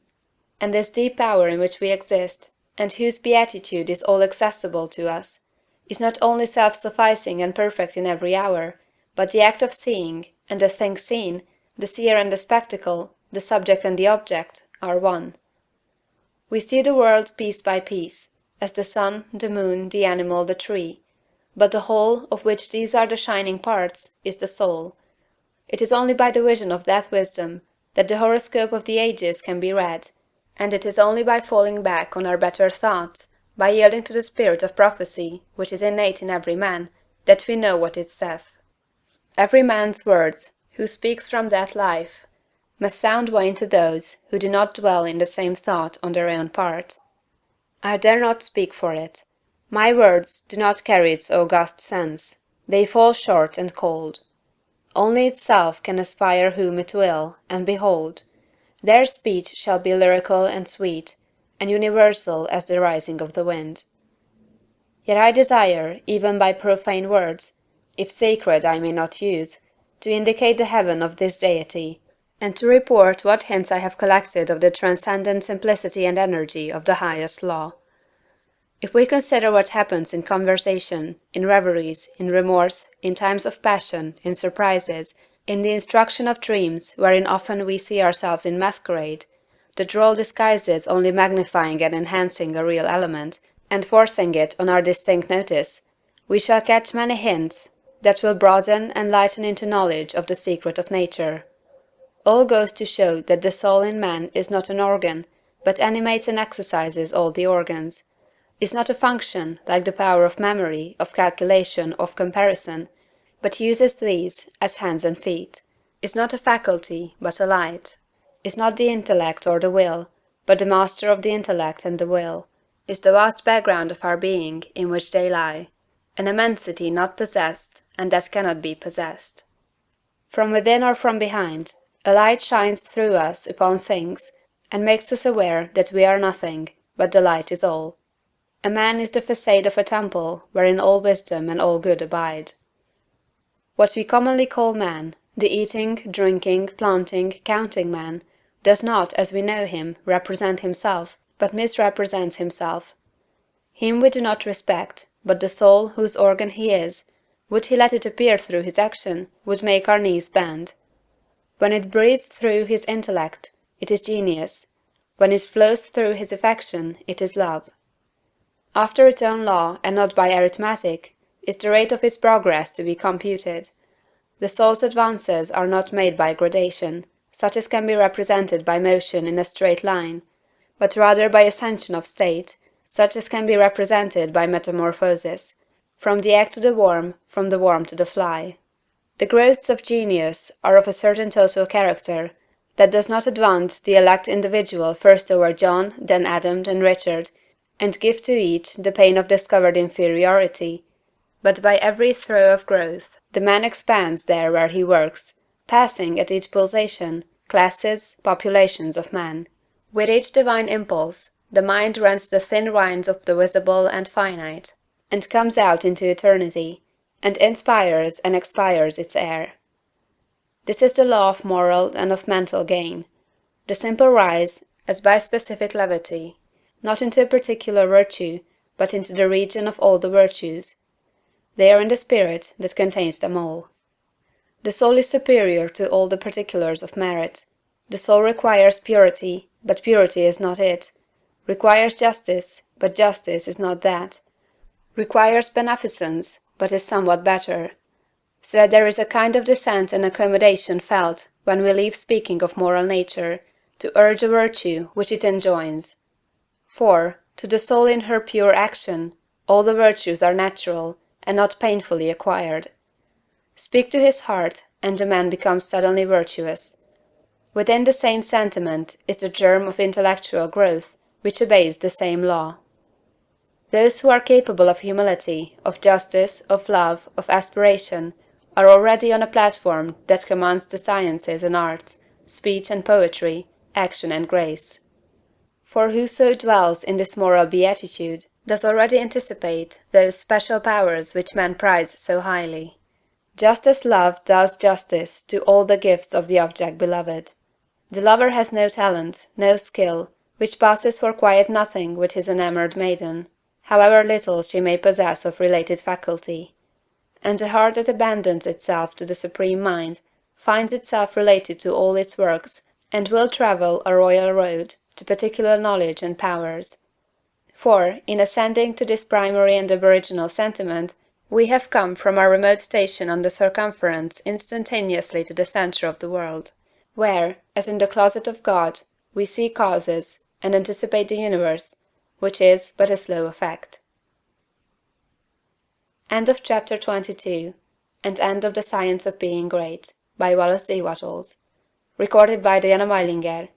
Speaker 1: And this deep power in which we exist, and whose beatitude is all accessible to us, is not only self-sufficing and perfect in every hour, but the act of seeing, and the thing seen, the seer and the spectacle, the subject and the object, are one. We see the world piece by piece, as the sun, the moon, the animal, the tree, but the whole, of which these are the shining parts, is the soul. It is only by the vision of that wisdom that the horoscope of the ages can be read, and it is only by falling back on our better thoughts, by yielding to the spirit of prophecy, which is innate in every man, that we know what it saith. Every man's words, who speaks from that life, must sound vain to those who do not dwell in the same thought on their own part. I dare not speak for it. My words do not carry its august sense. They fall short and cold. Only itself can aspire whom it will, and behold, their speech shall be lyrical and sweet, and universal as the rising of the wind. Yet I desire, even by profane words, if sacred I may not use, to indicate the heaven of this deity, and to report what hints I have collected of the transcendent simplicity and energy of the highest law. If we consider what happens in conversation, in reveries, in remorse, in times of passion, in surprises, in the instruction of dreams, wherein often we see ourselves in masquerade, the droll disguises only magnifying and enhancing a real element, and forcing it on our distinct notice, we shall catch many hints that will broaden and lighten into knowledge of the secret of nature. All goes to show that the soul in man is not an organ, but animates and exercises all the organs, is not a function, like the power of memory, of calculation, of comparison, but uses these as hands and feet, is not a faculty, but a light, is not the intellect or the will, but the master of the intellect and the will, is the vast background of our being in which they lie, an immensity not possessed, and that cannot be possessed. From within or from behind, a light shines through us upon things, and makes us aware that we are nothing, but the light is all. A man is the facade of a temple wherein all wisdom and all good abide. What we commonly call man, the eating, drinking, planting, counting man, does not, as we know him, represent himself, but misrepresents himself. Him we do not respect, but the soul whose organ he is, would he let it appear through his action, would make our knees bend. When it breathes through his intellect, it is genius; when it flows through his affection, it is love. After its own law, and not by arithmetic, is the rate of its progress to be computed. The soul's advances are not made by gradation, such as can be represented by motion in a straight line, but rather by ascension of state, such as can be represented by metamorphosis, from the egg to the worm, from the worm to the fly. The growths of genius are of a certain total character, that does not advance the elect individual first over John, then Adam, then Richard, and give to each the pain of discovered inferiority, but by every throe of growth, the man expands there where he works, passing, at each pulsation, classes, populations of men. With each divine impulse, the mind rents the thin rinds of the visible and finite, and comes out into eternity, and inspires and expires its air. This is the law of moral and of mental gain. The simple rise, as by specific levity, not into a particular virtue, but into the region of all the virtues. They are in the spirit that contains them all. The soul is superior to all the particulars of merit. The soul requires purity, but purity is not it; requires justice, but justice is not that; requires beneficence, but is somewhat better. So that there is a kind of dissent and accommodation felt when we leave speaking of moral nature, to urge a virtue which it enjoins. For, to the soul in her pure action, all the virtues are natural, and not painfully acquired. Speak to his heart, and the man becomes suddenly virtuous. Within the same sentiment is the germ of intellectual growth, which obeys the same law. Those who are capable of humility, of justice, of love, of aspiration, are already on a platform that commands the sciences and arts, speech and poetry, action and grace. For whoso dwells in this moral beatitude does already anticipate those special powers which men prize so highly. Just as love does justice to all the gifts of the object beloved. The lover has no talent, no skill, which passes for quiet nothing with his enamoured maiden, however little she may possess of related faculty; and the heart that abandons itself to the Supreme Mind finds itself related to all its works, and will travel a royal road to particular knowledge and powers. For, in ascending to this primary and aboriginal sentiment, we have come from our remote station on the circumference instantaneously to the centre of the world, where, as in the closet of God, we see causes, and anticipate the universe, which is but a slow effect. End of chapter 22, and end of The Science of Being Great, by Wallace D. Wattles. Recorded by Diana Meilinger,